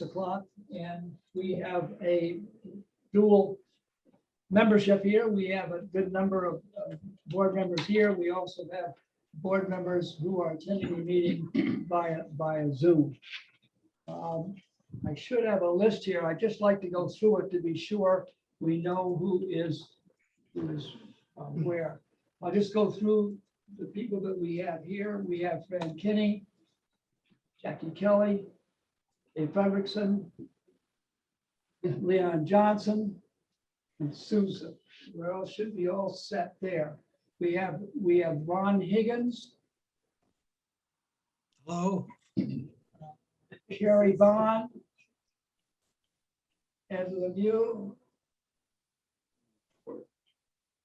o'clock, and we have a dual membership here. We have a good number of board members here. We also have board members who are attending the meeting via Zoom. I should have a list here. I'd just like to go through it to be sure we know who is where. I'll just go through the people that we have here. We have Fran Kinney, Jackie Kelly, Dave Fredrickson, Leon Johnson, and Susan. We all should be all set there. We have Ron Higgins. Hello. Carrie Bond. Ed Lemieux.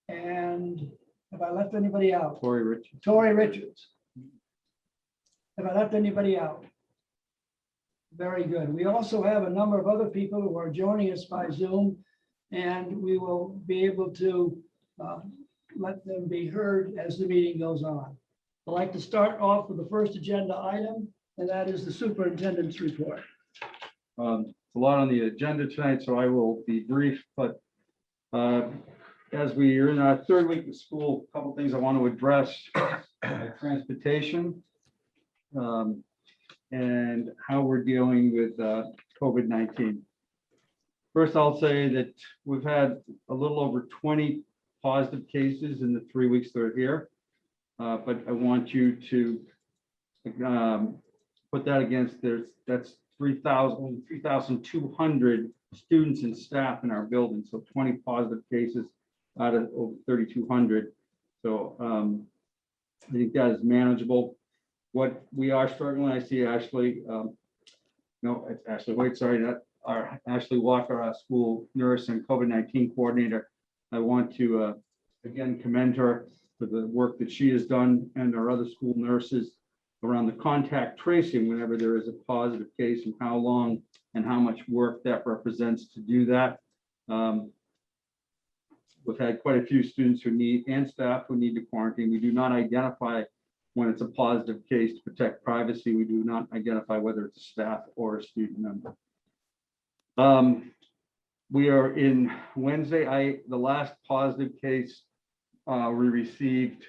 And have I left anybody out? Tory Richards. Tory Richards. Have I left anybody out? Very good. We also have a number of other people who are joining us by Zoom, and we will be able to let them be heard as the meeting goes on. I'd like to start off with the first agenda item, and that is the superintendent's report. A lot on the agenda tonight, so I will be brief, but as we are in our third week of school, a couple things I want to address: transportation and how we're dealing with COVID-19. First, I'll say that we've had a little over 20 positive cases in the 3 weeks they're here, but I want you to put that against that's 3,200 students and staff in our building, so 20 positive cases out of over 3,200. So I think that is manageable. What we are struggling, I see Ashley, no, it's Ashley White, sorry, not our Ashley Walker, our school nurse and COVID-19 coordinator. I want to again commend her for the work that she has done, and our other school nurses around the contact tracing whenever there is a positive case, and how long and how much work that represents to do that. We've had quite a few students who need, and staff who need to quarantine. We do not identify when it's a positive case to protect privacy. We do not identify whether it's a staff or a student member. We are in Wednesday. The last positive case we received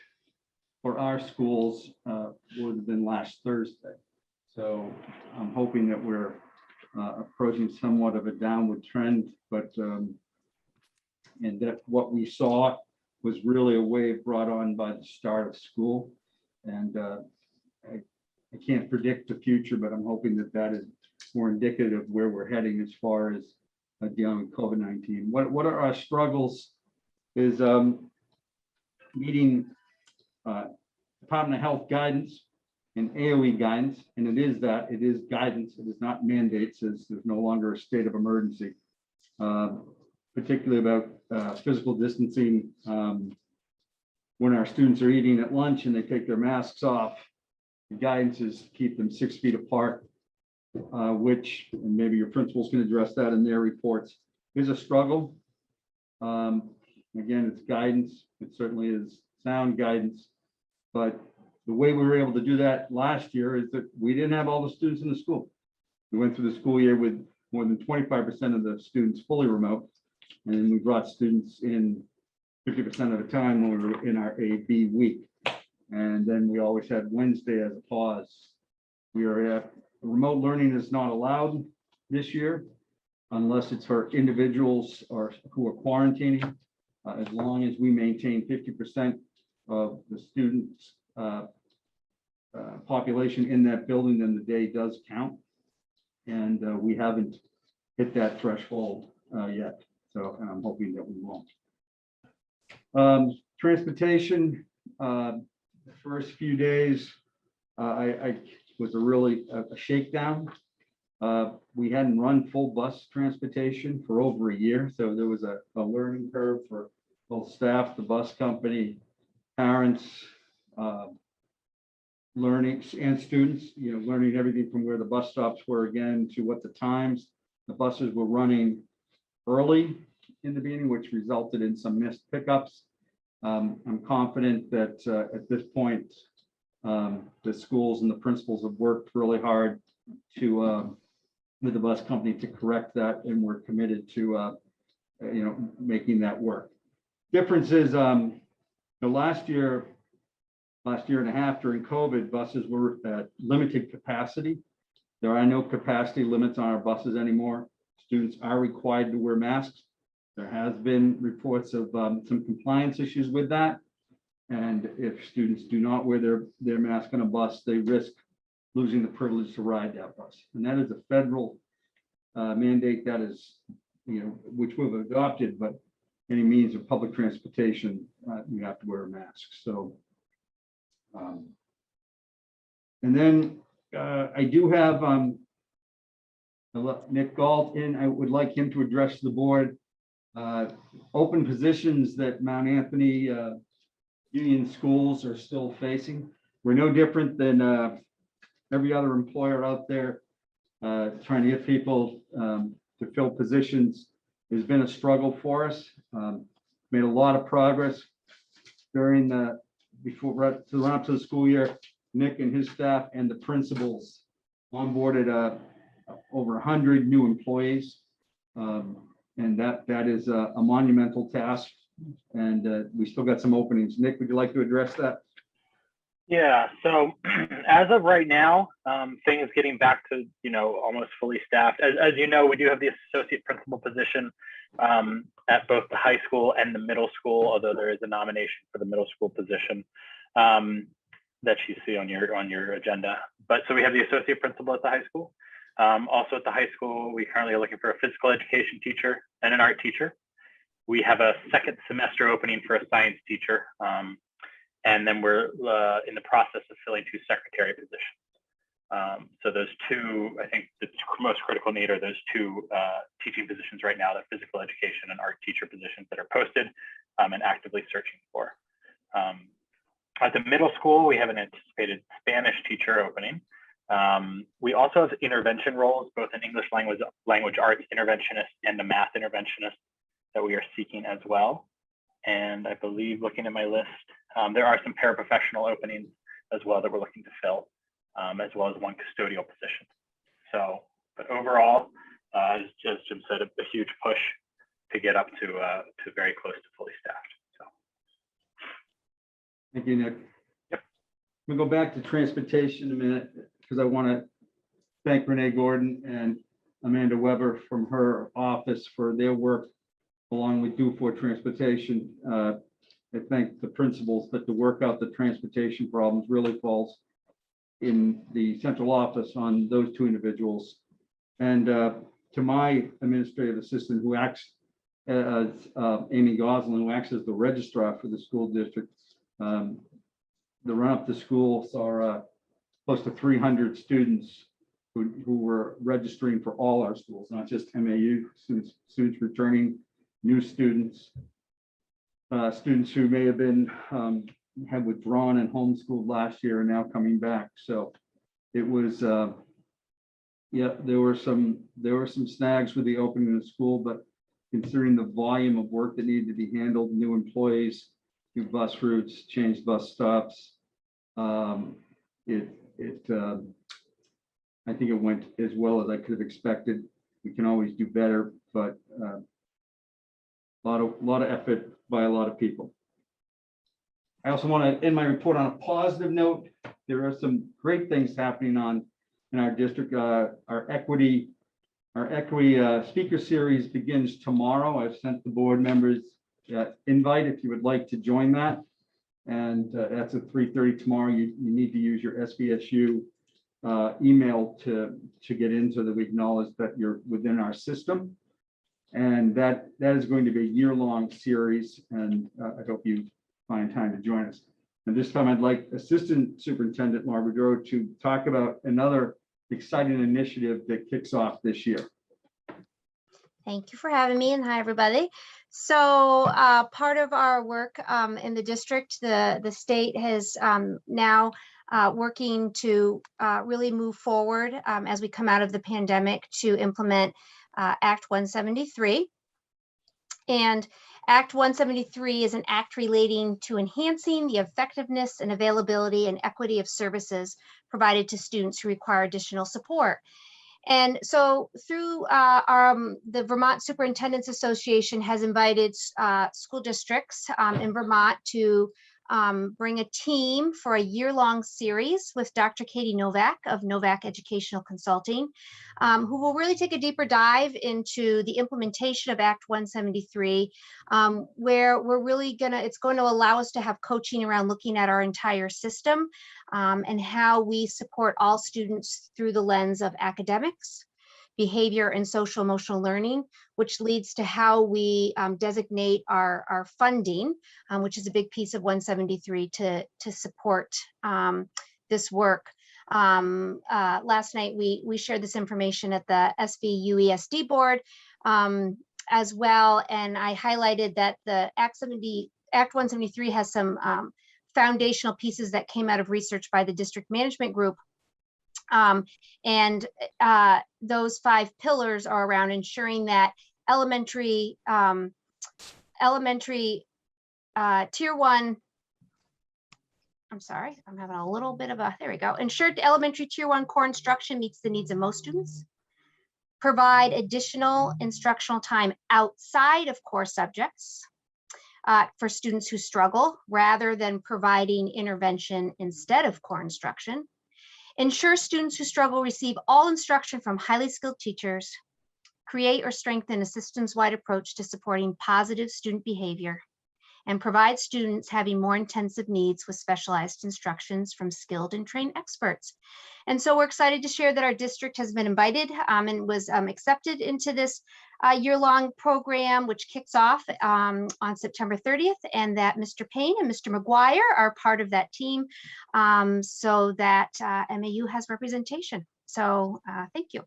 for our schools would have been last Thursday. So I'm hoping that we're approaching somewhat of a downward trend, but and that what we saw was really a wave brought on by the start of school. And I can't predict the future, but I'm hoping that that is more indicative of where we're heading as far as dealing with COVID-19. What are our struggles is meeting Department of Health guidance and AOE guidance, and it is guidance. It is not mandates, as there's no longer a state of emergency, particularly about physical distancing. When our students are eating at lunch and they take their masks off, the guidance is to keep them 6 feet apart, which, and maybe your principals can address that in their reports, is a struggle. Again, it's guidance. It certainly is sound guidance, but the way we were able to do that last year is that we didn't have all the students in the school. We went through the school year with more than 25% of the students fully remote, and then we brought students in 50% of the time when we were in our A/B week. And then we always had Wednesday as a pause. We are at remote learning is not allowed this year unless it's for individuals or who are quarantining. As long as we maintain 50% of the students population in that building, then the day does count. And we haven't hit that threshold yet. So, and I'm hoping that we won't. Transportation, the first few days, I was a shakedown. We hadn't run full bus transportation for over a year, so there was a learning curve for both staff, the bus company, parents, learning, and students. Learning everything from where the bus stops were again to what the times the buses were running early in the beginning, which resulted in some missed pickups. I'm confident that at this point, the schools and the principals have worked really hard to with the bus company to correct that, and we're committed to, making that work. Difference is, the last year and a half during COVID, buses were at limited capacity. There are no capacity limits on our buses anymore. Students are required to wear masks. There has been reports of some compliance issues with that. And if students do not wear their mask on a bus, they risk losing the privilege to ride that bus. And that is a federal mandate that is, which we've adopted, but any means of public transportation, you have to wear a mask. So, and then I do have Nick Galt in. I would like him to address the board. Open positions that Mount Anthony Union schools are still facing. We're no different than every other employer out there trying to get people to fill positions. Has been a struggle for us. Made a lot of progress during the run up to the school year. Nick and his staff and the principals onboarded over 100 new employees, and that is a monumental task. And we still got some openings. Nick, would you like to address that? Yeah, so as of right now, things getting back to, almost fully staffed. As you know, we do have the associate principal position at both the high school and the middle school, although there is a nomination for the middle school position that you see on your agenda. But so we have the associate principal at the high school. Also at the high school, we currently are looking for a physical education teacher and an art teacher. We have a second semester opening for a science teacher. And then we're in the process of filling 2 secretary positions. So those 2, I think the most critical need are those 2 teaching positions right now, the physical education and art teacher positions that are posted and actively searching for. At the middle school, we have an anticipated Spanish teacher opening. We also have intervention roles, both an English language arts interventionist and a math interventionist that we are seeking as well. And I believe, looking at my list, there are some paraprofessional openings as well that we're looking to fill, as well as 1 custodial position. So, but overall, as Jim said, a huge push to get up to very close to fully staffed. So, Thank you, Nick. Yep. We'll go back to transportation a minute because I want to thank Renee Gordon and Amanda Weber from her office for their work along with Do4 Transportation. I thank the principals, but to work out the transportation problems really falls in the central office on those 2 individuals. And to my administrative assistant who acts as Amy Goslin, who acts as the registrar for the school district. The run up to school saw close to 300 students who were registering for all our schools, not just MAU students returning, new students, students who may have been had withdrawn and homeschooled last year and now coming back. So it was there were some snags with the opening of the school, but considering the volume of work that needed to be handled, new employees, new bus routes, changed bus stops, I think it went as well as I could have expected. We can always do better, but a lot of effort by a lot of people. I also want to end my report on a positive note. There are some great things happening in our district. Our equity speaker series begins tomorrow. I've sent the board members invite if you would like to join that, and that's at 3:30 tomorrow. You need to use your SVSU email to get in so that we acknowledge that you're within our system. And that is going to be a year-long series, and I hope you find time to join us. And this time I'd like Assistant Superintendent Laura Boudreau to talk about another exciting initiative that kicks off this year. Thank you for having me, and hi, everybody. So part of our work in the district, the state has now working to really move forward as we come out of the pandemic to implement Act 173. And Act 173 is an act relating to enhancing the effectiveness and availability and equity of services provided to students who require additional support. And so through the Vermont Superintendents Association has invited school districts in Vermont to bring a team for a year-long series with Dr. Katie Novak of Novak Educational Consulting, who will really take a deeper dive into the implementation of Act 173, where it's going to allow us to have coaching around looking at our entire system and how we support all students through the lens of academics, behavior, and social emotional learning, which leads to how we designate our funding, which is a big piece of 173 to support this work. Last night, we shared this information at the SVUESD board as well, and I highlighted that the Act 173 has some foundational pieces that came out of research by the district management group. And those 5 pillars are around ensuring that elementary tier 1, I'm sorry, I'm having a little bit of a, there we go. Ensure elementary tier 1 core instruction meets the needs of most students. Provide additional instructional time outside of core subjects for students who struggle, rather than providing intervention instead of core instruction. Ensure students who struggle receive all instruction from highly skilled teachers. Create or strengthen a systems-wide approach to supporting positive student behavior, and provide students having more intensive needs with specialized instructions from skilled and trained experts. And so we're excited to share that our district has been invited and was accepted into this year-long program, which kicks off on September 30th, and that Mr. Payne and Mr. McGuire are part of that team, so that MAU has representation. So thank you.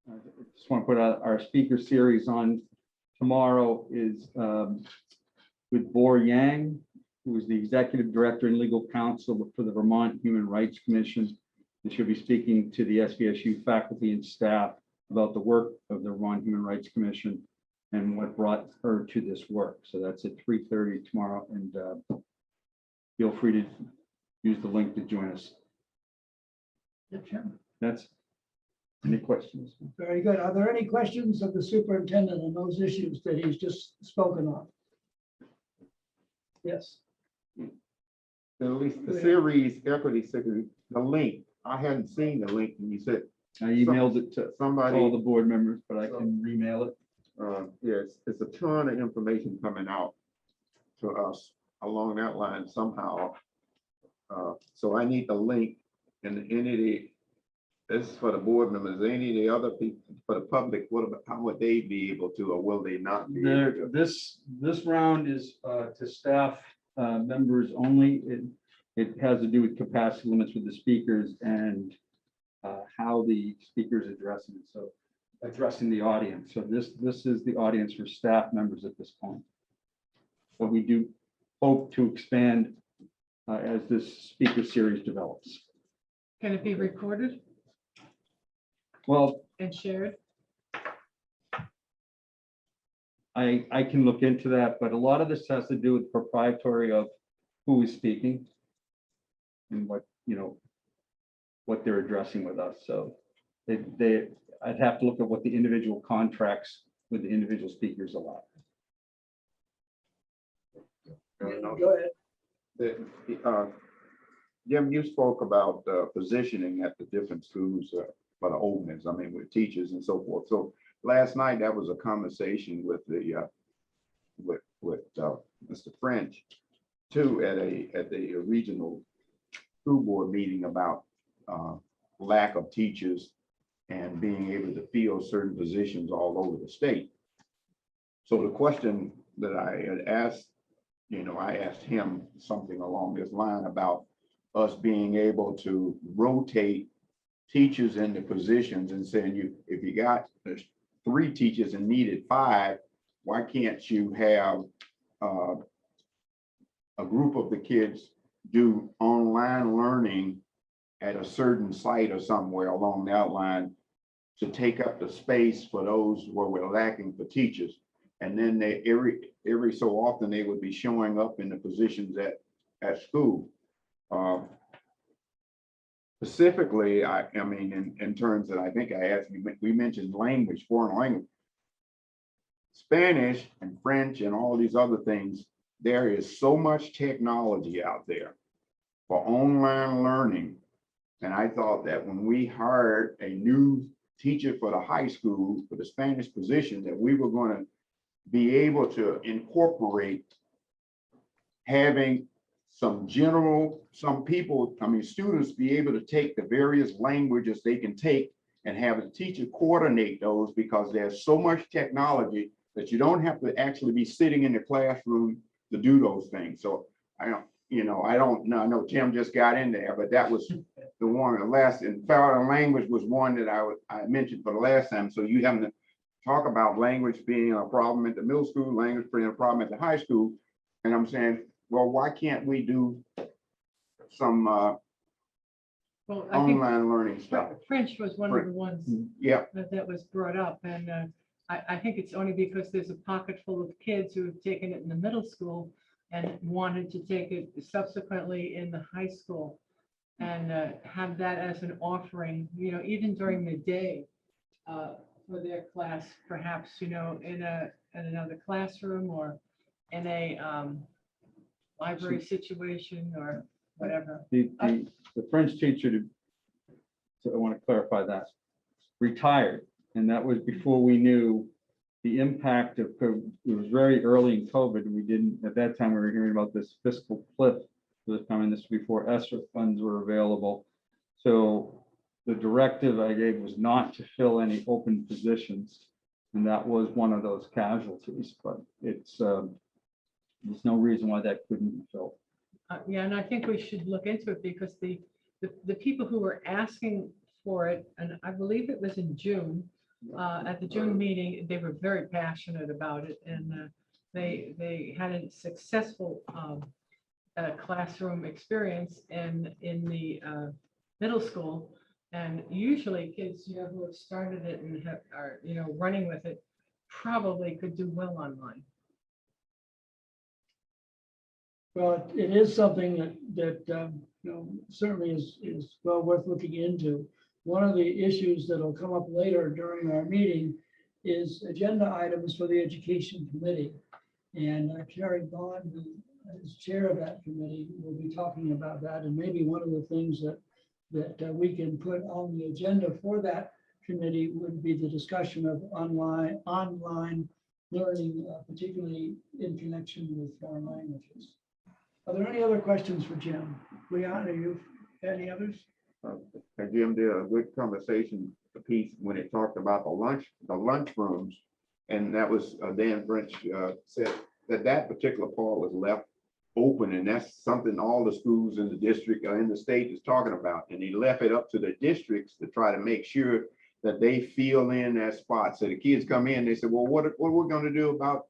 I just want to put out our speaker series on tomorrow is with Bor Yang, who is the Executive Director and Legal Counsel for the Vermont Human Rights Commission. And she'll be speaking to the SVSU faculty and staff about the work of the Vermont Human Rights Commission and what brought her to this work. So that's at 3:30 tomorrow, and feel free to use the link to join us. That's any questions? Very good. Are there any questions of the superintendent on those issues that he's just spoken of? Yes. At least the series equity secretary, the link, I hadn't seen the link, and you said I emailed it to somebody, all the board members, but I can remail it. yes, it's a ton of information coming out to us along that line somehow. So I need the link, and any of the, this is for the board members, any of the other people, for the public, what about, how would they be able to, or will they not be able to? This round is to staff members only. It has to do with capacity limits with the speakers and how the speakers addressing it. So addressing the audience. So this is the audience for staff members at this point. But we do hope to expand as this speaker series develops. Can it be recorded Well, and shared? I can look into that, but a lot of this has to do with proprietary of who is speaking and what, you know, what they're addressing with us. So I'd have to look at what the individual contracts with the individual speakers allow. Go ahead. Jim, you spoke about positioning at the different schools for the openings, I mean, with teachers and so forth. So last night, that was a conversation with the with Mr. French too at the regional school board meeting about lack of teachers and being able to fill certain positions all over the state. So the question that I had asked, you know, I asked him something along this line about us being able to rotate teachers into positions and saying, if you got 3 teachers and needed 5, why can't you have a group of the kids do online learning at a certain site or somewhere along that line to take up the space for those where we're lacking for teachers. And then they every so often they would be showing up in the positions at school. specifically, I mean, in terms that I think I asked, we mentioned language, foreign language. Spanish and French and all these other things, there is so much technology out there for online learning. And I thought that when we hired a new teacher for the high school for the Spanish position, that we were going to be able to incorporate having some people, students be able to take the various languages they can take and have the teacher coordinate those, because there's so much technology that you don't have to actually be sitting in the classroom to do those things. So I don't know. I know Tim just got in there, but that was the one, the last, and foreign language was one that I mentioned for the last time. So you having to talk about language being a problem at the middle school, language being a problem at the high school. And I'm saying, well, why can't we do some Well, I think online learning stuff? French was one of the ones Yeah, that was brought up, and I think it's only because there's a pocket full of kids who have taken it in the middle school and wanted to take it subsequently in the high school, and have that as an offering, even during the day for their class, perhaps, in another classroom or in a library situation or whatever. The French teacher, so I want to clarify that, retired. And that was before we knew the impact of COVID. It was very early in COVID. We didn't, at that time, we were hearing about this fiscal cliff that was coming. This was before ESSER funds were available. So the directive I gave was not to fill any open positions. And that was one of those casualties, but it's, there's no reason why that couldn't be filled. Yeah, and I think we should look into it, because the people who were asking for it, and I believe it was in June, at the June meeting, they were very passionate about it, and they had a successful classroom experience in the middle school. And usually kids, who have started it and are running with it, probably could do well online. Well, it is something that certainly is well worth looking into. One of the issues that'll come up later during our meeting is agenda items for the Education Committee. And Carrie Bond, who is chair of that committee, will be talking about that. And maybe one of the things that we can put on the agenda for that committee would be the discussion of online learning, particularly in connection with foreign languages. Are there any other questions for Jim? Leon, are you, any others? and Jim did a good conversation piece when it talked about the lunch rooms. And that was Dan French said that particular part was left open, and that's something all the schools in the district or in the state is talking about. And he left it up to the districts to try to make sure that they fill in that spot. So the kids come in, they said, well, what are we going to do about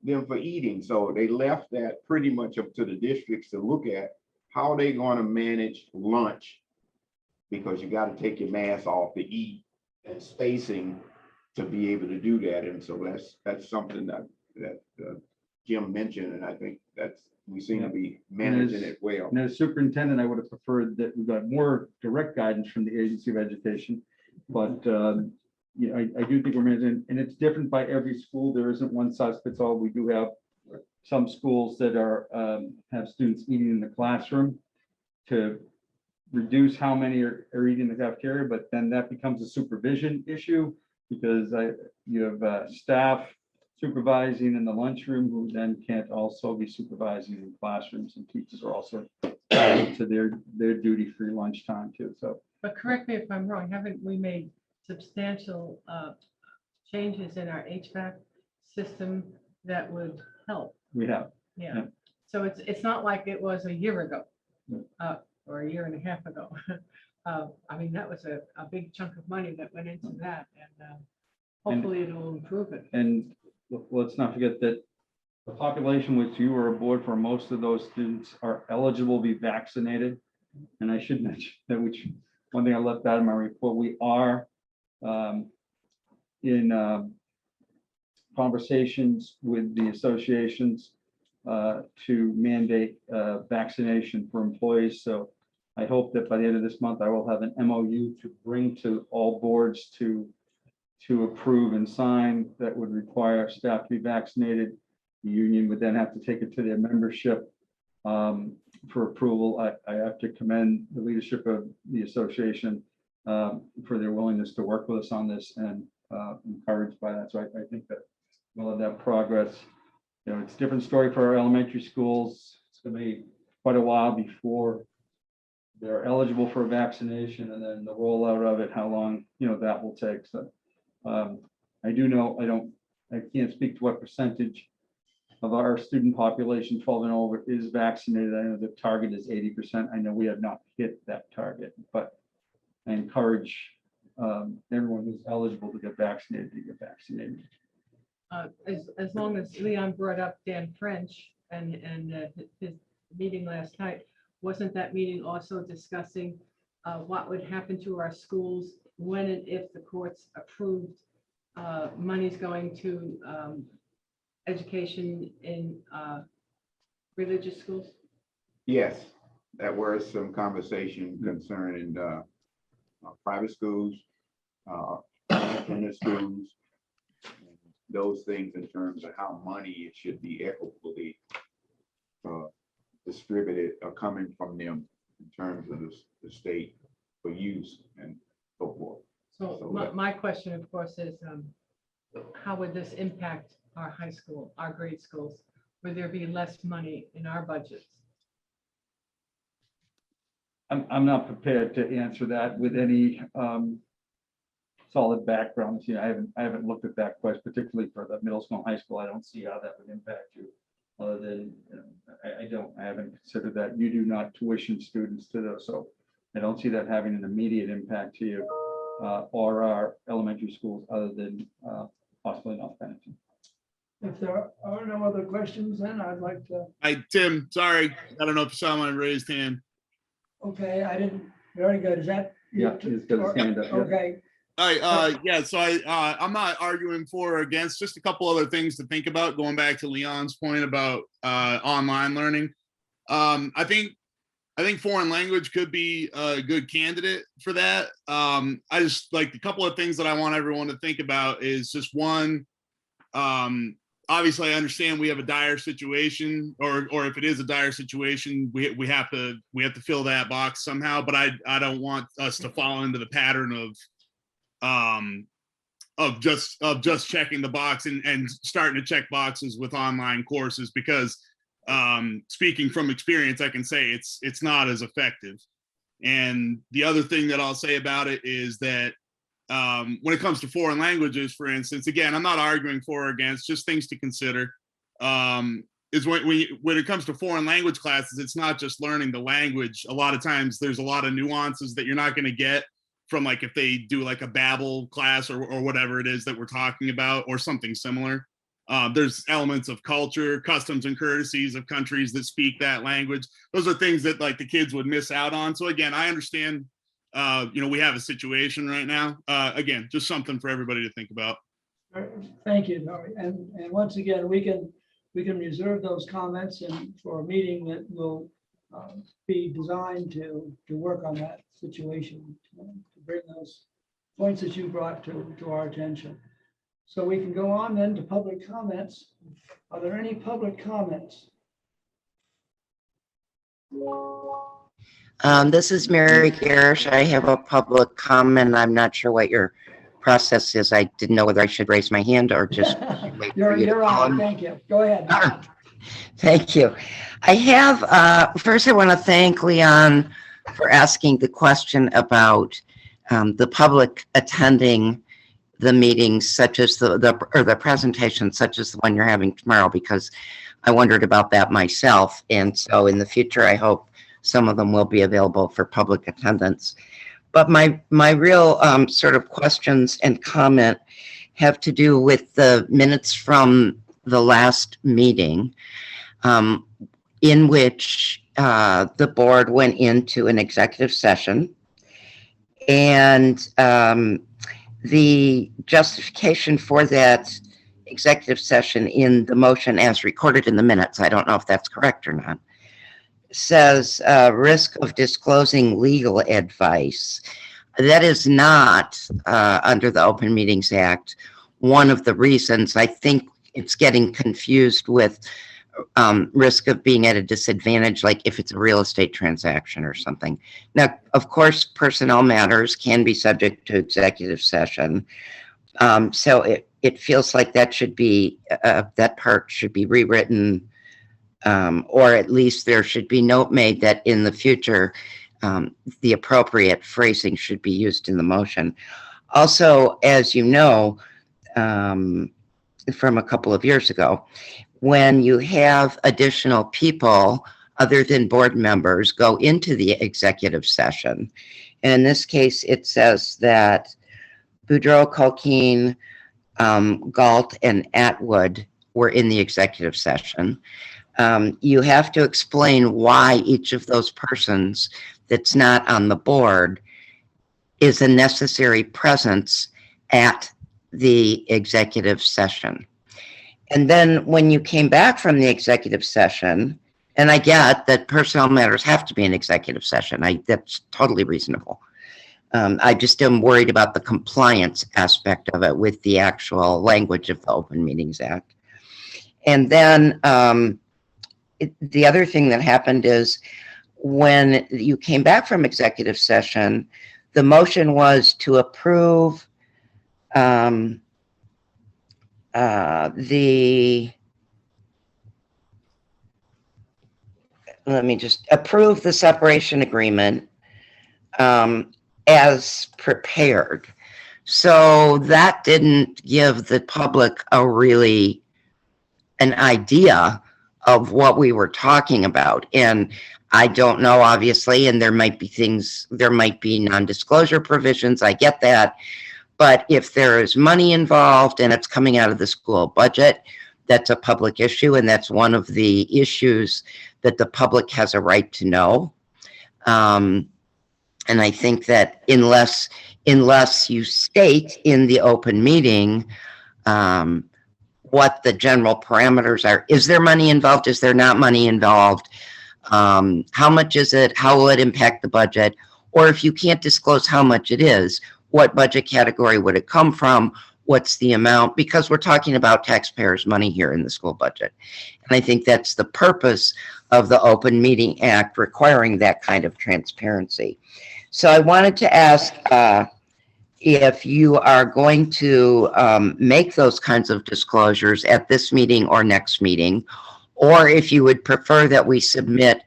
them for eating? So they left that pretty much up to the districts to look at how they going to manage lunch, because you got to take your mask off to eat, and spacing to be able to do that. And so that's something that Jim mentioned, and I think we seem to be managing it well. And as superintendent, I would have preferred that we got more direct guidance from the Agency of Education, but I do think we're managing, and it's different by every school. There isn't one size fits all. We do have some schools that are have students eating in the classroom to reduce how many are eating in the cafeteria, but then that becomes a supervision issue, because you have staff supervising in the lunchroom who then can't also be supervising in classrooms, and teachers are also to their duty-free lunchtime too. So, But correct me if I'm wrong, haven't we made substantial changes in our HVAC system that would help? we have. Yeah. So it's not like it was a year ago or a year and a half ago. I mean, that was a big chunk of money that went into that, and hopefully it'll improve it. And let's not forget that the population which you were aboard for, most of those students are eligible to be vaccinated. And I should mention that, which one thing I left out of my report, we are in conversations with the associations to mandate vaccination for employees. So I hope that by the end of this month, I will have an MOU to bring to all boards to approve and sign that would require staff to be vaccinated. The union would then have to take it to their membership for approval. I have to commend the leadership of the association for their willingness to work with us on this, and encouraged by that. So I think that we'll have that progress. You know, it's a different story for our elementary schools. It's going to be quite a while before they're eligible for a vaccination, and then the rollout of it, how long, you know, that will take. So I do know, I can't speak to what percentage of our student population 12 and over is vaccinated. I know the target is 80%. I know we have not hit that target, but I encourage everyone who's eligible to get vaccinated to get vaccinated. As long as Leon brought up Dan French and his meeting last night, wasn't that meeting also discussing what would happen to our schools when and if the courts approved monies going to education in religious schools? Yes, there was some conversation concerning private schools, independent schools, those things in terms of how money should be equitably distributed or coming from them in terms of the state for use and so forth. So my question, of course, is how would this impact our high school, our grade schools? Would there be less money in our budgets? I'm not prepared to answer that with any solid backgrounds. You know, I haven't looked at that question, particularly for the middle school and high school. I don't see how that would impact you, other than, you know, I haven't considered that. You do not tuition students to those, so I don't see that having an immediate impact to you or our elementary schools, other than possibly North Bennington. If there are no other questions, then I'd like to, Hi, Tim, sorry. I don't know if you saw my raised hand. okay, I didn't, very good. Is that? Yeah, he's got his hand up. Yeah. Okay, Yeah, so I'm not arguing for or against, just a couple other things to think about, going back to Leon's point about online learning. I think foreign language could be a good candidate for that. I just like a couple of things that I want everyone to think about is just one, obviously I understand we have a dire situation, or if it is a dire situation, we have to fill that box somehow, but I don't want us to fall into the pattern of just checking the box and starting to check boxes with online courses, because speaking from experience, I can say it's not as effective. And the other thing that I'll say about it is that when it comes to foreign languages, for instance, again, I'm not arguing for or against, just things to consider. Is when it comes to foreign language classes, it's not just learning the language. A lot of times there's a lot of nuances that you're not going to get from, like, if they do like a Babbel class or whatever it is that we're talking about, or something similar. There's elements of culture, customs, and courtesies of countries that speak that language. Those are things that, like, the kids would miss out on. So again, I understand, you know, we have a situation right now. Again, just something for everybody to think about. thank you, Norrie. And once again, we can reserve those comments and for a meeting that will be designed to work on that situation, to bring those points that you brought to our attention. So we can go on then to public comments. Are there any public comments? This is Mary Garish. I have a public comment. I'm not sure what your process is. I didn't know whether I should raise my hand or just wait for you to You're call on. me. Thank you. Go ahead. Thank you. I have, first I want to thank Leon for asking the question about the public attending the meetings, such as the presentation, such as the one you're having tomorrow, because I wondered about that myself. And so in the future, I hope some of them will be available for public attendance. But my real sort of questions and comment have to do with the minutes from the last meeting, in which the board went into an executive session. And the justification for that executive session in the motion as recorded in the minutes, I don't know if that's correct or not, says risk of disclosing legal advice. That is not under the Open Meetings Act. One of the reasons I think it's getting confused with risk of being at a disadvantage, like if it's a real estate transaction or something. Now, of course, personnel matters can be subject to executive session. So it feels like that should be, that part should be rewritten, or at least there should be note made that in the future, the appropriate phrasing should be used in the motion. Also, as you know, from a couple of years ago, when you have additional people other than board members go into the executive session, and in this case, it says that Boudreaux, Culkeen, Galt, and Atwood were in the executive session. You have to explain why each of those persons that's not on the board is a necessary presence at the executive session. And then when you came back from the executive session, and I get that personnel matters have to be an executive session. That's totally reasonable. I just am worried about the compliance aspect of it with the actual language of the Open Meetings Act. And then the other thing that happened is when you came back from executive session, the motion was to approve let me just approve the separation agreement as prepared. So that didn't give the public an idea of what we were talking about. And I don't know, obviously, and there might be non-disclosure provisions. I get that. But if there is money involved and it's coming out of the school budget, that's a public issue. And that's one of the issues that the public has a right to know. And I think that unless you state in the open meeting what the general parameters are, is there money involved? Is there not money involved? How much is it? How will it impact the budget? Or if you can't disclose how much it is, what budget category would it come from? What's the amount? Because we're talking about taxpayers' money here in the school budget. And I think that's the purpose of the Open Meeting Act requiring that kind of transparency. So I wanted to ask if you are going to make those kinds of disclosures at this meeting or next meeting, or if you would prefer that we submit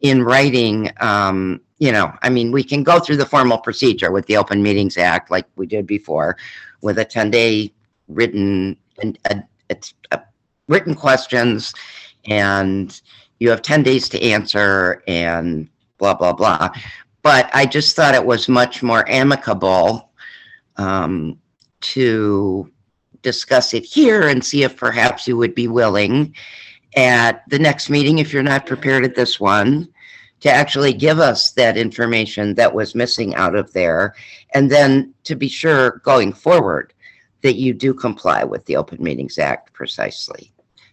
in writing. I mean, we can go through the formal procedure with the Open Meetings Act like we did before with a 10-day written written questions, and you have 10 days to answer and blah, blah, blah. But I just thought it was much more amicable to discuss it here and see if perhaps you would be willing at the next meeting, if you're not prepared at this one, to actually give us that information that was missing out of there. And then to be sure going forward that you do comply with the Open Meetings Act precisely.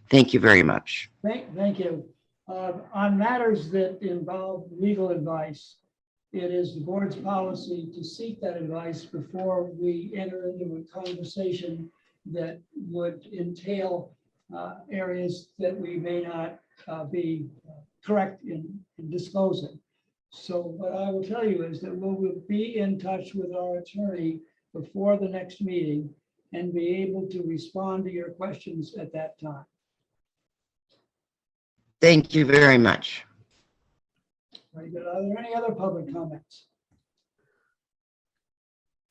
Thank you very much. Thank you. On matters that involve legal advice, it is the board's policy to seek that advice before we enter into a conversation that would entail areas that we may not be correct in disclosing. So what I will tell you is that we will be in touch with our attorney before the next meeting and be able to respond to your questions at that time. Thank you very much. Very good. Are there any other public comments?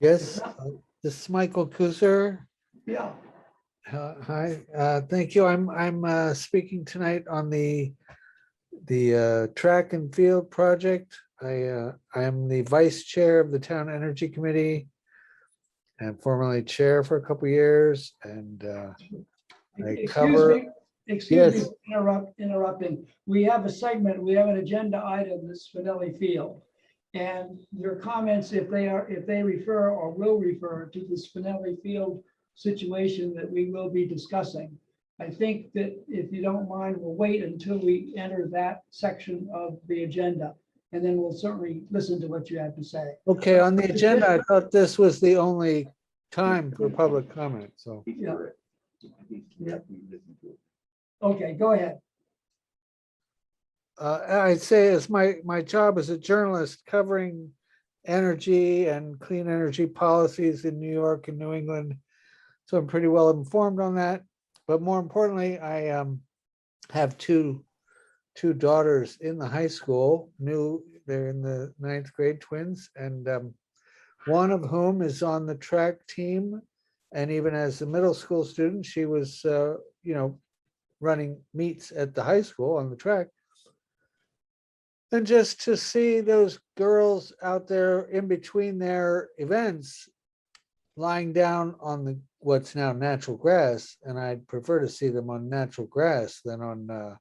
Yes, this is Michael Kuzer. Yeah. Hi, thank you. I'm speaking tonight on the track and field project. I am the vice chair of the town energy committee and formerly chair for a couple of years, and I cover. Excuse me Yes. for interrupting. We have a segment, we have an agenda item, the Spinelli Field. And your comments, if they refer or will refer to the Spinelli Field situation that we will be discussing, I think that if you don't mind, we'll wait until we enter that section of the agenda. And then we'll certainly listen to what you have to say. Okay, on the agenda, I thought this was the only time for public comment, so. Yeah. Yeah. Okay, go ahead. I'd say it's my job as a journalist covering energy and clean energy policies in New York and New England. So I'm pretty well informed on that. But more importantly, I have two daughters in the high school. They're in the 9th grade, twins, and one of whom is on the track team. And even as a middle school student, she was, running meets at the high school on the track. And just to see those girls out there in between their events, lying down on what's now natural grass, and I'd prefer to see them on natural grass than on, a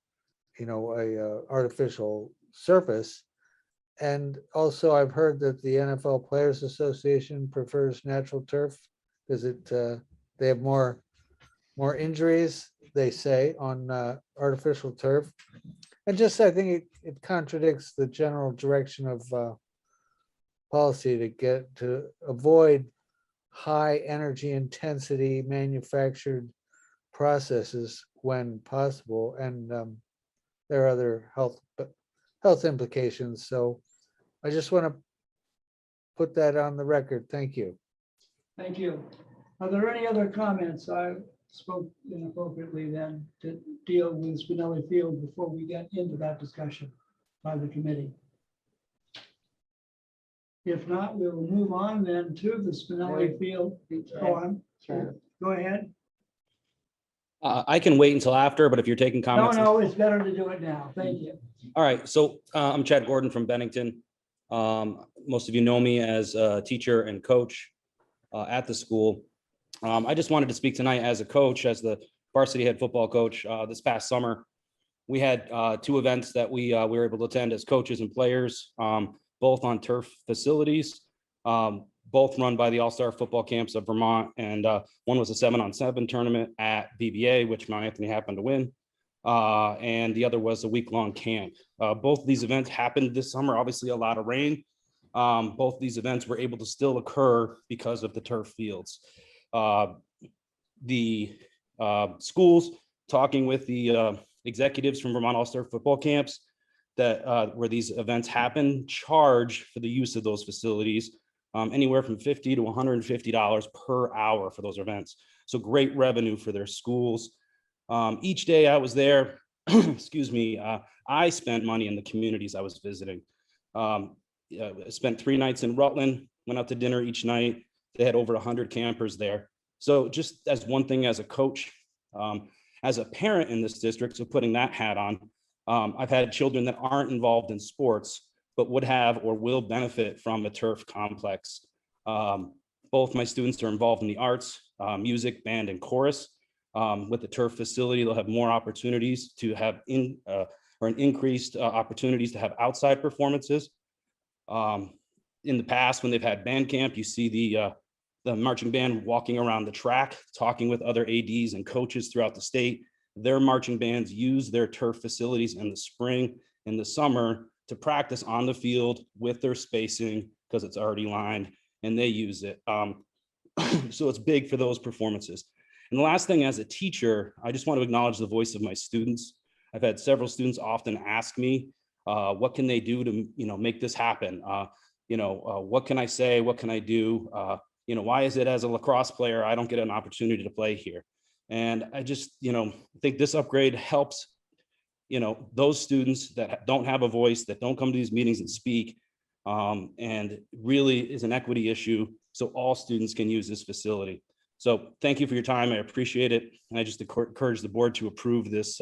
artificial surface. And also, I've heard that the NFL Players Association prefers natural turf because they have more injuries, they say, on artificial turf. And just, I think it contradicts the general direction of policy to avoid high energy intensity manufactured processes when possible. And there are other health implications. So I just want to put that on the record. Thank you. Thank you. Are there any other comments? I spoke inappropriately then to deal with Spinelli Field before we get into that discussion by the committee. If not, we will move on then to the Spinelli Field. Go on. Go ahead. I can wait until after, but if you're taking No, comments. no, it's better to do it now. Thank you. All right, so I'm Chad Gordon from Bennington. Most of you know me as a teacher and coach at the school. I just wanted to speak tonight as a coach, as the varsity head football coach. This past summer, we had 2 events that we were able to attend as coaches and players, both on turf facilities, both run by the All-Star Football Camps of Vermont. And one was a 7-on-7 tournament at BVA, which Mount Anthony happened to win. And the other was a week-long camp. Both of these events happened this summer, obviously a lot of rain. Both of these events were able to still occur because of the turf fields. The schools, talking with the executives from Vermont All-Star Football Camps that where these events happen, charge for the use of those facilities anywhere from $50 to $150 per hour for those events. So great revenue for their schools. Each day I was there, excuse me, I spent money in the communities I was visiting. I spent 3 nights in Rutland, went out to dinner each night. They had over 100 campers there. So just as one thing as a coach, as a parent in this district, so putting that hat on, I've had children that aren't involved in sports, but would have or will benefit from a turf complex. Both my students are involved in the arts, music, band, and chorus. With the turf facility, they'll have more opportunities to have increased opportunities to have outside performances. In the past, when they've had band camp, you see the marching band walking around the track, talking with other ADs and coaches throughout the state. Their marching bands use their turf facilities in the spring and the summer to practice on the field with their spacing because it's already lined and they use it. So it's big for those performances. And the last thing, as a teacher, I just want to acknowledge the voice of my students. I've had several students often ask me, what can they do to, make this happen? What can I say? What can I do? Why is it as a lacrosse player, I don't get an opportunity to play here? And I just, think this upgrade helps, those students that don't have a voice, that don't come to these meetings and speak, and really is an equity issue. So all students can use this facility. So thank you for your time. I appreciate it. And I just encourage the board to approve this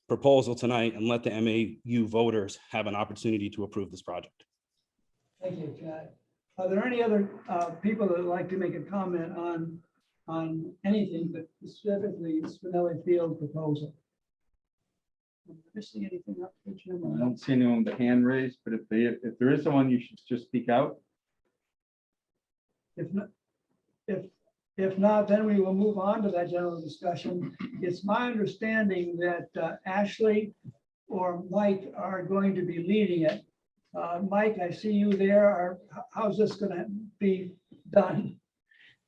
proposal tonight and let the MAU voters have an opportunity to approve this project. Thank you, Chad. Are there any other people that would like to make a comment on anything, but specifically Spinelli Field proposal? Am I missing anything up here, Jim? I don't see anyone with a hand raised, but if there is someone, you should just speak out. If not, if If not, then we will move on to that general discussion. It's my understanding that Ashley or Mike are going to be leading it. Mike, I see you there. How's this going to be done?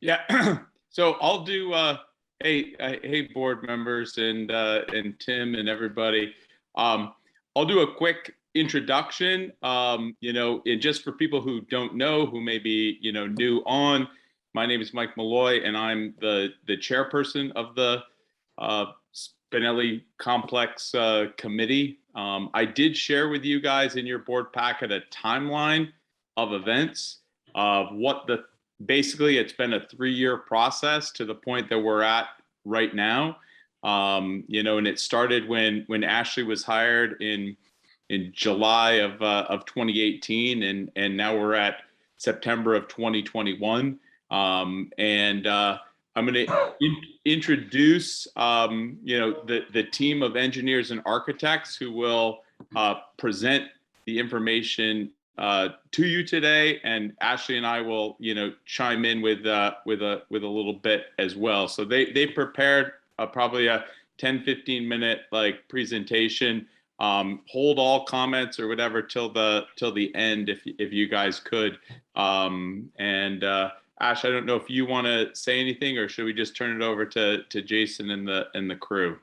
Yeah, so I'll do, hey, board members and Tim and everybody. I'll do a quick introduction, and just for people who don't know, who may be, new on. My name is Mike Malloy, and I'm the chairperson of the Spinelli Complex Committee. I did share with you guys in your board packet a timeline of events of what basically it's been a 3-year process to the point that we're at right now. And it started when Ashley was hired in July of 2018, and now we're at September of 2021. I'm going to introduce, the team of engineers and architects who will present the information to you today, and Ashley and I will, chime in with a little bit as well. So they prepared probably a 10-15 minute presentation. Hold all comments or whatever till the end if you guys could. Ash, I don't know if you want to say anything, or should we just turn it over to Jason and the crew?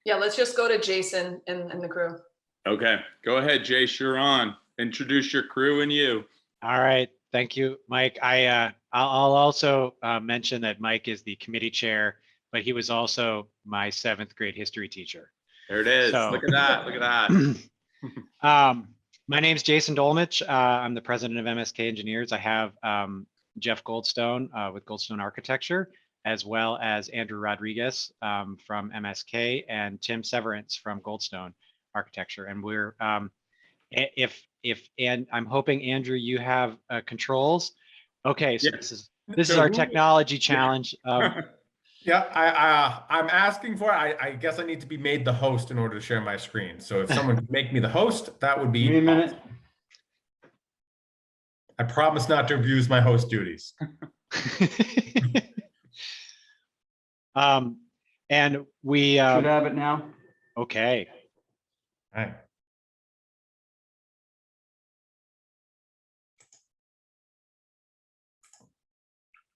Yeah, let's just go to Jason and the crew. Okay, go ahead, Jace, you're on. Introduce your crew and you. All right, thank you, Mike. I'll also mention that Mike is the committee chair, but he was also my 7th grade history teacher. There it is. So, look at that. My name's Jason Dolemich. I'm the president of MSK Engineers. I have Jeff Goldstone with Goldstone Architecture, as well as Andrew Rodriguez from MSK and Tim Severance from Goldstone Architecture. And we're, and I'm hoping, Andrew, you have controls. Okay, so this is our technology challenge. Yeah, I'm asking for it. I guess I need to be made the host in order to share my screen. So if someone could make me the host, that would be Give me a minute. awesome. I promise not to abuse my host duties. And we Should have it now. okay. All right.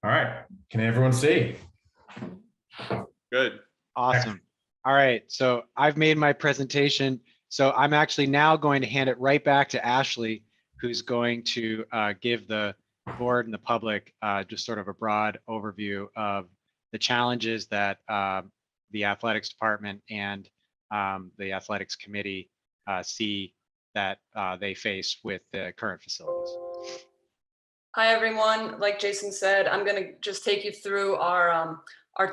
All right. Can everyone see? Good. Awesome. All right, so I've made my presentation. So I'm actually now going to hand it right back to Ashley, who's going to give the board and the public just sort of a broad overview of the challenges that the athletics department and the athletics committee see that they face with the current facilities. Hi, everyone. Like Jason said, I'm going to just take you through our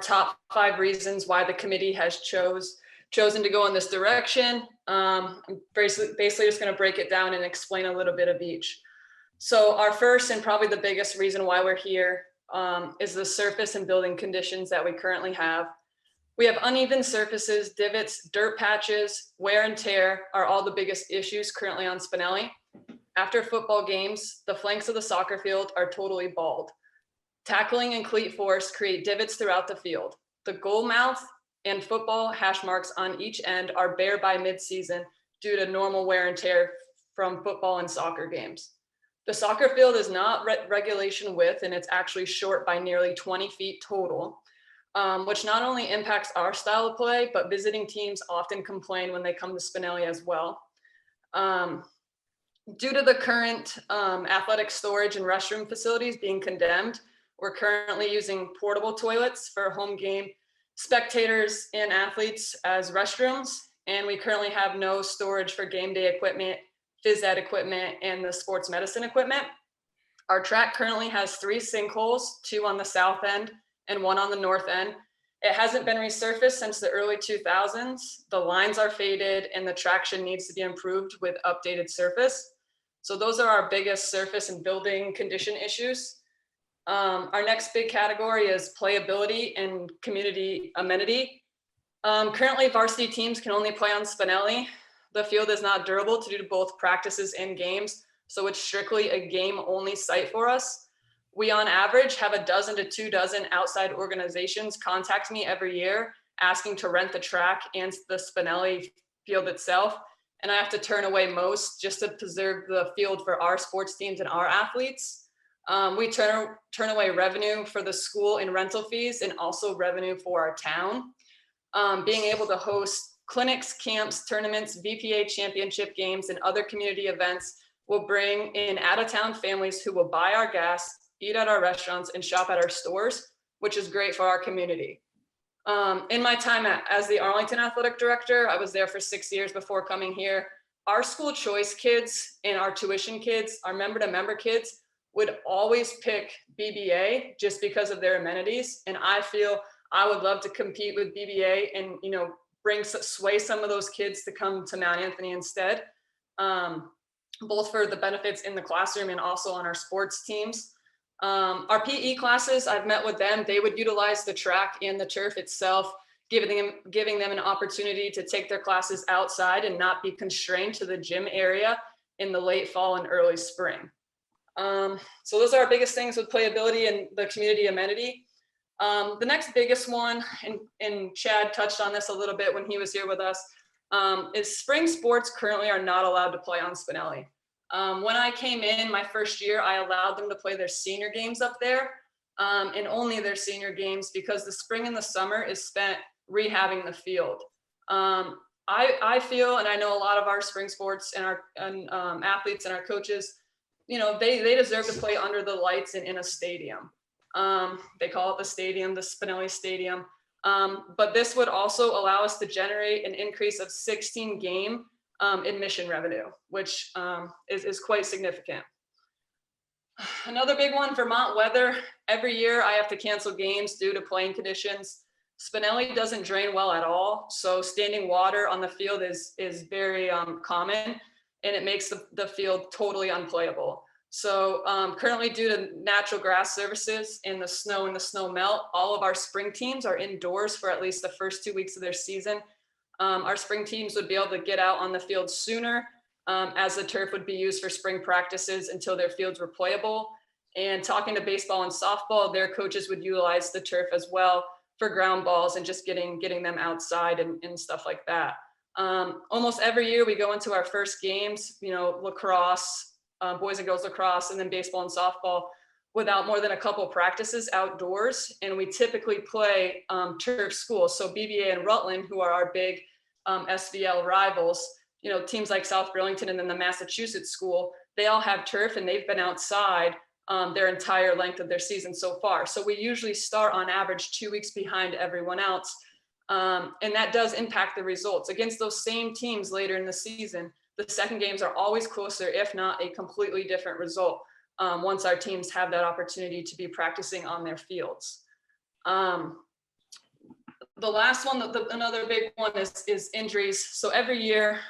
top 5 reasons why the committee has chosen to go in this direction. I'm basically just going to break it down and explain a little bit of each. So our first and probably the biggest reason why we're here is the surface and building conditions that we currently have. We have uneven surfaces, divots, dirt patches, wear and tear are all the biggest issues currently on Spinelli. After football games, the flanks of the soccer field are totally bald. Tackling and cleat force create divots throughout the field. The goal mouth and football hash marks on each end are bare by mid-season due to normal wear and tear from football and soccer games. The soccer field is not regulation width, and it's actually short by nearly 20 feet total, which not only impacts our style of play, but visiting teams often complain when they come to Spinelli as well. Due to the current athletic storage and restroom facilities being condemned, we're currently using portable toilets for home game spectators and athletes as restrooms. And we currently have no storage for game day equipment, phys ed equipment, and the sports medicine equipment. Our track currently has 3 sinkholes, 2 on the south end and 1 on the north end. It hasn't been resurfaced since the early 2000s. The lines are faded and the traction needs to be improved with updated surface. So those are our biggest surface and building condition issues. Our next big category is playability and community amenity. Currently, varsity teams can only play on Spinelli. The field is not durable to do both practices and games, so it's strictly a game-only site for us. We on average have a dozen to 2 dozen outside organizations contact me every year asking to rent the track and the Spinelli field itself. And I have to turn away most just to preserve the field for our sports teams and our athletes. We turn away revenue for the school in rental fees and also revenue for our town. Being able to host clinics, camps, tournaments, VPA championship games, and other community events will bring in out-of-town families who will buy our gas, eat at our restaurants, and shop at our stores, which is great for our community. In my time as the Arlington Athletic Director, I was there for 6 years before coming here. Our school choice kids and our tuition kids, our member-to-member kids, would always pick BBA just because of their amenities. And I feel I would love to compete with BBA and, you know, sway some of those kids to come to Mount Anthony instead, both for the benefits in the classroom and also on our sports teams. Our PE classes, I've met with them. They would utilize the track and the turf itself, giving them an opportunity to take their classes outside and not be constrained to the gym area in the late fall and early spring. So those are our biggest things with playability and the community amenity. The next biggest one, and Chad touched on this a little bit when he was here with us, is spring sports currently are not allowed to play on Spinelli. When I came in my first year, I allowed them to play their senior games up there, and only their senior games, because the spring and the summer is spent rehabbing the field. I feel, and I know a lot of our spring sports and our athletes and our coaches, you know, they deserve to play under the lights and in a stadium. They call it the stadium, the Spinelli Stadium. But this would also allow us to generate an increase of 16 game admission revenue, which is quite significant. Another big one, Vermont weather. Every year I have to cancel games due to playing conditions. Spinelli doesn't drain well at all, so standing water on the field is very common, and it makes the field totally unplayable. So currently, due to natural grass surfaces and the snow melt, all of our spring teams are indoors for at least the first 2 weeks of their season. Our spring teams would be able to get out on the field sooner, as the turf would be used for spring practices until their fields were playable. And talking to baseball and softball, their coaches would utilize the turf as well for ground balls and just getting them outside and stuff like that. Almost every year we go into our first games, you know, lacrosse, boys and girls lacrosse, and then baseball and softball without more than a couple practices outdoors. And we typically play turf schools. So BBA and Rutland, who are our big SVL rivals, you know, teams like South Burlington and then the Massachusetts school, they all have turf and they've been outside their entire length of their season so far. So we usually start on average 2 weeks behind everyone else. And that does impact the results. Against those same teams later in the season, the second games are always closer, if not a completely different result, once our teams have that opportunity to be practicing on their fields. The last one, another big one is injuries. So every year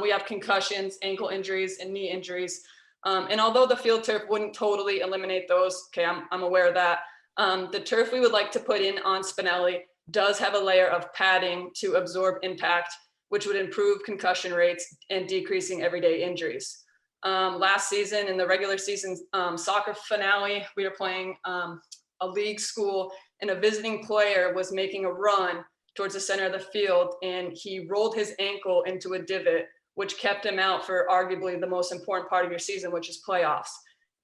we have concussions, ankle injuries, and knee injuries. And although the field turf wouldn't totally eliminate those, okay, I'm aware of that, the turf we would like to put in on Spinelli does have a layer of padding to absorb impact, which would improve concussion rates and decreasing everyday injuries. Last season in the regular season soccer finale, we were playing a league school, and a visiting player was making a run towards the center of the field, and he rolled his ankle into a divot, which kept him out for arguably the most important part of your season, which is playoffs.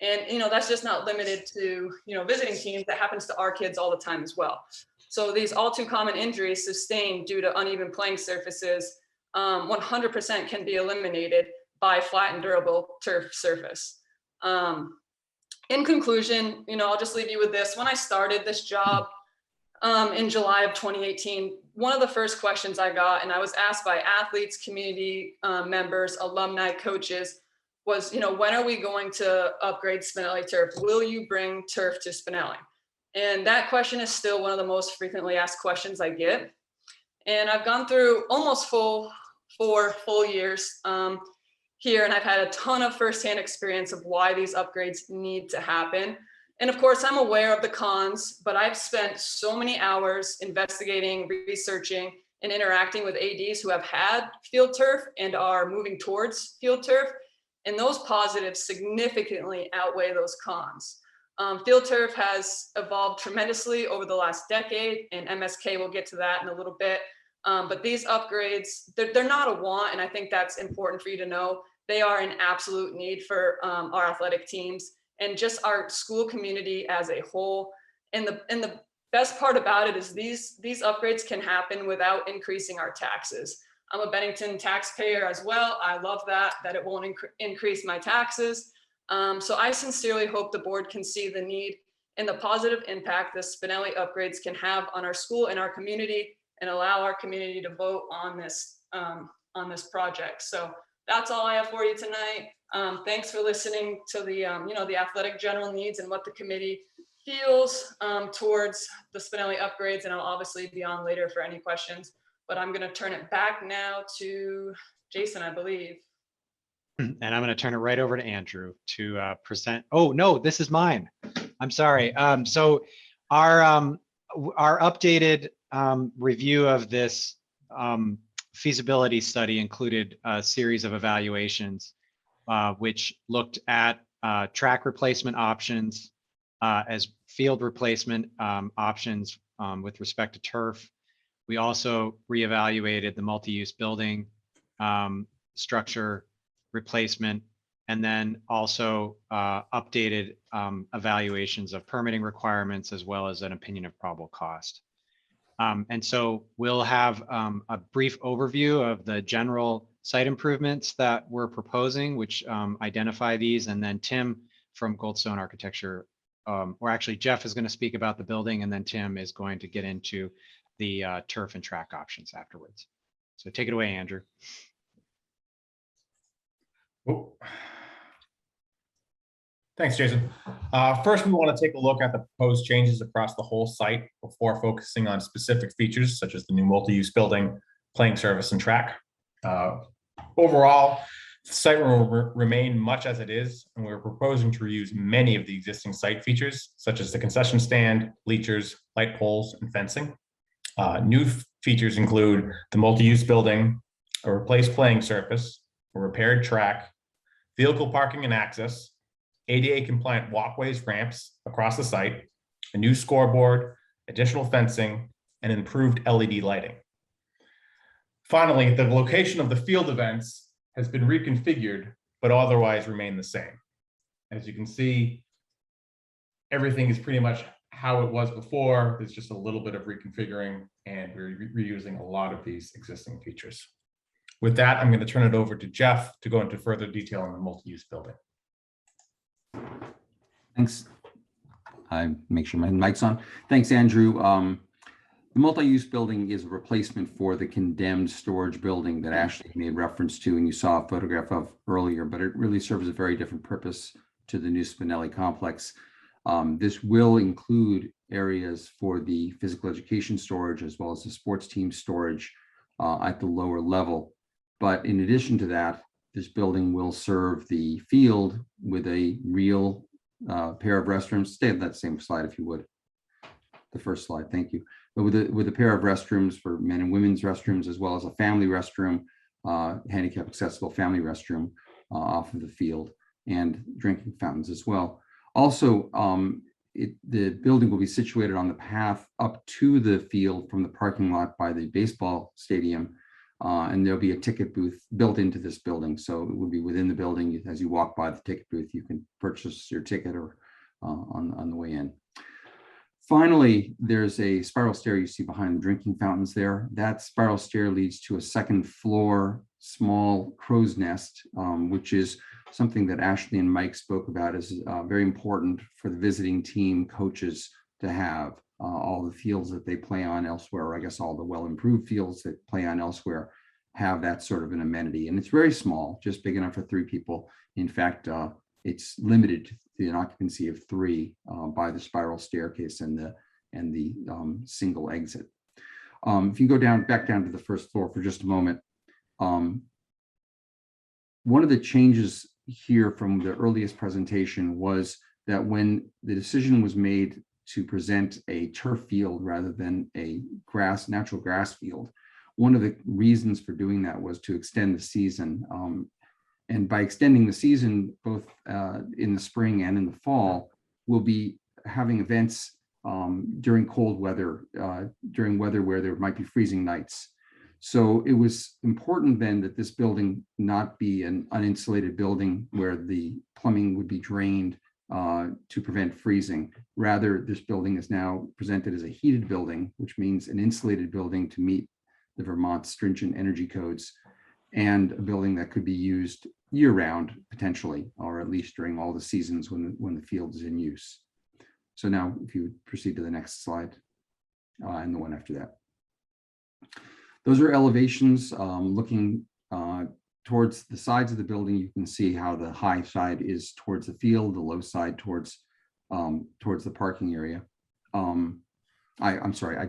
And, you know, that's just not limited to, you know, visiting teams. That happens to our kids all the time as well. So these all too common injuries sustained due to uneven playing surfaces 100% can be eliminated by flat and durable turf surface. In conclusion, you know, I'll just leave you with this. When I started this job in July of 2018, one of the first questions I got, and I was asked by athletes, community members, alumni, coaches, was, you know, when are we going to upgrade Spinelli turf? Will you bring turf to Spinelli? And that question is still one of the most frequently asked questions I get. And I've gone through almost 4 full years here, and I've had a ton of firsthand experience of why these upgrades need to happen. And of course, I'm aware of the cons, but I've spent so many hours investigating, researching, and interacting with ADs who have had field turf and are moving towards field turf. And those positives significantly outweigh those cons. Field turf has evolved tremendously over the last decade, and MSK will get to that in a little bit. But these upgrades, they're not a want, and I think that's important for you to know. They are an absolute need for our athletic teams and just our school community as a whole. And the best part about it is these upgrades can happen without increasing our taxes. I'm a Bennington taxpayer as well. I love that it won't increase my taxes. So I sincerely hope the board can see the need and the positive impact the Spinelli upgrades can have on our school and our community, and allow our community to vote on this project. So that's all I have for you tonight. Thanks for listening to the the athletic general needs and what the committee feels towards the Spinelli upgrades, and I'll obviously be on later for any questions. But I'm going to turn it back now to Jason, I believe. And I'm going to turn it right over to Andrew to present. Oh, no, this is mine. I'm sorry. So our updated review of this feasibility study included a series of evaluations, which looked at track replacement options, as field replacement options with respect to turf. We also reevaluated the multi-use building structure replacement, and then also updated evaluations of permitting requirements, as well as an opinion of probable cost. And so we'll have a brief overview of the general site improvements that we're proposing, which identify these, and then Tim from Goldstone Architecture, or actually Jeff is going to speak about the building, and then Tim is going to get into the turf and track options afterwards. So take it away, Andrew. Oh. Thanks, Jason. First, we want to take a look at the proposed changes across the whole site before focusing on specific features such as the new multi-use building, playing surface, and track. Overall, the site will remain much as it is, and we're proposing to reuse many of the existing site features, such as the concession stand, bleachers, light poles, and fencing. New features include the multi-use building, a replaced playing surface, a repaired track, vehicle parking and access, ADA compliant walkways, ramps across the site, a new scoreboard, additional fencing, and improved LED lighting. Finally, the location of the field events has been reconfigured, but otherwise remain the same. As you can see, everything is pretty much how it was before. There's just a little bit of reconfiguring, and we're reusing a lot of these existing features. With that, I'm going to turn it over to Jeff to go into further detail on the multi-use building. Thanks. I make sure my mic's on. Thanks, Andrew. The multi-use building is a replacement for the condemned storage building that Ashley made reference to, and you saw a photograph of earlier, but it really serves a very different purpose to the new Spinelli complex. This will include areas for the physical education storage as well as the sports team storage at the lower level. But in addition to that, this building will serve the field with a real pair of restrooms. Stay on that same slide if you would. The first slide, thank you. But with a pair of restrooms for men and women's restrooms, as well as a family restroom, handicap accessible family restroom off of the field, and drinking fountains as well. Also, the building will be situated on the path up to the field from the parking lot by the baseball stadium. And there'll be a ticket booth built into this building. So it will be within the building. As you walk by the ticket booth, you can purchase your ticket or on the way in. Finally, there's a spiral stair you see behind the drinking fountains there. That spiral stair leads to a second floor small crow's nest, which is something that Ashley and Mike spoke about as very important for the visiting team coaches to have. All the fields that they play on elsewhere, or I guess all the well-improved fields that play on elsewhere, have that sort of an amenity. And it's very small, just big enough for 3 people. In fact, it's limited to an occupancy of 3 by the spiral staircase and the single exit. If you go back down to the first floor for just a moment, one of the changes here from the earliest presentation was that when the decision was made to present a turf field rather than a natural grass field, one of the reasons for doing that was to extend the season. And by extending the season, both in the spring and in the fall, will be having events during cold weather, during weather where there might be freezing nights. So it was important then that this building not be an uninsulated building where the plumbing would be drained to prevent freezing. Rather, this building is now presented as a heated building, which means an insulated building to meet the Vermont stringent energy codes, and a building that could be used year-round potentially, or at least during all the seasons when the field is in use. So now, if you would proceed to the next slide, and the one after that. Those are elevations looking towards the sides of the building. You can see how the high side is towards the field, the low side towards the parking area. I'm sorry, I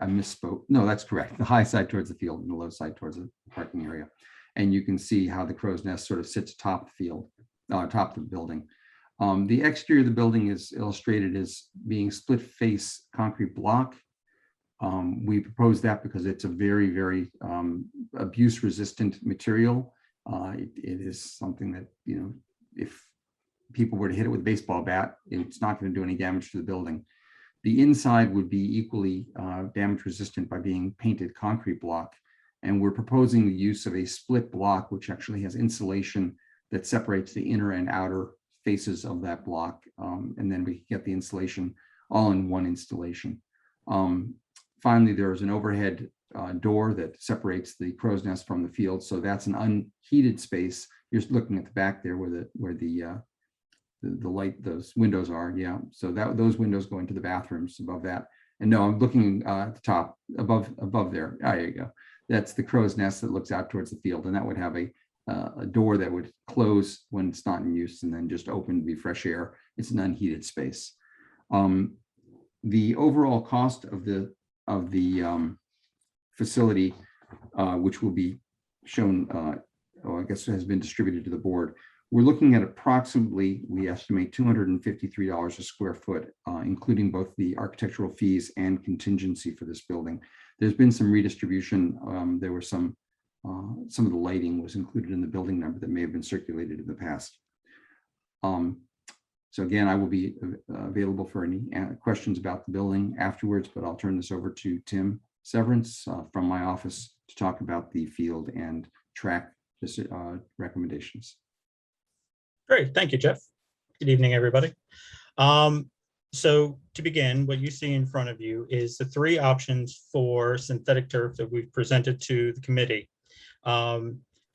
misspoke. No, that's correct. The high side towards the field and the low side towards the parking area. And you can see how the crow's nest sort of sits atop the field, top of the building. The exterior of the building is illustrated as being split face concrete block. We propose that because it's a very, very abuse resistant material. It is something that, if people were to hit it with a baseball bat, it's not going to do any damage to the building. The inside would be equally damage resistant by being painted concrete block. And we're proposing the use of a split block, which actually has insulation that separates the inner and outer faces of that block. And then we get the insulation all in one installation. Finally, there's an overhead door that separates the crow's nest from the field. So that's an unheated space. You're looking at the back there where the light, those windows are. Yeah. So those windows go into the bathrooms above that. And no, I'm looking at the top above there. Ah, there you go. That's the crow's nest that looks out towards the field. And that would have a door that would close when it's not in use and then just open to be fresh air. It's an unheated space. The overall cost of the facility, which will be shown, I guess has been distributed to the board. We're looking at approximately, we estimate $253 a square foot, including both the architectural fees and contingency for this building. There's been some redistribution. There were some of the lighting was included in the building number that may have been circulated in the past. So again, I will be available for any questions about the building afterwards, but I'll turn this over to Tim Severance from my office to talk about the field and track recommendations. Great, thank you, Jeff. Good evening, everybody. So to begin, what you see in front of you is the three options for synthetic turf that we've presented to the committee.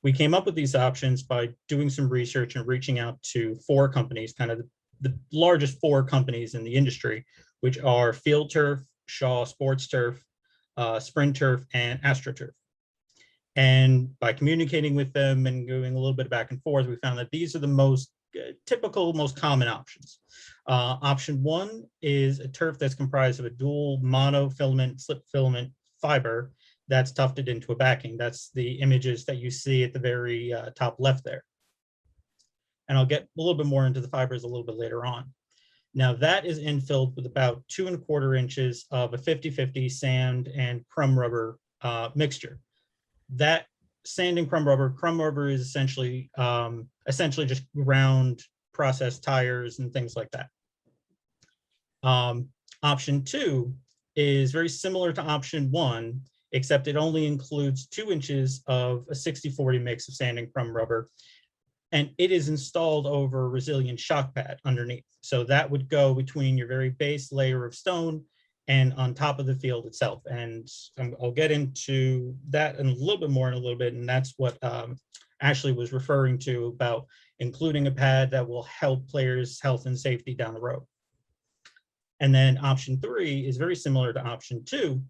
We came up with these options by doing some research and reaching out to four companies, kind of the largest four companies in the industry, which are Field Turf, Shaw Sports Turf, Sprint Turf, and AstroTurf. And by communicating with them and going a little bit back and forth, we found that these are the most typical, most common options. Option one is a turf that's comprised of a dual monofilament, slip filament fiber that's tufted into a backing. That's the images that you see at the very top left there. And I'll get a little bit more into the fibers a little bit later on. Now that is infilled with about 2¼ inches of a 50-50 sand and crumb rubber mixture. That sand and crumb rubber is essentially just ground processed tires and things like that. Option two is very similar to option one, except it only includes 2 inches of a 60-40 mix of sand and crumb rubber, and it is installed over a resilient shock pad underneath. So that would go between your very base layer of stone and on top of the field itself. And I'll get into that in a little bit more in a little bit. And that's what Ashley was referring to about including a pad that will help players' health and safety down the road. And then option three is very similar to option two,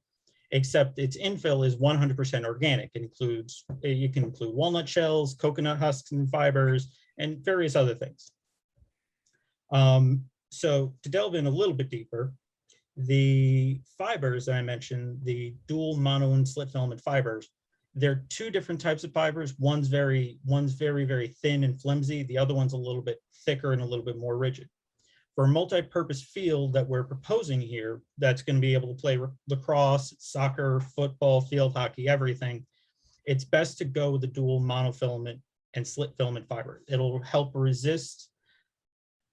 except its infill is 100% organic. It includes, you can include walnut shells, coconut husks and fibers, and various other things. So to delve in a little bit deeper, the fibers that I mentioned, the dual mono and slit filament fibers, they're two different types of fibers. One's very, very thin and flimsy. The other one's a little bit thicker and a little bit more rigid. For a multi-purpose field that we're proposing here, that's going to be able to play lacrosse, soccer, football, field hockey, everything, it's best to go with the dual monofilament and slit filament fiber. It'll help resist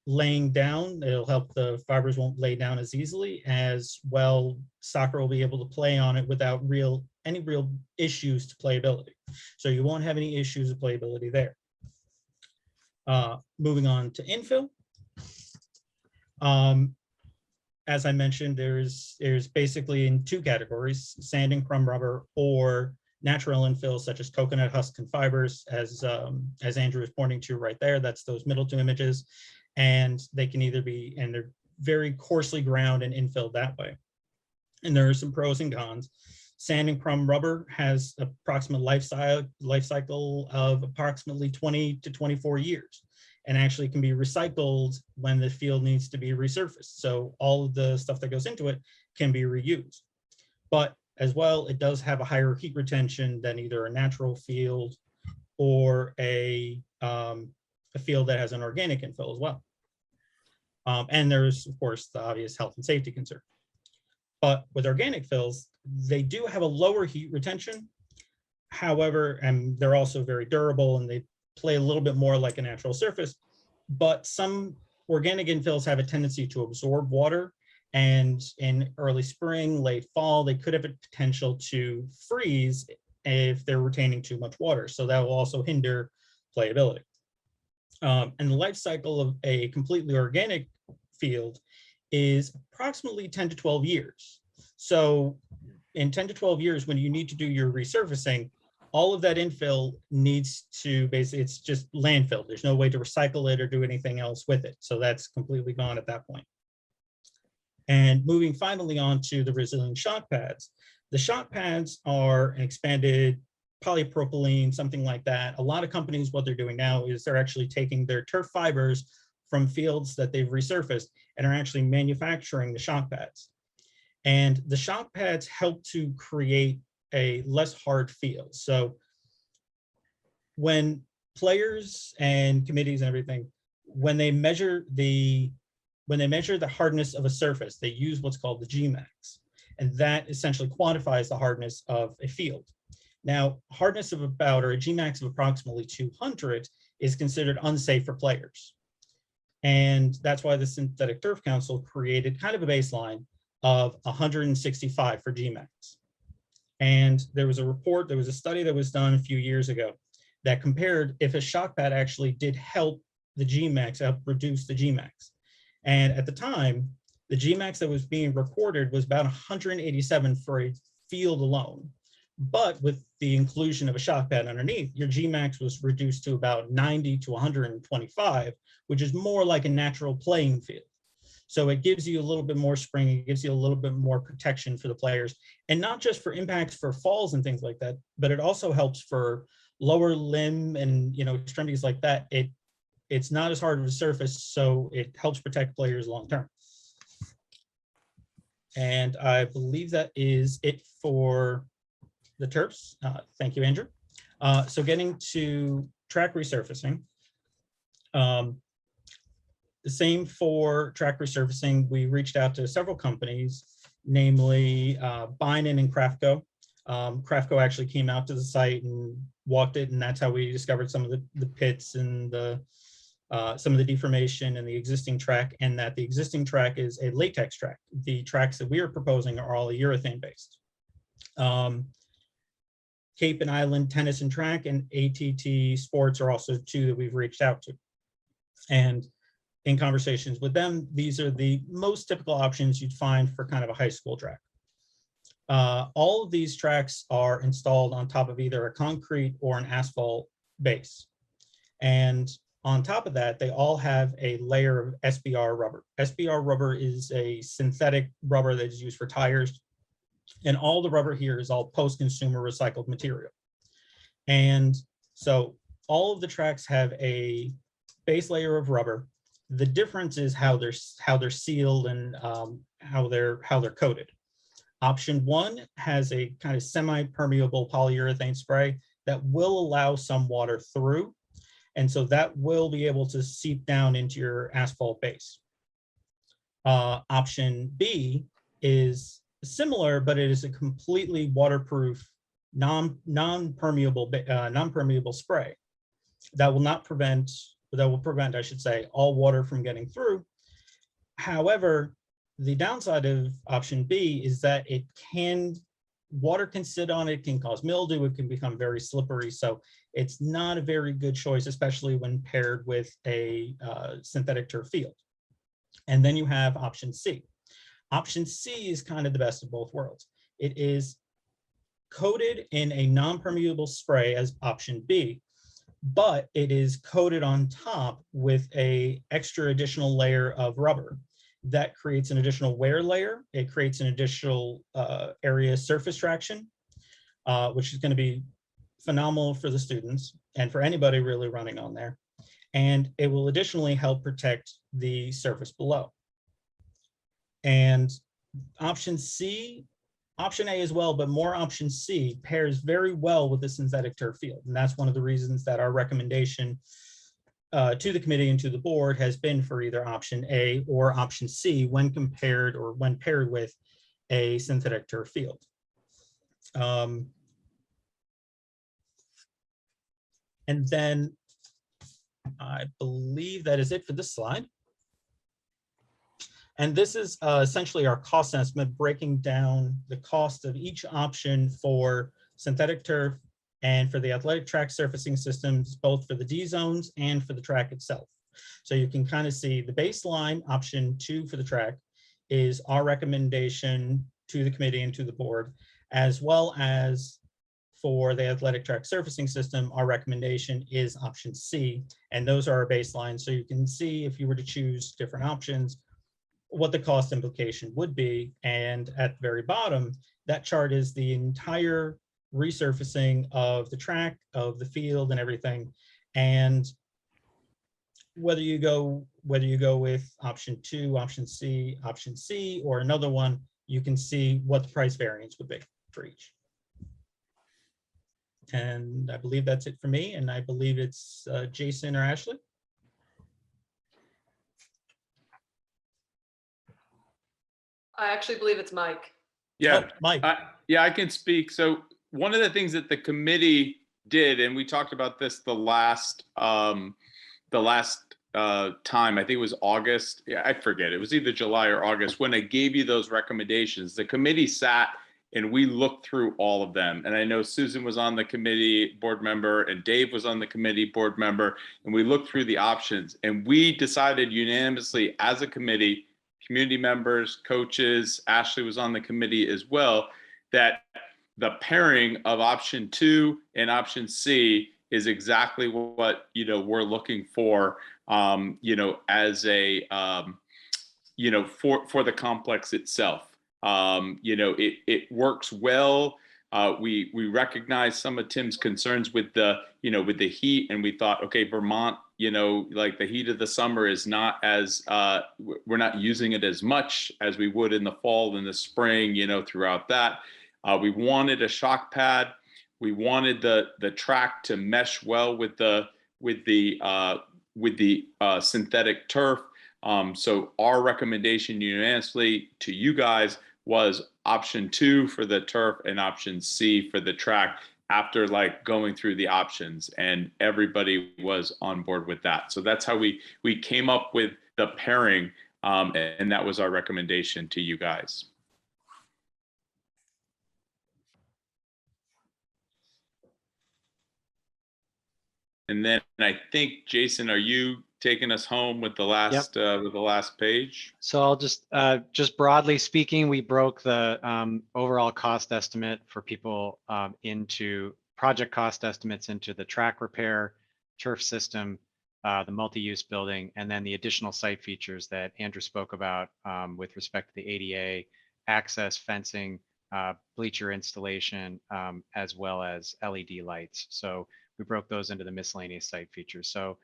laying down. It'll help the fibers won't lay down as easily. As well, soccer will be able to play on it without any real issues to playability. So you won't have any issues with playability there. Moving on to infill. As I mentioned, there's basically in two categories: sand and crumb rubber, or natural infill such as coconut husk and fibers, as Andrew is pointing to right there. That's those middle two images, and they can either be, and they're very coarsely ground and infilled that way. And there are some pros and cons. Sand and crumb rubber has approximate life cycle of approximately 20 to 24 years, and actually can be recycled when the field needs to be resurfaced. So all of the stuff that goes into it can be reused. But as well, it does have a higher heat retention than either a natural field or a field that has an organic infill as well. And there's, of course, the obvious health and safety concern. But with organic fills, they do have a lower heat retention. However, and they're also very durable, and they play a little bit more like a natural surface. But some organic infills have a tendency to absorb water, and in early spring, late fall, they could have a potential to freeze if they're retaining too much water. So that will also hinder playability. And the life cycle of a completely organic field is approximately 10 to 12 years. So in 10 to 12 years, when you need to do your resurfacing, all of that infill needs to basically, it's just landfill. There's no way to recycle it or do anything else with it. So that's completely gone at that point. And moving finally on to the resilient shock pads. The shock pads are an expanded polypropylene, something like that. A lot of companies, what they're doing now is they're actually taking their turf fibers from fields that they've resurfaced and are actually manufacturing the shock pads. And the shock pads help to create a less hard field. So when players and committees and everything, when they measure the hardness of a surface, they use what's called the Gmax, and that essentially quantifies the hardness of a field. Now, hardness of about, or a Gmax of approximately 200 is considered unsafe for players. And that's why the Synthetic Turf Council created kind of a baseline of 165 for Gmax. And there was a study that was done a few years ago that compared if a shock pad actually did help the Gmax, help reduce the Gmax. And at the time, the Gmax that was being recorded was about 187 for a field alone. But with the inclusion of a shock pad underneath, your Gmax was reduced to about 90 to 125, which is more like a natural playing field. So it gives you a little bit more spring, it gives you a little bit more protection for the players, and not just for impacts for falls and things like that, but it also helps for lower limb and extremities like that. It's not as hard of a surface, so it helps protect players long term. And I believe that is it for the turfs. Thank you, Andrew. So getting to track resurfacing. The same for track resurfacing. We reached out to several companies, namely Binen and Craftco. Craftco actually came out to the site and walked it, and that's how we discovered some of the pits and some of the deformation in the existing track, and that the existing track is a latex track. The tracks that we are proposing are all urethane based. Cape and Island Tennis and Track and ATT Sports are also two that we've reached out to. And in conversations with them, these are the most typical options you'd find for kind of a high school track. All of these tracks are installed on top of either a concrete or an asphalt base. And on top of that, they all have a layer of SBR rubber. SBR rubber is a synthetic rubber that is used for tires. And all the rubber here is all post-consumer recycled material. And so all of the tracks have a base layer of rubber. The difference is how they're sealed and how they're coated. Option one has a kind of semi-permeable polyurethane spray that will allow some water through. And so that will be able to seep down into your asphalt base. Option B is similar, but it is a completely waterproof, non-permeable spray that will not prevent that will prevent, I should say, all water from getting through. However, the downside of option B is that water can sit on it, can cause mildew, it can become very slippery. So it's not a very good choice, especially when paired with a synthetic turf field. And then you have option C. Option C is kind of the best of both worlds. It is coated in a non-permeable spray as option B, but it is coated on top with a extra additional layer of rubber that creates an additional wear layer. It creates an additional area surface traction, which is going to be phenomenal for the students and for anybody really running on there. And it will additionally help protect the surface below. And option C, option A as well, but more option C pairs very well with the synthetic turf field. And that's one of the reasons that our recommendation to the committee and to the board has been for either option A or option C when compared or when paired with a synthetic turf field. And then I believe that is it for this slide. And this is essentially our cost estimate, breaking down the cost of each option for synthetic turf and for the athletic track surfacing systems, both for the D zones and for the track itself. So you can kind of see the baseline option 2 for the track is our recommendation to the committee and to the board, as well as for the athletic track surfacing system, our recommendation is option C, and those are our baselines. So you can see if you were to choose different options, what the cost implication would be. And at the very bottom, that chart is the entire resurfacing of the track, of the field and everything. And whether you go with option 2, option C, or another one, you can see what the price variance would be for each. And I believe that's it for me. And I believe it's Jason or Ashley. I actually believe it's Mike. Yeah, Oh, Mike. I can speak. So one of the things that the committee did, and we talked about this the last time, I think it was August. Yeah, I forget. It was either July or August when I gave you those recommendations. The committee sat and we looked through all of them. And I know Susan was on the committee, board member, and Dave was on the committee, board member, and we looked through the options and we decided unanimously as a committee, community members, coaches, Ashley was on the committee as well, that the pairing of option 2 and option C is exactly what, we're looking for, as a, for the complex itself. It works well. We recognize some of Tim's concerns with the heat, and we thought, okay, Vermont, like the heat of the summer is not as, we're not using it as much as we would in the fall and the spring, throughout that. We wanted a shock pad. We wanted the track to mesh well with the synthetic turf. So our recommendation unanimously to you guys was option 2 for the turf and option C for the track, after going through the options, and everybody was on board with that. So that's how we came up with the pairing, and that was our recommendation to you guys. And then I think, Jason, are you taking us home with the last page? So I'll just broadly speaking, we broke the overall cost estimate for people into project cost estimates into the track repair, turf system, the multi-use building, and then the additional site features that Andrew spoke about with respect to the ADA, access, fencing, bleacher installation, as well as LED lights. So we broke those into the miscellaneous site features. So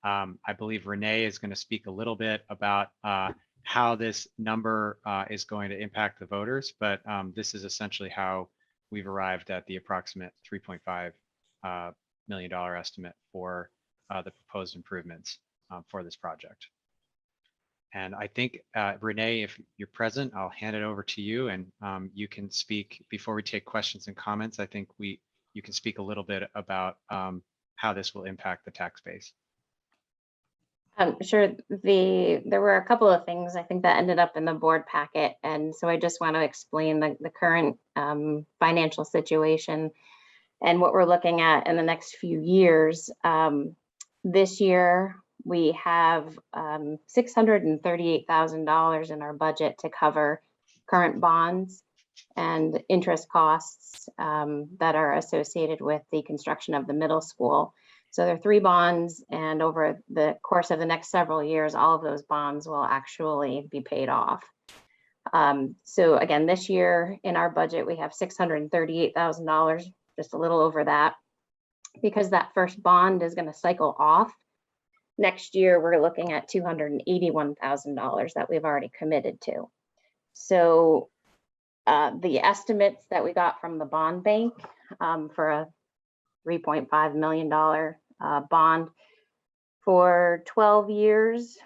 I believe Renee is going to speak a little bit about how this number is going to impact the voters, but this is essentially how we've arrived at the approximate $3.5 million estimate for the proposed improvements for this project. And I think, Renee, if you're present, I'll hand it over to you, and you can speak before we take questions and comments. I think you can speak a little bit about how this will impact the tax base. Sure. There were a couple of things I think that ended up in the board packet. And so I just want to explain the current financial situation and what we're looking at in the next few years. This year, we have $638,000 in our budget to cover current bonds and interest costs that are associated with the construction of the middle school. So there are 3 bonds, and over the course of the next several years, all of those bonds will actually be paid off. So again, this year in our budget, we have $638,000, just a little over that. Because that first bond is going to cycle off, next year we're looking at $281,000 that we've already committed to. So the estimates that we got from the bond bank for a $3.5 million bond for 12 years,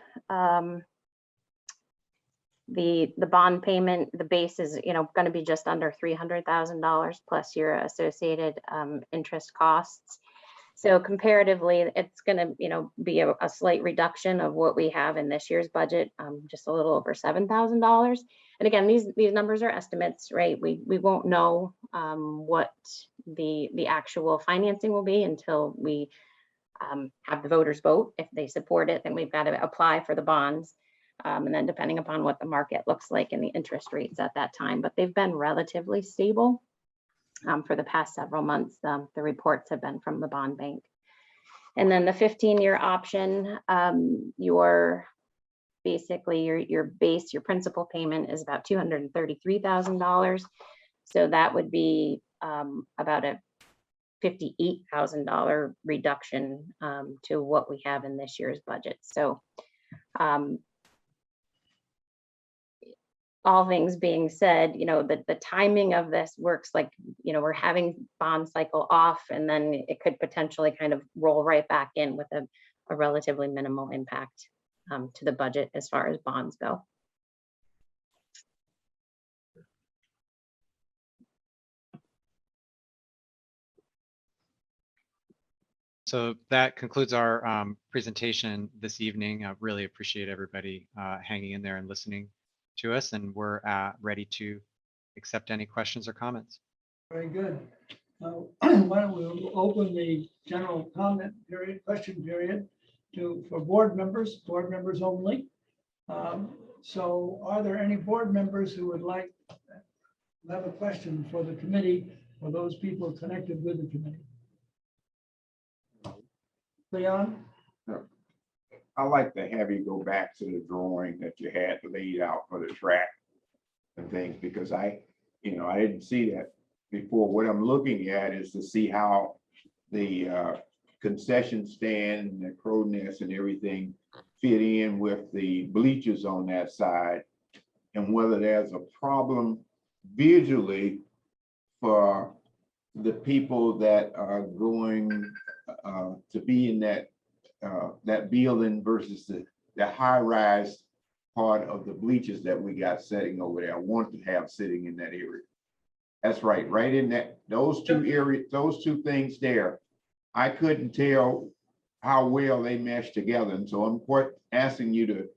the bond payment, the base is going to be just under $300,000 plus your associated interest costs. So comparatively, it's going to be a slight reduction of what we have in this year's budget, just a little over $7,000. And again, these numbers are estimates, right? We won't know what the actual financing will be until we have the voters vote. If they support it, then we've got to apply for the bonds. And then depending upon what the market looks like and the interest rates at that time, but they've been relatively stable for the past several months. The reports have been from the bond bank. And then the 15-year option, your base, your principal payment is about $233,000. So that would be about a $58,000 reduction to what we have in this year's budget. So all things being said, the timing of this works like, we're having bond cycle off, and then it could potentially kind of roll right back in with a relatively minimal impact to the budget as far as bonds go. So that concludes our presentation this evening. I really appreciate everybody hanging in there and listening to us, and we're ready to accept any questions or comments. Very good. Why don't we open the general comment period, question period for board members only. So are there any board members who would like to have a question for the committee or those people connected with the committee? Leon? I like to have you go back to the drawing that you had laid out for the track and things, because I didn't see that before. What I'm looking at is to see how the concession stand and the crow nest and everything fit in with the bleachers on that side, and whether there's a problem visually for the people that are going to be in that building versus the high-rise part of the bleachers that we got sitting over there. I want to have sitting in that area. That's right in that, those two areas, those two things there. I couldn't tell how well they mesh together, and so I'm asking you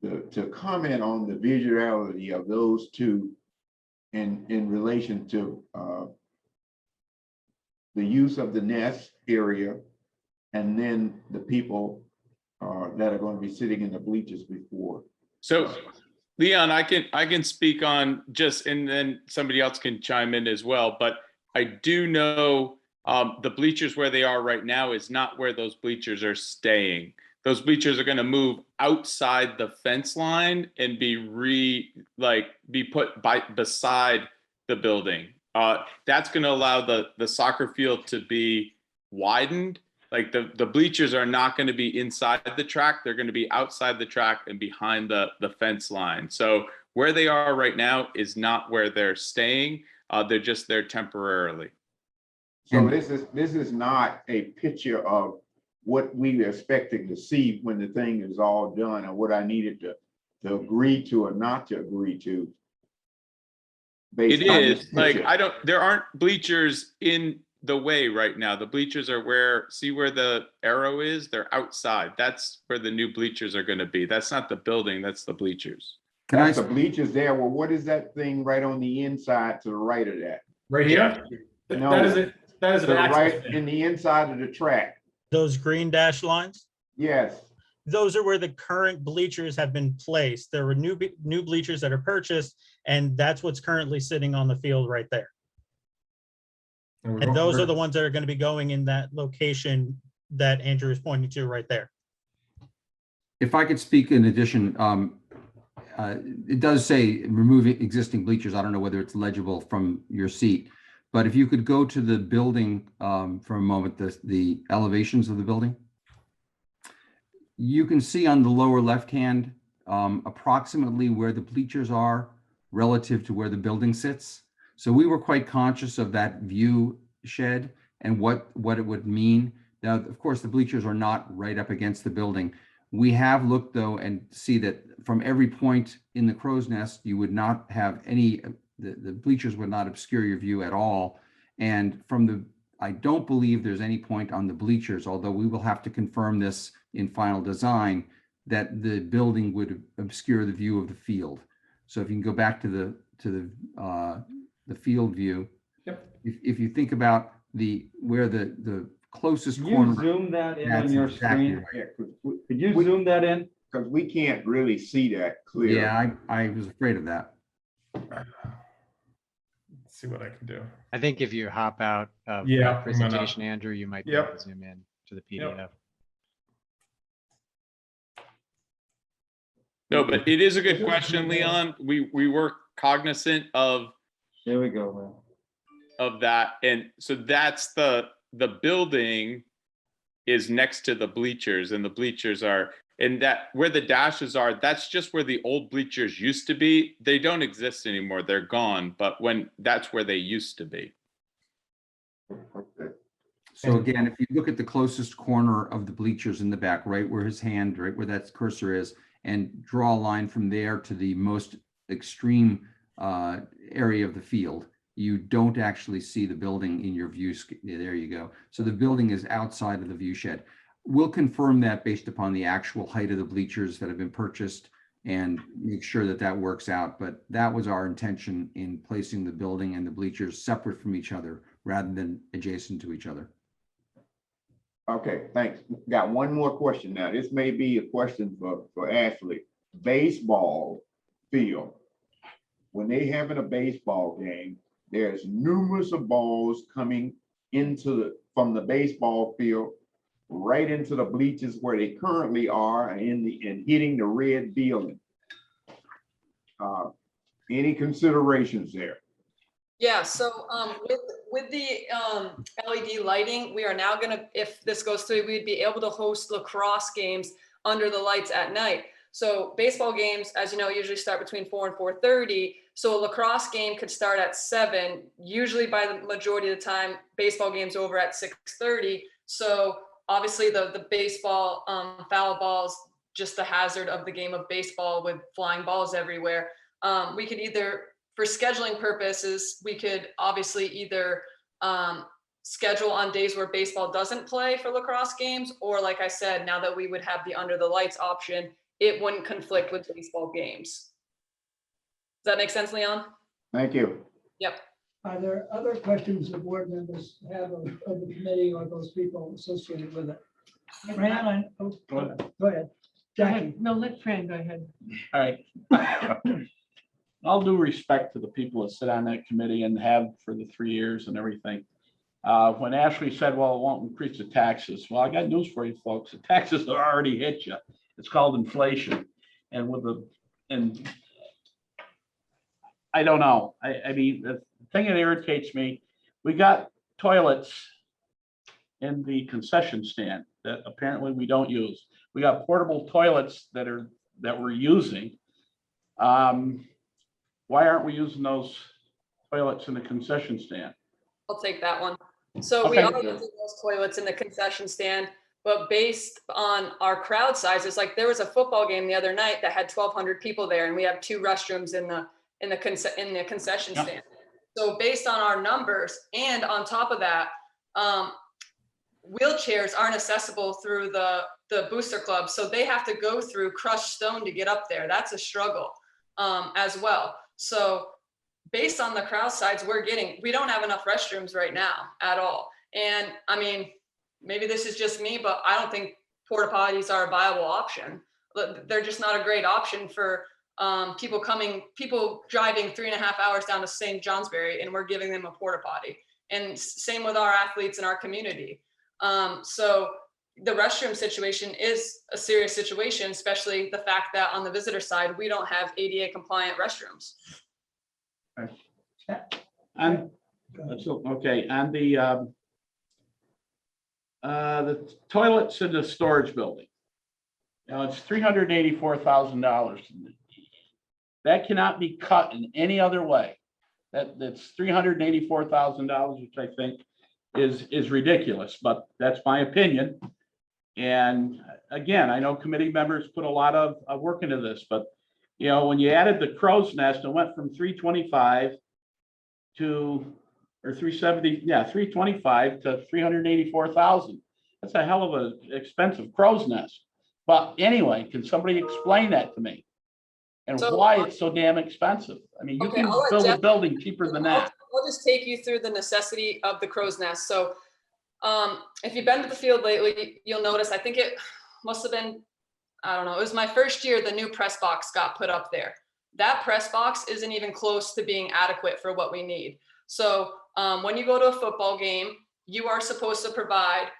to comment on the visuality of those two in relation to the use of the nest area, and then the people that are going to be sitting in the bleachers before. So Leon, I can speak on just, and then somebody else can chime in as well, but I do know the bleachers where they are right now is not where those bleachers are staying. Those bleachers are going to move outside the fence line and be put beside the building. That's going to allow the soccer field to be widened. Like the bleachers are not going to be inside the track. They're going to be outside the track and behind the fence line. So where they are right now is not where they're staying. They're just there temporarily. So this is not a picture of what we were expecting to see when the thing is all done, or what I needed to agree to or not to agree to. It is like, there aren't bleachers in the way right now. The bleachers are where, see where the arrow is? They're outside. That's where the new bleachers are going to be. That's not the building, that's the bleachers. Can I, That's the bleachers there. Well, what is that thing right on the inside to the right of that? Right here? No. That is it. That is To an the access right pin. in the inside of the track. Those green dash lines, Yes. those are where the current bleachers have been placed. There were new bleachers that are purchased, and that's what's currently sitting on the field right there. And those are the ones that are going to be going in that location that Andrew is pointing to right there. if I could speak in addition, it does say removing existing bleachers. I don't know whether it's legible from your seat, but if you could go to the building for a moment, the elevations of the building. You can see on the lower left hand approximately where the bleachers are relative to where the building sits. So we were quite conscious of that view shed and what it would mean. Now, of course, the bleachers are not right up against the building. We have looked though and see that from every point in the crow's nest, you would not have any, the bleachers would not obscure your view at all. And from the, I don't believe there's any point on the bleachers, although we will have to confirm this in final design, that the building would obscure the view of the field. So if you can go back to the field view. Yep. If you think about where the closest Can you corner. zoom that in That's on your exactly screen? right. Yeah, could you zoom that in? Because we can't really see that clear. Yeah, I was afraid of that. Let's see what I can do. I think if you hop out of Yeah, the I'm gonna- presentation, Andrew, you might be able Yep. to zoom in to the PDF. Yep. No, but it is a good question, Leon. We were cognizant of There we go, man. that. And so that's the building is next to the bleachers, and the bleachers are, and that where the dashes are, that's just where the old bleachers used to be. They don't exist anymore. They're gone. But that's where they used to be. Okay. So again, if you look at the closest corner of the bleachers in the back, right where his hand, right where that cursor is, and draw a line from there to the most extreme area of the field, you don't actually see the building in your view. There you go. So the building is outside of the view shed. We'll confirm that based upon the actual height of the bleachers that have been purchased and make sure that that works out. But that was our intention in placing the building and the bleachers separate from each other rather than adjacent to each other. Okay, thanks. Got one more question now. This may be a question for Ashley. Baseball field. When they having a baseball game, there's numerous of balls coming from the baseball field right into the bleachers where they currently are and hitting the red building. Any considerations there? Yeah, so with the LED lighting, we are now gonna, if this goes through, we'd be able to host lacrosse games under the lights at night. So baseball games, as you know, usually start between 4 and 4:30. So a lacrosse game could start at 7. Usually by the majority of the time, baseball games over at 6:30. So obviously the baseball foul balls, just the hazard of the game of baseball with flying balls everywhere. We could either, for scheduling purposes, we could obviously either schedule on days where baseball doesn't play for lacrosse games, or like I said, now that we would have the under the lights option, it wouldn't conflict with baseball games. Does that make sense, Leon? Thank you. Yep. Are there other questions the board members have of the committee or those people associated with it? Fran, go ahead. Jackie. No, let Fran go ahead. All right. All due respect to the people that sit on that committee and have for the 3 years and everything. When Ashley said, well, it won't increase the taxes. Well, I got news for you folks. The taxes have already hit you. It's called inflation. And I don't know. I mean, the thing that irritates me, we got toilets in the concession stand that apparently we don't use. We got portable toilets that we're using. Why aren't we using those toilets in the concession stand? I'll take that one. So we are using those toilets in the concession stand, but based on our crowd sizes, like there was a football game the other night that had 1,200 people there, and we have 2 restrooms in the concession stand. So based on our numbers, and on top of that, wheelchairs aren't accessible through the booster club. So they have to go through crushed stone to get up there. That's a struggle as well. So based on the crowd size we're getting, we don't have enough restrooms right now at all. And I mean, maybe this is just me, but I don't think porta potties are a viable option. They're just not a great option for people driving 3.5 hours down to St. Johnsbury, and we're giving them a porta potty. And same with our athletes in our community. So the restroom situation is a serious situation, especially the fact that on the visitor side, we don't have ADA compliant restrooms. And so, okay, and the toilets in the storage building. Now it's $384,000. That cannot be cut in any other way. That's $384,000, which I think is ridiculous, but that's my opinion. And again, I know committee members put a lot of work into this, but you know, when you added the crow's nest, it went from 325 to, or 370, yeah, 325 to 384,000. That's a hell of an expensive crow's nest. But anyway, can somebody explain that to me? And why it's so damn expensive? I mean, you can build a building cheaper than that. I'll just take you through the necessity of the crow's nest. So if you've been to the field lately, you'll notice, I think it must have been, I don't know, it was my first year, the new press box got put up there. That press box isn't even close to being adequate for what we need. So when you go to a football game, you are supposed to provide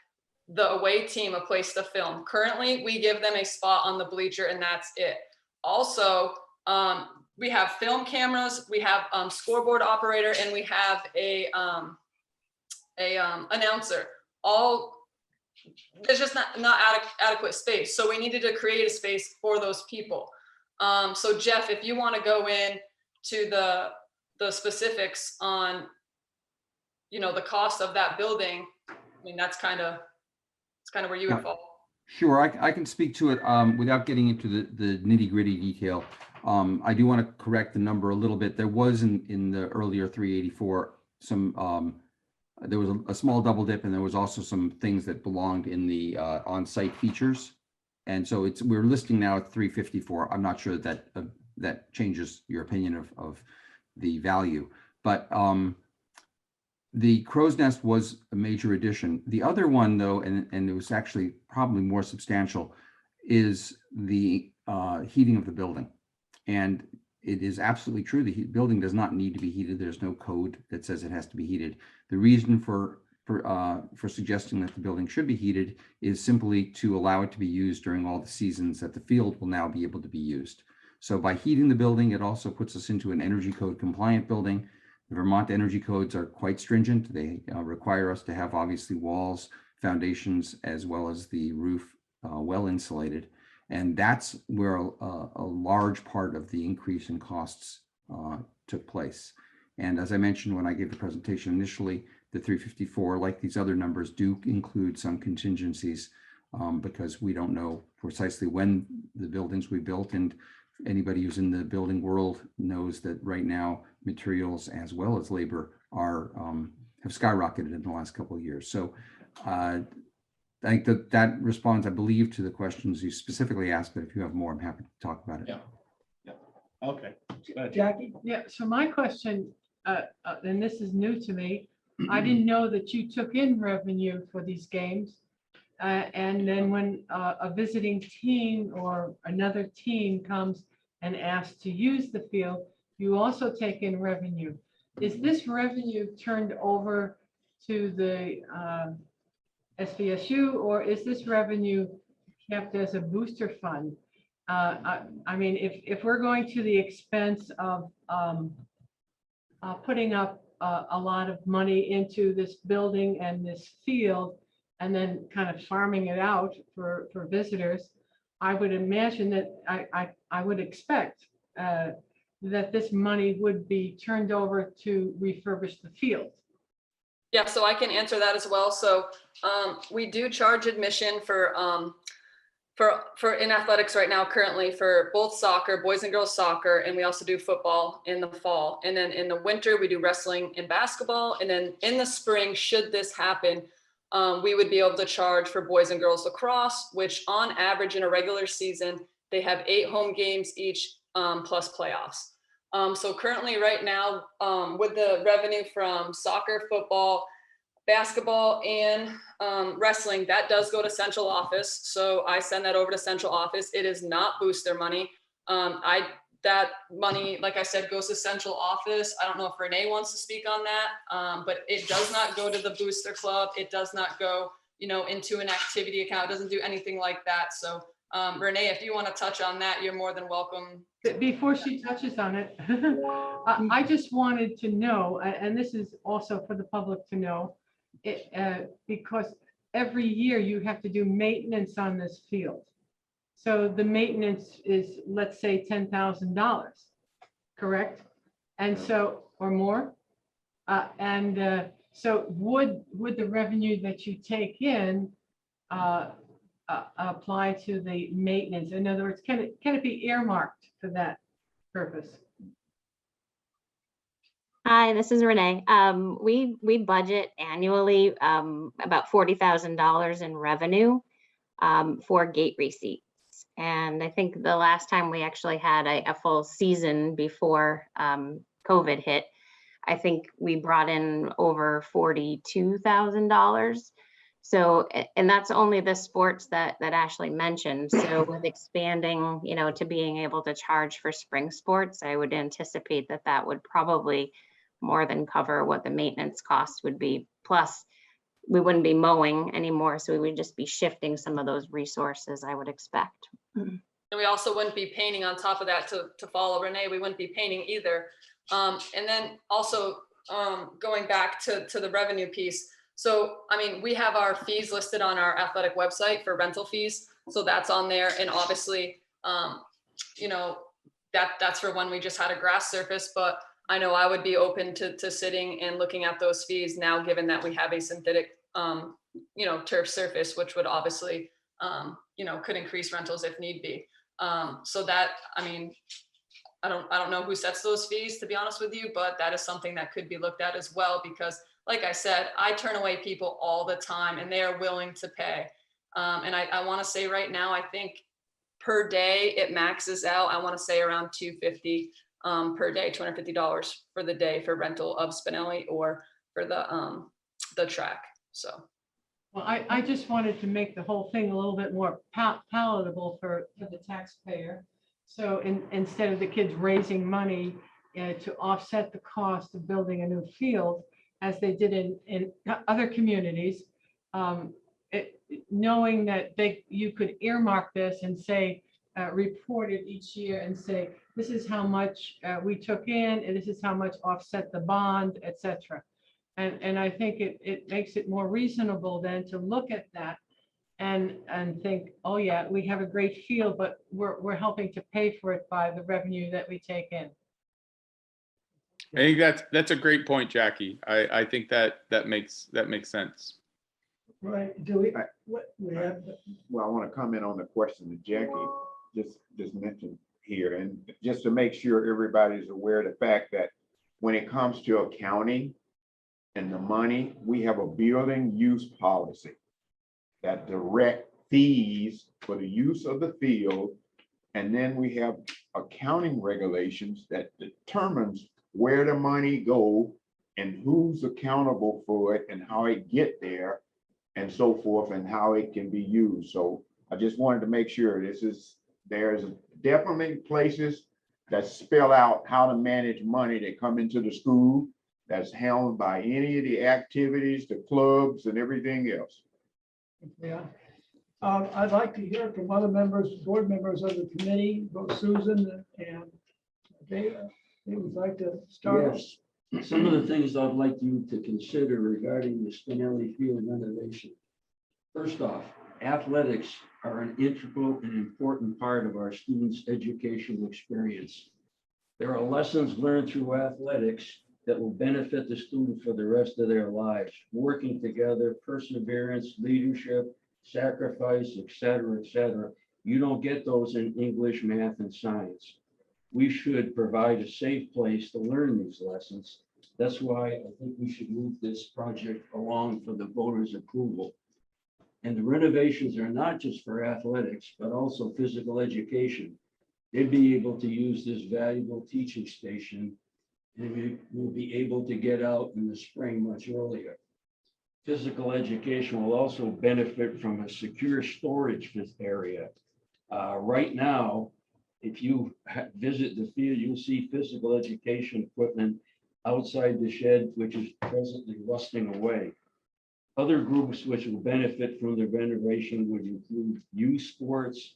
the away team a place to film. Currently, we give them a spot on the bleacher and that's it. Also, we have film cameras, we have scoreboard operator, and we have a announcer. There's just not adequate space. So we needed to create a space for those people. So Jeff, if you want to go in to the specifics on, you know, the cost of that building, I mean, it's kind of where you would fall. Sure, I can speak to it without getting into the nitty gritty detail. I do want to correct the number a little bit. There was in the earlier 384 some there was a small double dip, and there was also some things that belonged in the on-site features. And so we're listing now at 354. I'm not sure that that changes your opinion of the value, but the crow's nest was a major addition. The other one, though, and it was actually probably more substantial, is the heating of the building. And it is absolutely true. The building does not need to be heated. There's no code that says it has to be heated. The reason for suggesting that the building should be heated is simply to allow it to be used during all the seasons that the field will now be able to be used. So by heating the building, it also puts us into an energy code compliant building. The Vermont energy codes are quite stringent. They require us to have obviously walls, foundations, as well as the roof well insulated. And that's where a large part of the increase in costs took place. And as I mentioned when I gave the presentation initially, the 354, like these other numbers, do include some contingencies because we don't know precisely when the buildings we built, and anybody who's in the building world knows that right now materials as well as labor are have skyrocketed in the last couple of years. So I think that responds, I believe, to the questions you specifically asked, but if you have more, I'm happy to talk about it. Yeah. Okay. Jackie? Yeah, so my question, and this is new to me, I didn't know that you took in revenue for these games. And then when a visiting team or another team comes and asks to use the field, you also take in revenue. Is this revenue turned over to the SVSU, or is this revenue kept as a booster fund? I mean, if we're going to the expense of putting up a lot of money into this building and this field, and then kind of farming it out for visitors, I would imagine that I would expect that this money would be turned over to refurbish the field. Yeah, so I can answer that as well. So we do charge admission for for in athletics right now, currently for both soccer, boys and girls soccer, and we also do football in the fall. And then in the winter, we do wrestling and basketball. And then in the spring, should this happen, we would be able to charge for boys and girls lacrosse, which on average in a regular season, they have 8 home games each, plus playoffs. So currently right now, with the revenue from soccer, football, basketball, and wrestling, that does go to central office. So I send that over to central office. It is not booster money. That money, like I said, goes to central office. I don't know if Renee wants to speak on that, but it does not go to the booster club. It does not go, into an activity account. It doesn't do anything like that. So Renee, if you want to touch on that, you're more than welcome. Before she touches on it, I just wanted to know, and this is also for the public to know, because every year you have to do maintenance on this field. So the maintenance is, let's say, $10,000, correct? And so, or more. So would the revenue that you take in apply to the maintenance? In other words, can it be earmarked for that purpose? Hi, this is Renee. We budget annually about $40,000 in revenue for gate receipts. And I think the last time we actually had a full season before COVID hit, I think we brought in over $42,000. So, and that's only the sports that Ashley mentioned. So with expanding, to being able to charge for spring sports, I would anticipate that would probably more than cover what the maintenance costs would be. Plus, we wouldn't be mowing anymore, so we would just be shifting some of those resources, I would expect. And we also wouldn't be painting on top of that to follow Renee. We wouldn't be painting either. And then also going back to the revenue piece. So, we have our fees listed on our athletic website for rental fees. So that's on there. And obviously, that's for when we just had a grass surface, but I know I would be open to sitting and looking at those fees now, given that we have a synthetic, turf surface, which would obviously, could increase rentals if need be. So that, I don't know who sets those fees, to be honest with you, but that is something that could be looked at as well, because like I said, I turn away people all the time and they are willing to pay. And I want to say right now, I think per day it maxes out, I want to say around $250 per day, $250 for the day for rental of Spinelli or for the track. So. Well, I just wanted to make the whole thing a little bit more palatable for the taxpayer. So instead of the kids raising money to offset the cost of building a new field, as they did in other communities, knowing that you could earmark this and say, report it each year and say, this is how much we took in, and this is how much offset the bond, etc. And I think it makes it more reasonable then to look at that and think, oh yeah, we have a great field, but we're helping to pay for it by the revenue that we take in. I think that's a great point, Jackie. I think that makes sense. Right, do we, what we have? Well, I want to comment on the question that Jackie just mentioned here, and just to make sure everybody's aware of the fact that when it comes to accounting and the money, we have a building use policy that direct fees for the use of the field. And then we have accounting regulations that determines where the money go and who's accountable for it and how it get there and so forth and how it can be used. So I just wanted to make sure there's definitely places that spell out how to manage money that come into the school that's handled by any of the activities, the clubs and everything else. Yeah. I'd like to hear from other members, board members of the committee, both Susan and they would like to start. Yes. Some of the things I'd like you to consider regarding the Spinelli Field renovation. First off, athletics are an integral and important part of our students' educational experience. There are lessons learned through athletics that will benefit the student for the rest of their lives. Working together, perseverance, leadership, sacrifice, etc., You don't get those in English, math, and science. We should provide a safe place to learn these lessons. That's why I think we should move this project along for the voters' approval. And the renovations are not just for athletics, but also physical education. They'd be able to use this valuable teaching station, and we will be able to get out in the spring much earlier. Physical education will also benefit from a secure storage area. Right now, if you visit the field, you'll see physical education equipment outside the shed, which is presently rusting away. Other groups which will benefit from the renovation would include youth sports,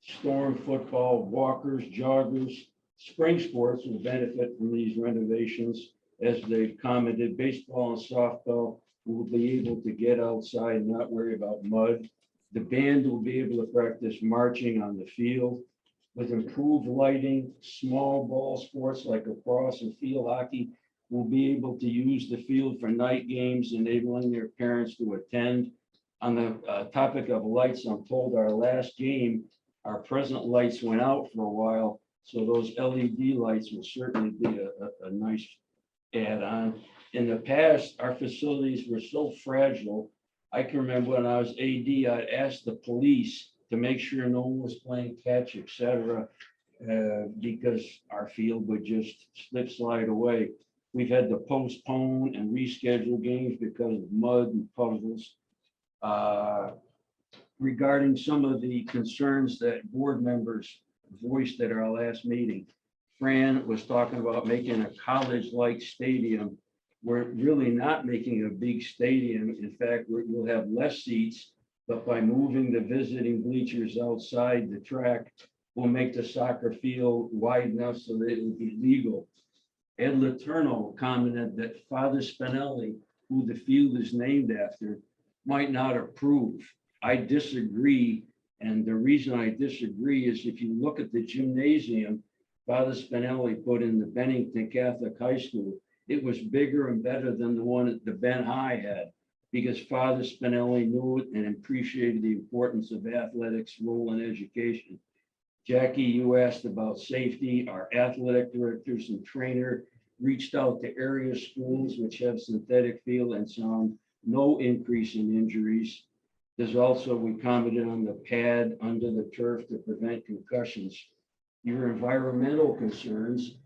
storm football, walkers, joggers. Spring sports will benefit from these renovations. As they've commented, baseball and softball will be able to get outside and not worry about mud. The band will be able to practice marching on the field. With improved lighting, small ball sports like lacrosse and field hockey will be able to use the field for night games, enabling their parents to attend. On the topic of lights, I'm told our last game, our present lights went out for a while, so those LED lights will certainly be a nice add-on. In the past, our facilities were so fragile. I can remember when I was AD, I'd ask the police to make sure no one was playing catch, et cetera, because our field would just slide away. We've had to postpone and reschedule games because of mud and puddles. Regarding some of the concerns that board members voiced at our last meeting, Fran was talking about making a college-like stadium. We're really not making a big stadium. In fact, we'll have less seats, but by moving the visiting bleachers outside the track, we'll make the soccer field wide enough so that it will be legal. Ed Letourneau commented that Father Spinelli, who the field is named after, might not approve. I disagree. And the reason I disagree is if you look at the gymnasium Father Spinelli put in the Bennington Catholic High School, it was bigger and better than the one that the Ben High had, because Father Spinelli knew it and appreciated the importance of athletics' role in education. Jackie, you asked about safety. Our athletic directors and trainer reached out to area schools which have synthetic field and found no increase in injuries. There's also, we commented on the pad under the turf to prevent concussions. Your environmental concerns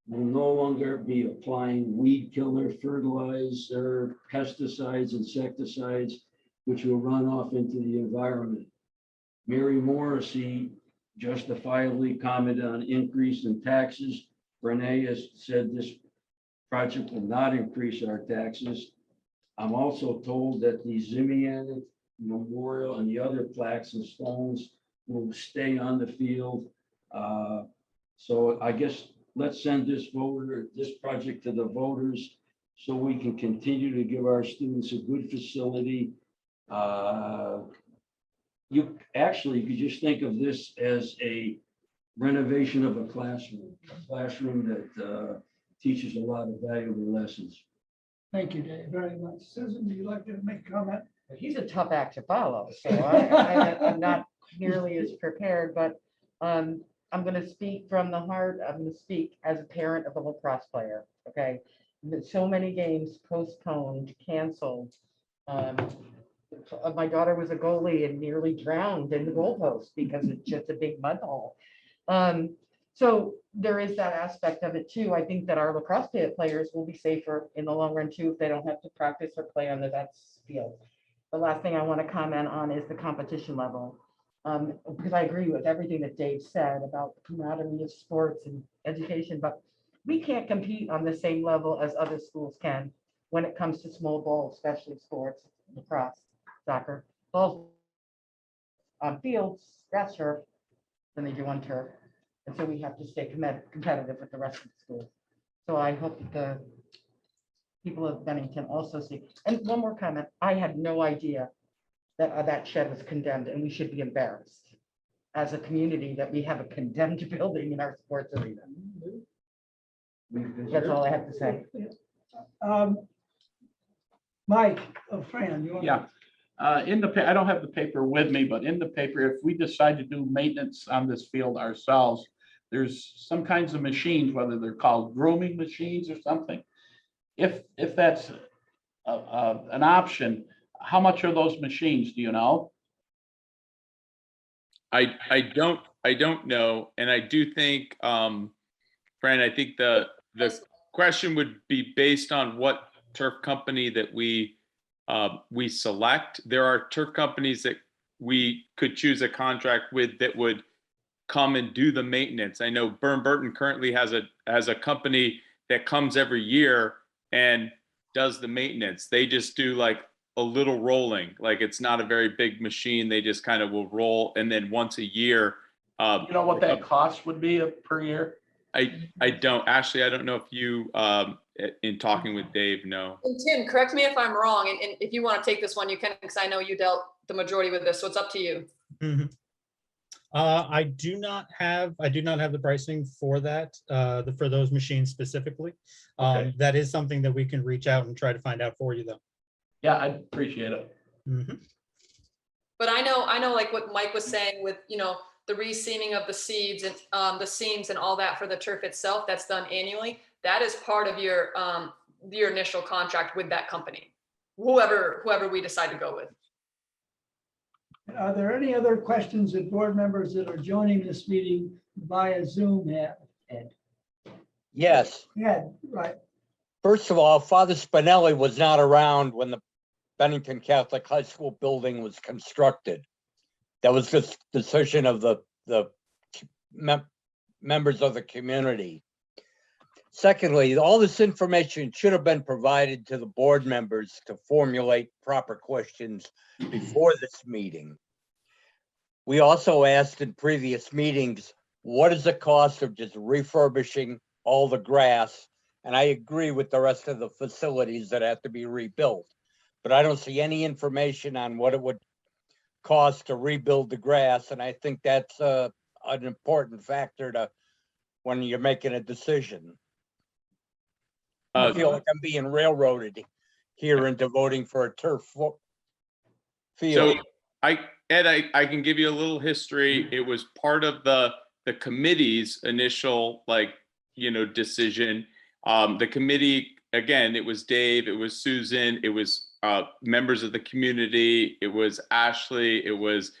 will no longer be applying weed killer, fertilizer, pesticides, insecticides, which will run off into the environment. Mary Morrissey justifiably commented on increase in taxes. Renee has said this project will not increase our taxes. I'm also told that the Zimian Memorial and the other plaques and stones will stay on the field. So I guess let's send this project to the voters so we can continue to give our students a good facility. You could just think of this as a renovation of a classroom that teaches a lot of valuable lessons. Thank you, Dave, very much. Susan, would you like to make a comment? He's a tough act to follow, so I'm not nearly as prepared, but I'm going to speak from the heart. I'm going to speak as a parent of a lacrosse player, okay? So many games postponed, canceled. My daughter was a goalie and nearly drowned in the goalpost because it's just a big mud hole. So there is that aspect of it too. I think that our lacrosse players will be safer in the long run too if they don't have to practice or play on the vets field. The last thing I want to comment on is the competition level. Because I agree with everything that Dave said about the camaraderie of sports and education, but we can't compete on the same level as other schools can when it comes to small ball, especially sports, lacrosse, soccer, balls on fields, grass turf, than they do on turf. And so we have to stay competitive with the rest of the schools. So I hope that the people of Bennington also see. And one more comment, I had no idea that that shed was condemned, and we should be embarrassed as a community that we have a condemned building in our sports arena. That's all I have to say. Mike, Fran, you want? Yeah. In the, I don't have the paper with me, but in the paper, if we decide to do maintenance on this field ourselves, there's some kinds of machines, whether they're called grooming machines or something. If that's an option, how much are those machines, do you know? I don't know, and I do think, Fran, I think the question would be based on what turf company that we select. There are turf companies that we could choose a contract with that would come and do the maintenance. I know Burton currently has a company that comes every year and does the maintenance. They just do like a little rolling, like it's not a very big machine. They just kind of will roll, and then once a year. You know what that cost would be per year? I don't, Ashley, I don't know if you, in talking with Dave, know. And Tim, correct me if I'm wrong, and if you want to take this one, you can, because I know you dealt the majority with this, so it's up to you. Mhm. I do not have the pricing for that, for those machines specifically. Okay. That is something that we can reach out and try to find out for you though. Yeah, I appreciate it. Mhm. But I know like what Mike was saying with, the reseaming of the seeds and the seams and all that for the turf itself, that's done annually. That is part of your initial contract with that company, whoever we decide to go with. Are there any other questions that board members that are joining this meeting via Zoom have? Ed? Yes. Ed, right. First of all, Father Spinelli was not around when the Bennington Catholic High School building was constructed. That was just decision of the members of the community. Secondly, all this information should have been provided to the board members to formulate proper questions before this meeting. We also asked in previous meetings, what is the cost of just refurbishing all the grass? And I agree with the rest of the facilities that have to be rebuilt, but I don't see any information on what it would cost to rebuild the grass. And I think that's an important factor to when you're making a decision. I feel like I'm being railroaded here into voting for a turf field. So Ed, I can give you a little history. It was part of the committee's initial decision. The committee, again, it was Dave, it was Susan, it was members of the community, it was Ashley, it was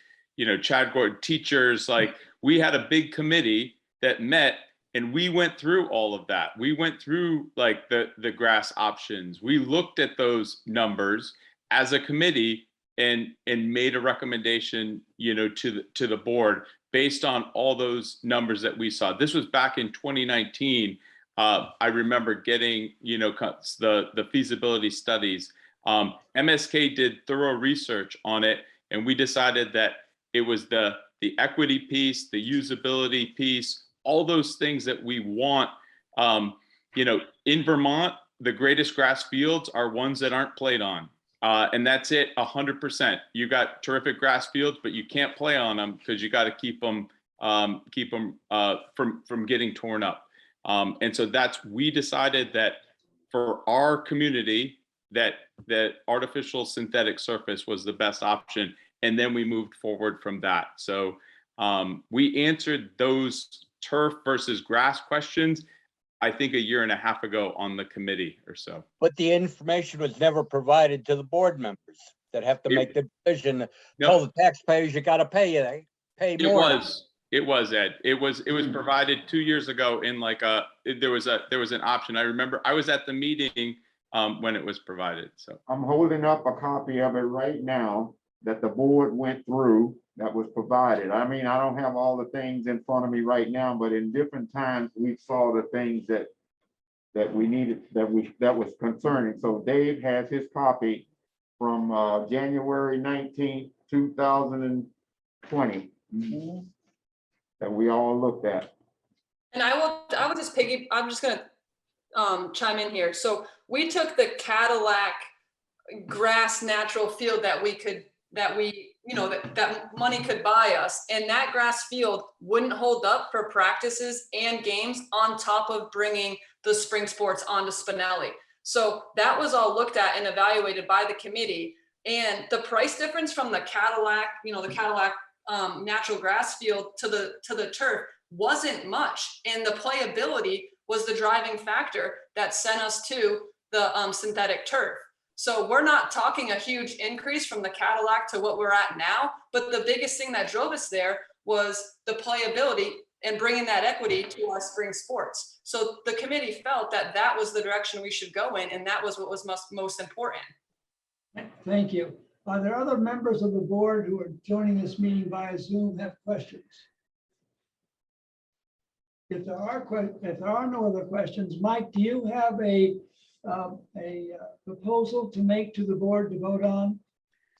Chad Gordon, teachers. Like, we had a big committee that met, and we went through all of that. We went through like the grass options. We looked at those numbers as a committee and made a recommendation, to the board based on all those numbers that we saw. This was back in 2019. I remember getting, the feasibility studies. MSK did thorough research on it, and we decided that it was the equity piece, the usability piece, all those things that we want. In Vermont, the greatest grass fields are ones that aren't played on. And that's it, 100%. You got terrific grass fields, but you can't play on them because you got to keep them from getting torn up. And so we decided that for our community, that artificial synthetic surface was the best option. And then we moved forward from that. So we answered those turf versus grass questions, I think 1.5 years ago on the committee or so. But the information was never provided to the board members that have to make the decision. Tell the taxpayers you got to pay more. It was Ed. It was provided 2 years ago in there was an option. I remember I was at the meeting when it was provided. So I'm holding up a copy of it right now that the board went through that was provided. I mean, I don't have all the things in front of me right now, but in different times we saw the things that we needed, that was concerning. So Dave has his copy from January 19th, 2020 that we all looked at. And I will just I'm just gonna chime in here. So we took the Cadillac grass natural field that money could buy us, and that grass field wouldn't hold up for practices and games on top of bringing the spring sports onto Spinelli. So that was all looked at and evaluated by the committee. And the price difference from the Cadillac, the Cadillac natural grass field to the turf wasn't much. And the playability was the driving factor that sent us to the synthetic turf. So we're not talking a huge increase from the Cadillac to what we're at now, but the biggest thing that drove us there was the playability and bringing that equity to our spring sports. So the committee felt that that was the direction we should go in, and that was what was most important. Thank you. Are there other members of the board who are joining this meeting via Zoom have questions? If there are no other questions, Mike, do you have a proposal to make to the board to vote on?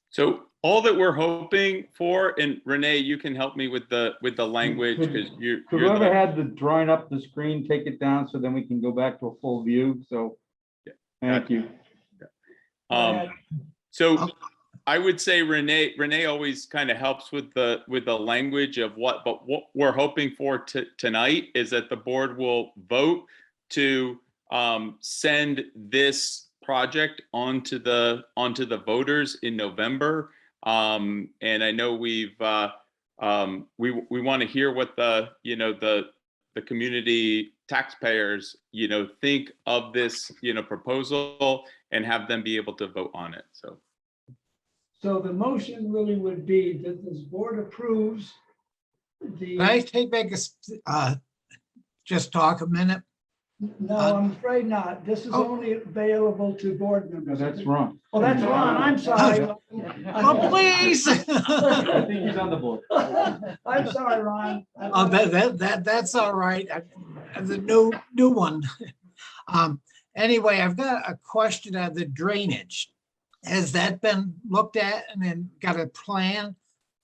So all that we're hoping for, and Renee, you can help me with the language because you're Whoever had the drawing up the screen, take it down so then we can go back to a full view. So thank you. So I would say Renee always kind of helps with the language of what we're hoping for tonight is that the board will vote to send this project onto the voters in November. And I know we want to hear what the community taxpayers think of this proposal and have them be able to vote on it. So the motion really would be that this board approves the. Can I take back just talk a minute? No, I'm afraid not. This is only available to board members. No, that's wrong. Oh, that's Ron. I'm sorry. Oh, please. I think he's on the board. I'm sorry, Ron. Oh, that's all right. The new one. Anyway, I've got a question on the drainage. Has that been looked at and then got a plan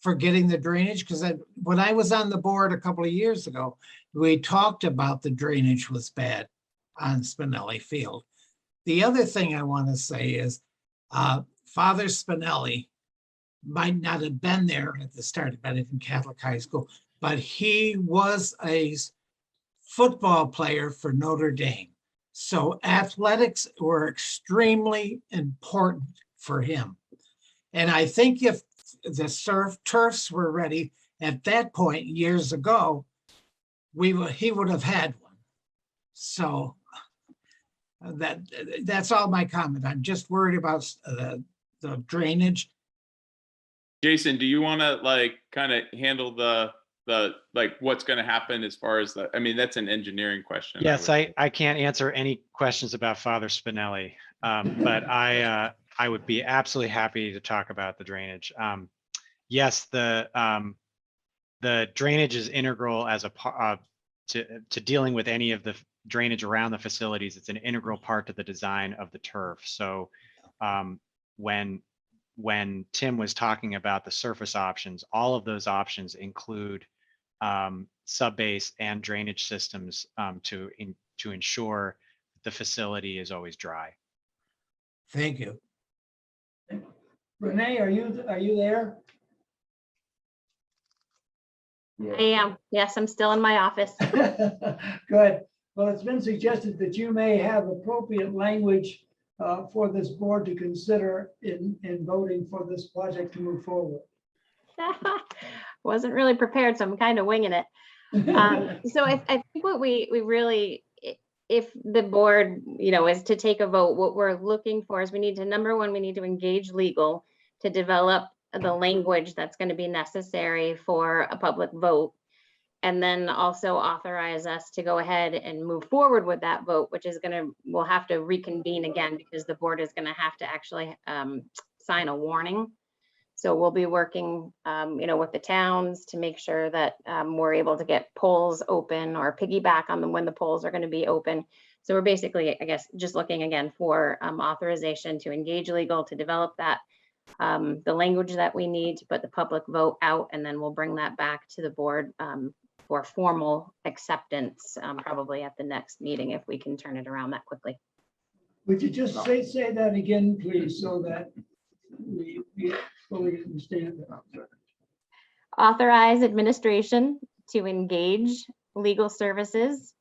for getting the drainage? Because when I was on the board a couple of years ago, we talked about the drainage was bad on Spinelli Field. The other thing I want to say is Father Spinelli might not have been there at the start of Bennington Catholic High School, but he was a football player for Notre Dame. So athletics were extremely important for him. And I think if the turfs were ready at that point years ago, he would have had one. So that's all my comment. I'm just worried about the drainage. Jason, do you want to kind of handle the what's going to happen as far as I mean, that's an engineering question. Yes, I can't answer any questions about Father Spinelli, but I would be absolutely happy to talk about the drainage. Yes, the drainage is integral as to dealing with any of the drainage around the facilities. It's an integral part to the design of the turf. So when Tim was talking about the surface options, all of those options include subbase and drainage systems to ensure the facility is always dry. Thank you. Renee, are you there? I am. Yes, I'm still in my office. Good. Well, it's been suggested that you may have appropriate language for this board to consider in voting for this project to move forward. Wasn't really prepared, so I'm kind of winging it. So I think what we really, if the board, is to take a vote, what we're looking for is we need to, number one, we need to engage legal to develop the language that's going to be necessary for a public vote. And then also authorize us to go ahead and move forward with that vote, which is we'll have to reconvene again because the board is going to have to actually sign a warning. So we'll be working, with the towns to make sure that we're able to get polls open or piggyback on them when the polls are going to be open. So we're basically, I guess, just looking again for authorization to engage legal to develop that, the language that we need to put the public vote out, and then we'll bring that back to the board for formal acceptance, probably at the next meeting if we can turn it around that quickly. Would you just say that again, please, so that we fully understand that? Authorize administration to engage legal services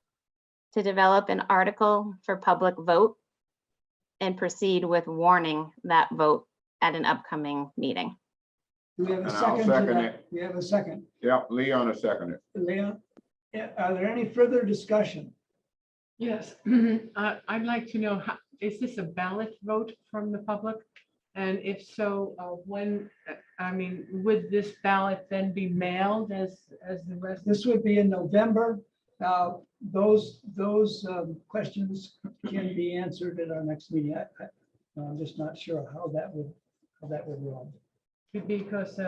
to develop an article for public vote and proceed with warning that vote at an upcoming meeting. Do we have a And I'll second to second that? it. We have a second. Yep, Leon is seconded. Leon, yeah, are there any further discussion? Yes, I'd like to know, is this a ballot vote from the public? And if so, when, I mean, would this ballot then be mailed as the rest? This would be in November. Those questions can be answered at our next meeting. I'm just not sure how that would run. Because,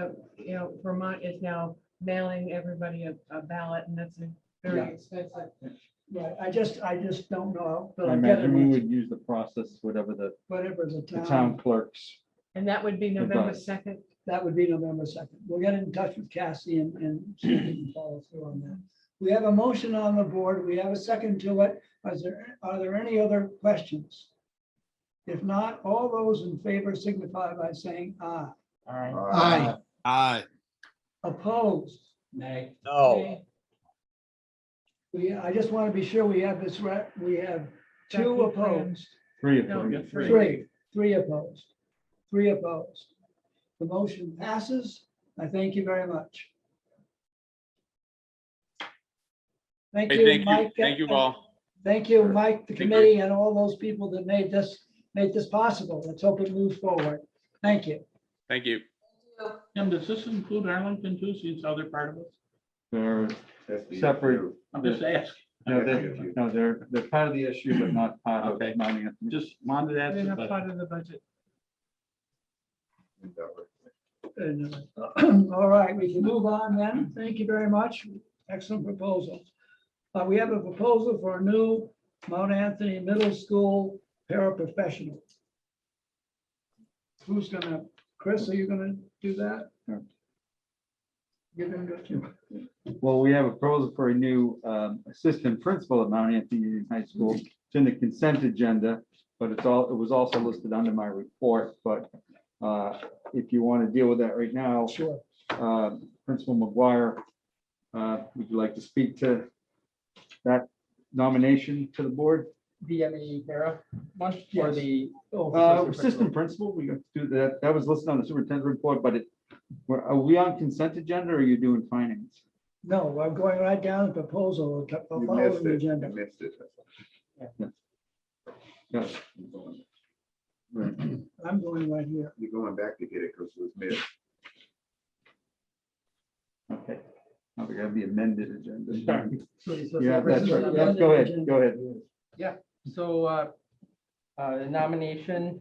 Vermont is now mailing everybody a ballot, and that's a very Yeah. expensive. Right, I just don't know, but I I'll get imagine we it, would use the process, whatever the whatever the town town, clerks. And that would be November does. 2nd. that would be November 2nd. We'll get in touch with Cassie and see if we can follow through on that. We have a motion on the board. We have a second to it. Are there any other questions? If not, all those in favor signify by saying aye. Aye. Aye. Opposed? Nay. No. I just want to be sure we have this right. We have two opposed, Three of No, them. yeah, three opposed, three opposed. The motion passes. I thank you very much. Thank Hey, you, thank you, Mike. thank you all. Thank you, Mike, the Thank you. committee, and all those people that made this possible. Let's hope it moves forward. Thank you. Thank you. Tim, does this include Arlington too, since other part of it? They're That's the separate. issue. I'm just asking. No, they're part of the issue, but not part of Okay. Mounting. Just wanted to ask. They're the not question. part of the budget. All right, we can move on then. Thank you very much. Excellent proposal. We have a proposal for a new Mount Anthony Middle School paraprofessional. Who's gonna, Chris, are you gonna do that? Sure. You're gonna do it too. Well, we have a proposal for a new assistant principal at Mount Anthony Union High School. It's in the consent agenda, but it was also listed under my report, but if you want to deal with that right now, Sure. Principal McGuire, would you like to speak to that nomination to the board? The ME para one or Yes. the Assistant principal, we got to do that. That was listed on the superintendent report, but are we on consent agenda or are you doing finance? No, I'm going right down the proposal, You following missed the it. agenda. You missed it. Yes. I'm going right here. You're going back to get it because it was missed. Okay. Now we got the amended agenda. So Yeah, that's right. Yeah, Yes, go ahead, go ahead. Yeah, so the nomination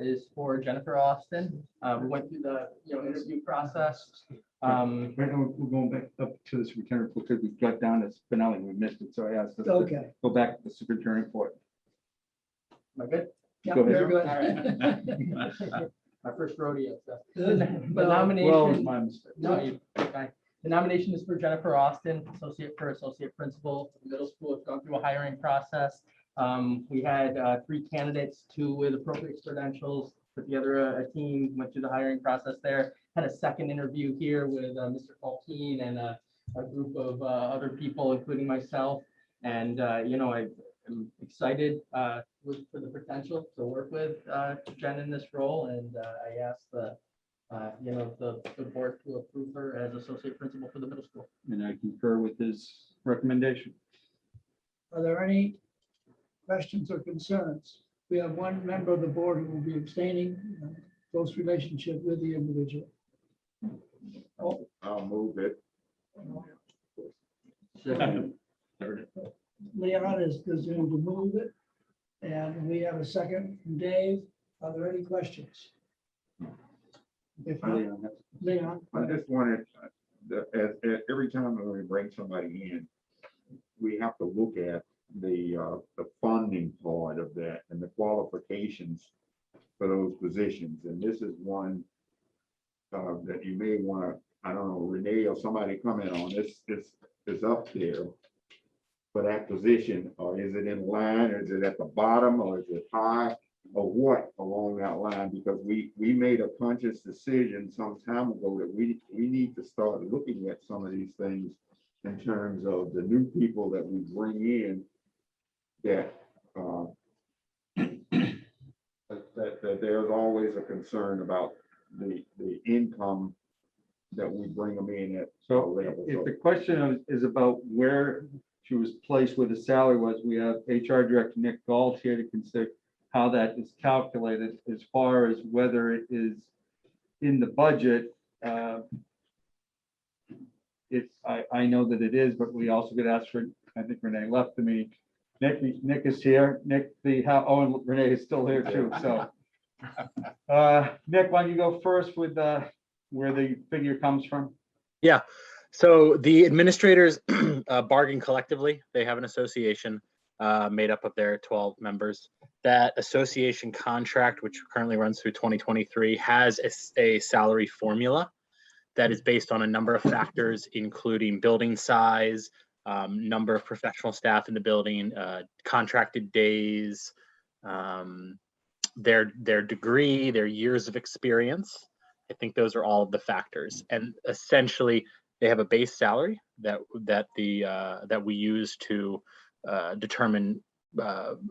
is for Jennifer Austin. We went through the interview process. Right now, we're going back up to the superintendent report because we got down to Spinelli, we missed it, so I asked us to Okay. go back to the superintendent report. Am I good? Yeah, Go ahead. you're good. All right. My first rodeo stuff. Good. The No, nomination. Well, it was my mistake. No, fine. The nomination is for Jennifer Austin, associate principal for the middle school. It's gone through a hiring process. We had 3 candidates, 2 with appropriate credentials, put together a team, went through the hiring process there. Had a second interview here with Mr. Falkeen and a group of other people, including myself. And, I'm excited for the potential to work with Jen in this role. And I asked the board to approve her as associate principal for the middle school. And I concur with his recommendation. Are there any questions or concerns? We have one member of the board who will be abstaining, close relationship with the individual. Oh, I'll move it. Leon is presumed to move it. And we have a second from Dave. Are there any questions? If not, Leon. I just wanted, every time when we bring somebody in, we have to look at the funding part of that and the qualifications for those positions. And this is one that you may want to, I don't know, Renee or somebody comment on. This is up there for that position, or is it in line, or is it at the bottom, or is it high, or what along that line? Because we made a conscious decision some time ago that we need to start looking at some of these things in terms of the new people that we bring in that that there's always a concern about the income that we bring them in at. So if the question is about where she was placed, where the salary was, we have HR Director Nick Galt here to consider how that is calculated as far as whether it is in the budget. I know that it is, but we also could ask for, I think Renee left the meeting. Nick is here. Nick, and Renee is still here too, so. Nick, why don't you go first with where the figure comes from? Yeah, so the administrators bargain collectively. They have an association made up of their 12 members. That association contract, which currently runs through 2023, has a salary formula that is based on a number of factors, including building size, number of professional staff in the building, contracted days, their degree, their years of experience. I think those are all of the factors. And essentially, they have a base salary that we use to determine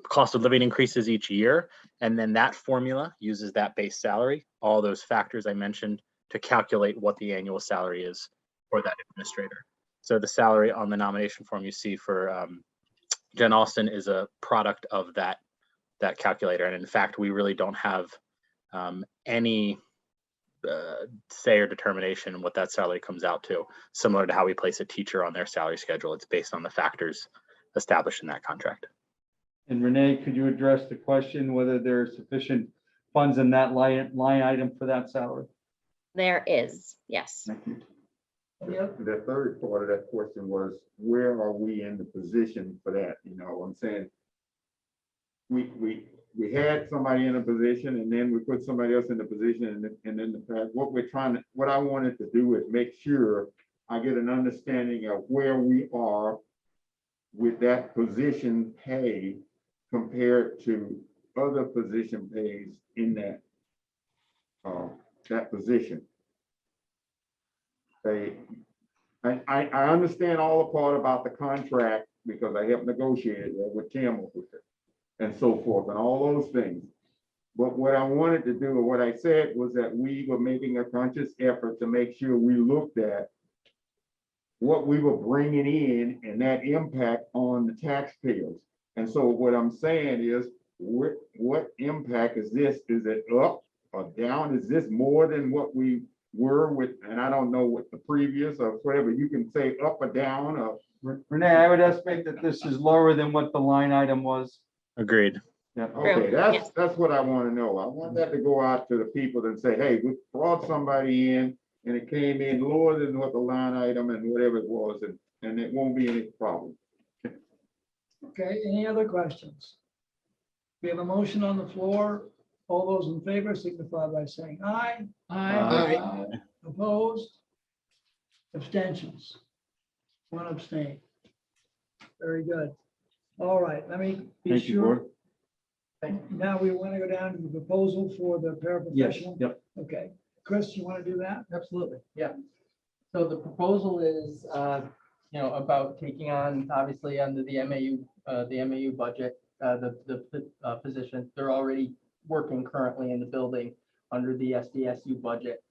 cost of living increases each year. And then that formula uses that base salary, all those factors I mentioned, to calculate what the annual salary is for that administrator. So the salary on the nomination form you see for Jen Austin is a product of that calculator. And in fact, we really don't have any say or determination in what that salary comes out to, similar to how we place a teacher on their salary schedule. It's based on the factors established in that contract. And Renee, could you address the question whether there are sufficient funds in that line item for that salary? There is, yes. Thank you. The third part of that question was, where are we in the position for that? You know, I'm saying, we had somebody in a position, and then we put somebody else in the position, and then the fact, what I wanted to do is make sure I get an understanding of where we are with that position pay compared to other position pays in that position. I understand all the part about the contract because I helped negotiate it with Tim with it and so forth and all those things. But what I wanted to do, or what I said, was that we were making a conscious effort to make sure we looked at what we were bringing in and that impact on the taxpayers. And so what I'm saying is, what impact is this? Is it up or down? Is this more than what we were with? And I don't know what the previous or whatever, you can say up or down or. Renee, I would estimate that this is lower than what the line item was. Agreed. Yeah. Okay, that's what I want to know. I want that to go out to the people and say, hey, we brought somebody in and it came in lower than what the line item and whatever it was, and it won't be any problem. Okay, any other questions? We have a motion on the floor. All those in favor signify by saying aye. Aye. Opposed? Abstentions? One abstain. Very good. All right, let me be Thank you, sure. Board. Now we want to go down to the proposal for the Yes, paraprofessional. yep. Okay, Chris, you want to do that? Absolutely, yeah. So the proposal is, about taking on, obviously, under the MAU budget, the position. They're already working currently in the building under the SDSU budget.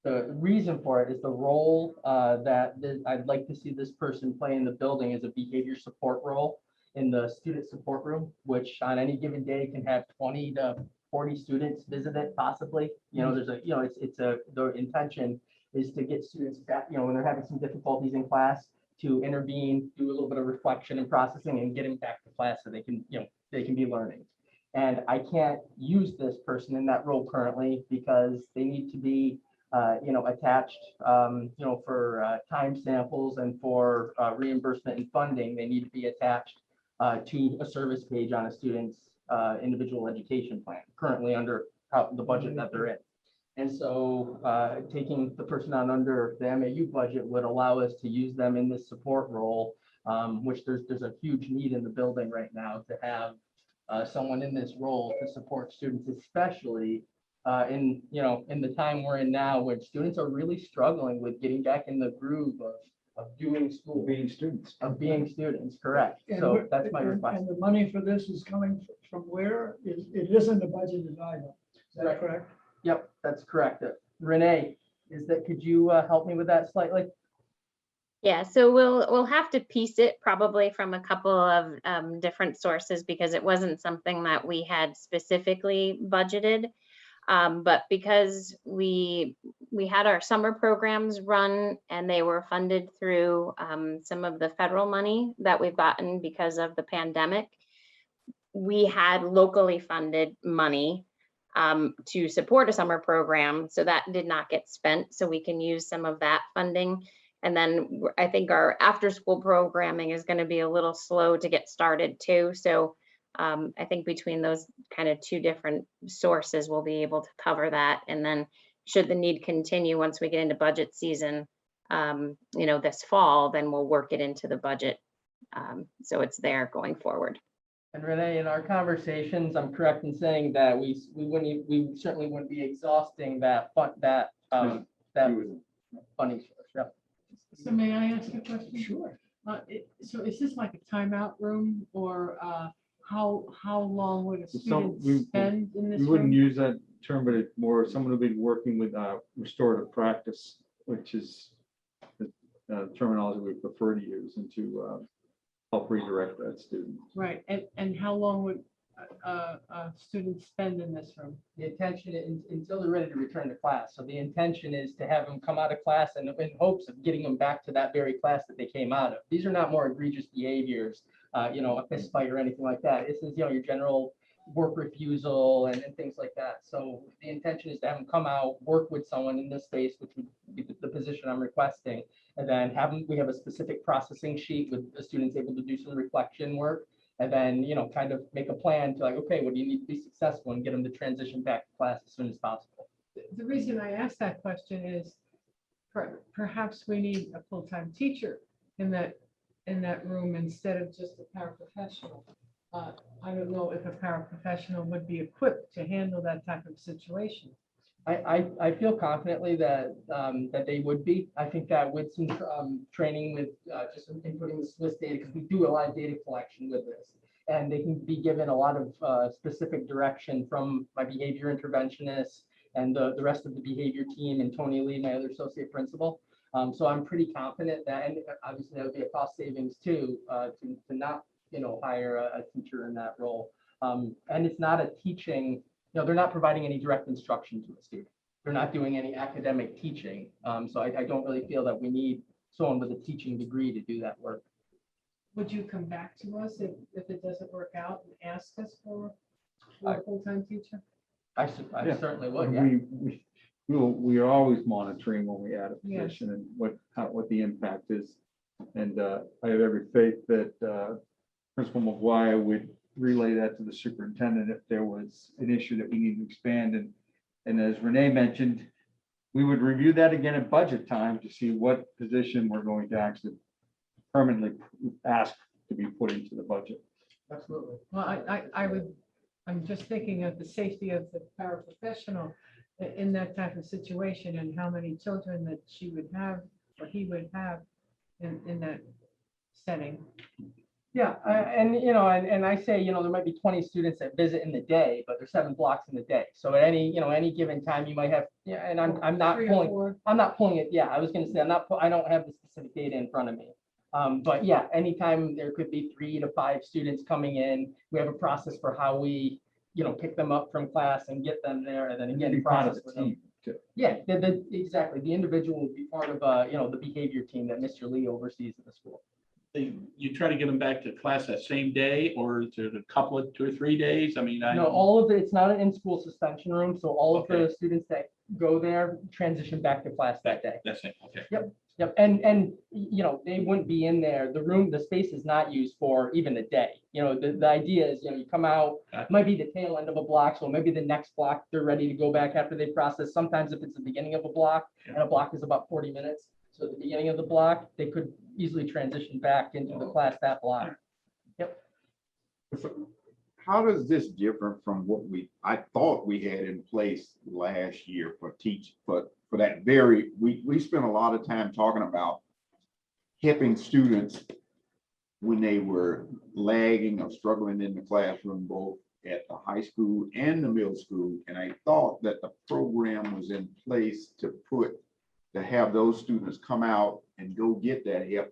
The reason for it is the role that I'd like to see this person play in the building is a behavior support role in the student support room, which on any given day can have 20 to 40 students visit it possibly. There's the intention is to get students back, when they're having some difficulties in class, to intervene, do a little bit of reflection and processing and get them back to class so they can be learning. And I can't use this person in that role currently because they need to be attached, for time samples and for reimbursement and funding. They need to be attached to a service page on a student's individual education plan, currently under the budget that they're in. And so taking the person on under the MAU budget would allow us to use them in this support role, which there's a huge need in the building right now to have someone in this role to support students, especially in the time we're in now, where students are really struggling with getting back in the groove of doing school. Being students. Of being students, correct. And So that's my request. And the money for this is coming from where? It isn't the budget either. Is that correct? Yep, that's correct. Renee, could you help me with that slightly? Yeah, so we'll have to piece it probably from a couple of different sources because it wasn't something that we had specifically budgeted. But because we had our summer programs run and they were funded through some of the federal money that we've gotten because of the pandemic, we had locally funded money to support a summer program. So that did not get spent. So we can use some of that funding. And then I think our after school programming is going to be a little slow to get started too. So I think between those kind of two different sources, we'll be able to cover that. And then should the need continue once we get into budget season, this fall, then we'll work it into the budget. So it's there going forward. And Renee, in our conversations, I'm correct in saying that we certainly wouldn't be exhausting that funding source. Yep. So may I ask a question? Sure. So is this like a timeout room or how long would a student spend in this We wouldn't room? use that term, but it's more someone will be working with restorative practice, which is the terminology we prefer to use, and to help redirect that student. Right, and how long would students spend in this room? The intention is until they're ready to return to class. So the intention is to have them come out of class and in hopes of getting them back to that very class that they came out of. These are not more egregious behaviors, a fist fight or anything like that. This is, your general work refusal and things like that. So the intention is to have them come out, work with someone in this space, which would be the position I'm requesting, and then we have a specific processing sheet with the students able to do some reflection work. And then, kind of make a plan to okay, what do you need to be successful and get them to transition back to class as soon as possible. The reason I asked that question is perhaps we need a full-time teacher in that room instead of just a paraprofessional. I don't know if a paraprofessional would be equipped to handle that type of situation. I feel confidently that they would be. I think that with some training with just inputting the Swiss data, because we do a lot of data collection with this, and they can be given a lot of specific direction from my behavior interventionist and the rest of the behavior team and Tony Lee, my other associate principal. So I'm pretty confident that, and obviously that would be a cost savings too, to not hire a teacher in that role. And it's not a teaching. They're not providing any direct instruction to a student. They're not doing any academic teaching. So I don't really feel that we need someone with a teaching degree to do that work. Would you come back to us if it doesn't work out and ask us for a full-time teacher? I certainly would, yeah. We are always monitoring when we add a Yes. position and what the impact is. And I have every faith that Principal McGuire would relay that to the superintendent if there was an issue that we need to expand. And as Renee mentioned, we would review that again at budget time to see what position we're going to actually permanently ask to be put into the budget. Absolutely. Well, I'm just thinking of the safety of the paraprofessional in that type of situation and how many children that she would have or he would have in that setting. Yeah, and I say, there might be 20 students that visit in the day, but there's 7 blocks in the day. So at any given time, you might have, and I'm not 3 or pulling, 4. I'm not pulling it. Yeah, I was going to say, I don't have the specific data in front of me. But yeah, anytime there could be 3 to 5 students coming in, we have a process for how we, pick them up from class and get them there, and then again, process with them. Yeah, exactly. The individual would be part of, the behavior team that Mr. Lee oversees in the school. You try to get them back to class that same day, or is it a couple of 2 or 3 days? I mean, No, all of it, it's not an in-school suspension room, so all of the students that go there transition back to class that day. That's it, okay. Yep, and they wouldn't be in there. The space is not used for even a day. The idea is, you come out, might be the tail end of a block, so maybe the next block, they're ready to go back after they process. Sometimes if it's the beginning of a block, and a block is about 40 minutes, so at the beginning of the block, they could easily transition back into the class that block. Yep. How does this differ from what I thought we had in place last year for that we spent a lot of time talking about helping students when they were lagging or struggling in the classroom, both at the high school and the middle school. And I thought that the program was in place to have those students come out and go get that help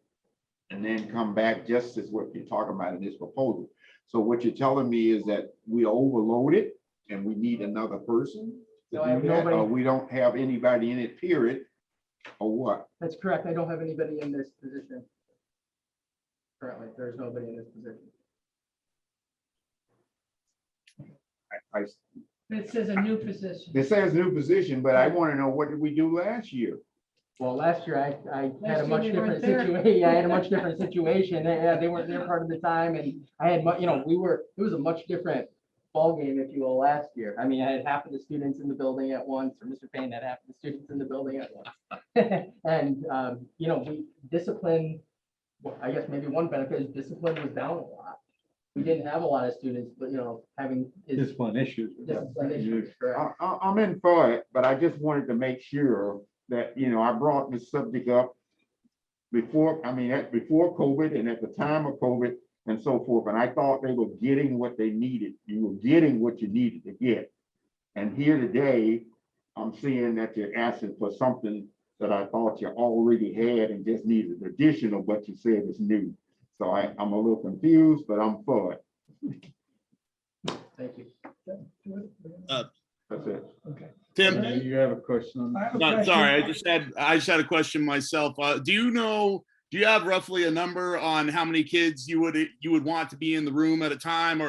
and then come back, just as what you're talking about in this proposal. So what you're telling me is that we overloaded and we need another person to No, I have do that, or nobody. we don't have anybody in it, period, or what? That's correct. I don't have anybody in this position. Currently, there's nobody in this position. I, It says a new position. it says new position, but I want to know, what did we do last year? Well, last year I had a Last much year you weren't different there. situation. I had a much different situation. They weren't there part of the time, and I had, it was a much different ballgame, if you will, last year. I mean, I had half of the students in the building at once, or Mr. Payne had half of the students in the building at once. And, we discipline, well, I guess maybe one benefit is discipline was down a lot. We didn't have a lot of students, but, having. Discipline issues. Discipline issues, correct. I'm in for it, but I just wanted to make sure that, I brought this subject up before COVID and at the time of COVID and so forth. And I thought they were getting what they needed. You were getting what you needed to get. And here today, I'm seeing that you're asking for something that I thought you already had and just needed addition of what you said is new. So I'm a little confused, but I'm for it. Thank you. That's it. Okay. Tim, You have a question? I have a no, question. sorry, I just had a question myself. Do you have roughly a number on how many kids you would want to be in the room at a time,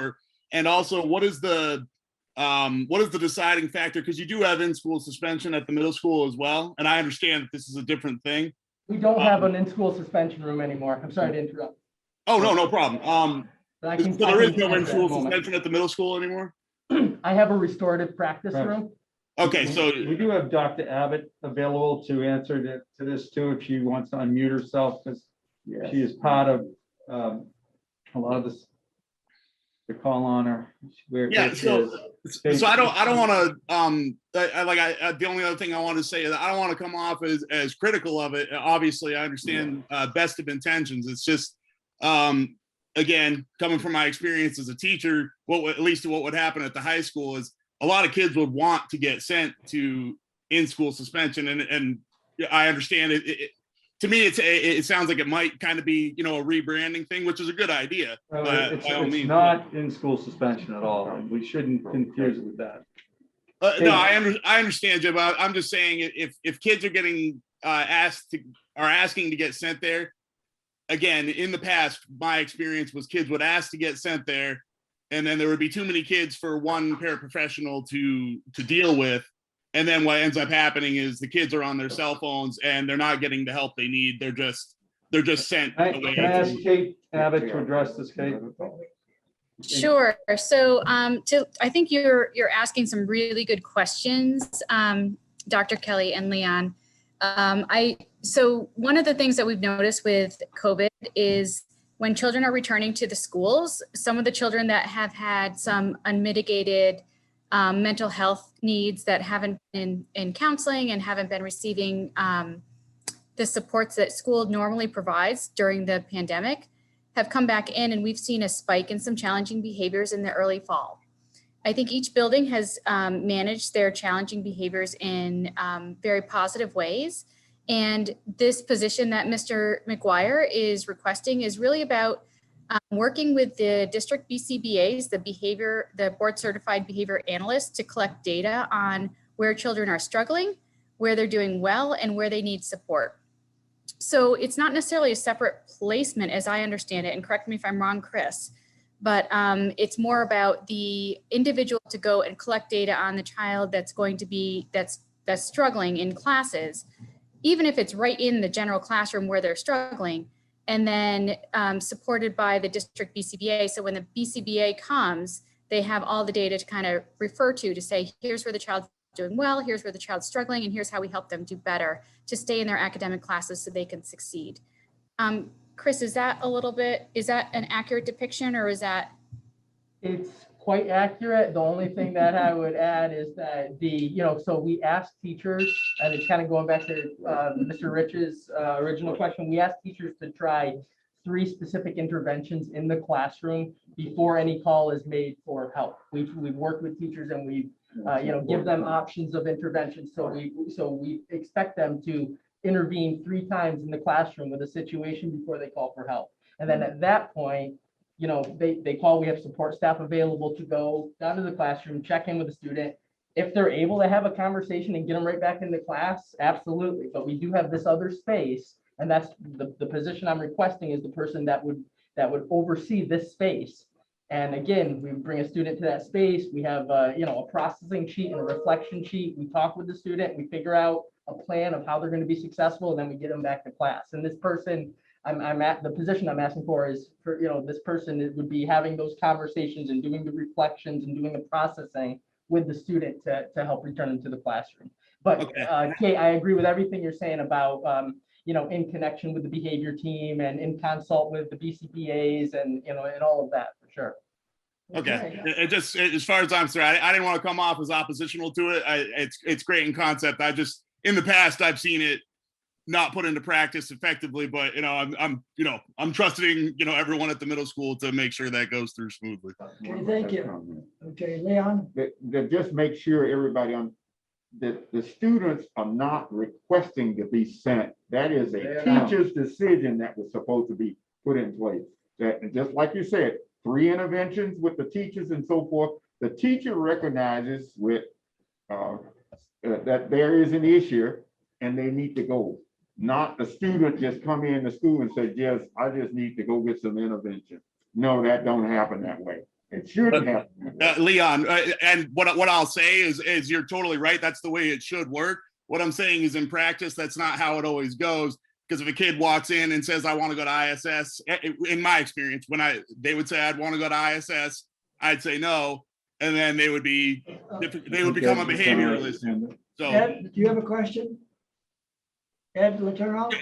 and also what is the deciding factor? Because you do have in-school suspension at the middle school as well, and I understand that this is a different thing. We don't have an in-school suspension room anymore. I'm sorry to interrupt. Oh, no problem. But I So can- there I is can no answer in-school that moment. suspension at the middle school anymore? I have a restorative practice Right. room. Okay, so We do have Dr. Abbott available to answer to this too, if she wants to unmute herself, because she is part of a lot of this. The call on her. Yeah, so I don't want to the only other thing I want to say is I don't want to come off as critical of it. Obviously, I understand best of intentions. It's just again, coming from my experience as a teacher, at least what would happen at the high school is a lot of kids would want to get sent to in-school suspension, and I understand it. To me, it sounds like it might kind of be, a rebranding thing, which is a good idea. It's not in-school suspension at all, and we shouldn't confuse it with that. No, I understand, Jim. I'm just saying if kids are getting asking to get sent there, again, in the past, my experience was kids would ask to get sent there, and then there would be too many kids for one paraprofessional to deal with. And then what ends up happening is the kids are on their cell phones and they're not getting the help they need. They're just sent away. Can I ask Kate Abbott to address this, Kate? Sure. So I think you're asking some really good questions, Dr. Kelly and Leon. So one of the things that we've noticed with COVID is when children are returning to the schools, some of the children that have had some unmitigated mental health needs that haven't been in counseling and haven't been receiving the supports that school normally provides during the pandemic have come back in, and we've seen a spike in some challenging behaviors in the early fall. I think each building has managed their challenging behaviors in very positive ways. And this position that Mr. McGuire is requesting is really about working with the district BCBAs, the board certified behavior analysts, to collect data on where children are struggling, where they're doing well, and where they need support. So it's not necessarily a separate placement as I understand it, and correct me if I'm wrong, Chris, but it's more about the individual to go and collect data on the child that's struggling in classes, even if it's right in the general classroom where they're struggling, and then supported by the district BCBA. So when the BCBA comes, they have all the data to kind of refer to say, here's where the child's doing well, here's where the child's struggling, and here's how we help them do better to stay in their academic classes so they can succeed. Chris, is that an accurate depiction, or is that? It's quite accurate. The only thing that I would add is that so we asked teachers, and it's kind of going back to Mr. Rich's original question. We asked teachers to try 3 specific interventions in the classroom before any call is made for help. We've worked with teachers and we've, give them options of intervention. So we expect them to intervene 3 times in the classroom with a situation before they call for help. And then at that point, they call, we have support staff available to go down to the classroom, check in with the student. If they're able to have a conversation and get them right back into class, absolutely. But we do have this other space, and that's the position I'm requesting is the person that would oversee this space. And again, we bring a student to that space. We have a processing sheet and a reflection sheet. We talk with the student, we figure out a plan of how they're going to be successful, and then we get them back to class. And this person, I'm at the position I'm asking for is for, this person would be having those conversations and doing the reflections and doing the processing with the student to help return them to the classroom. But Kate, I agree with everything you're saying about, in connection with the behavior team and in consult with the BCPAs and all of that for sure. Okay, it just, as far as I'm concerned, I didn't want to come off as oppositional to it. It's great in concept. In the past, I've seen it not put into practice effectively, but I'm trusting everyone at the middle school to make sure that goes through smoothly. Okay, thank you. Okay, Leon? That just make sure everybody that the students are not requesting to be sent. That is a teacher's decision that was supposed to be put in place. That, just like you said, 3 interventions with the teachers and so forth. The teacher recognizes that there is an issue and they need to go. Not the student just come in the school and say, yes, I just need to go get some intervention. No, that don't happen that way. It shouldn't happen. Leon, and what I'll say is you're totally right. That's the way it should work. What I'm saying is in practice, that's not how it always goes. Because if a kid walks in and says, I want to go to ISS, in my experience, they would say, I'd want to go to ISS, I'd say no. And then they would become a behavioralist. So, Ed, do you have a question? Ed Letourneau?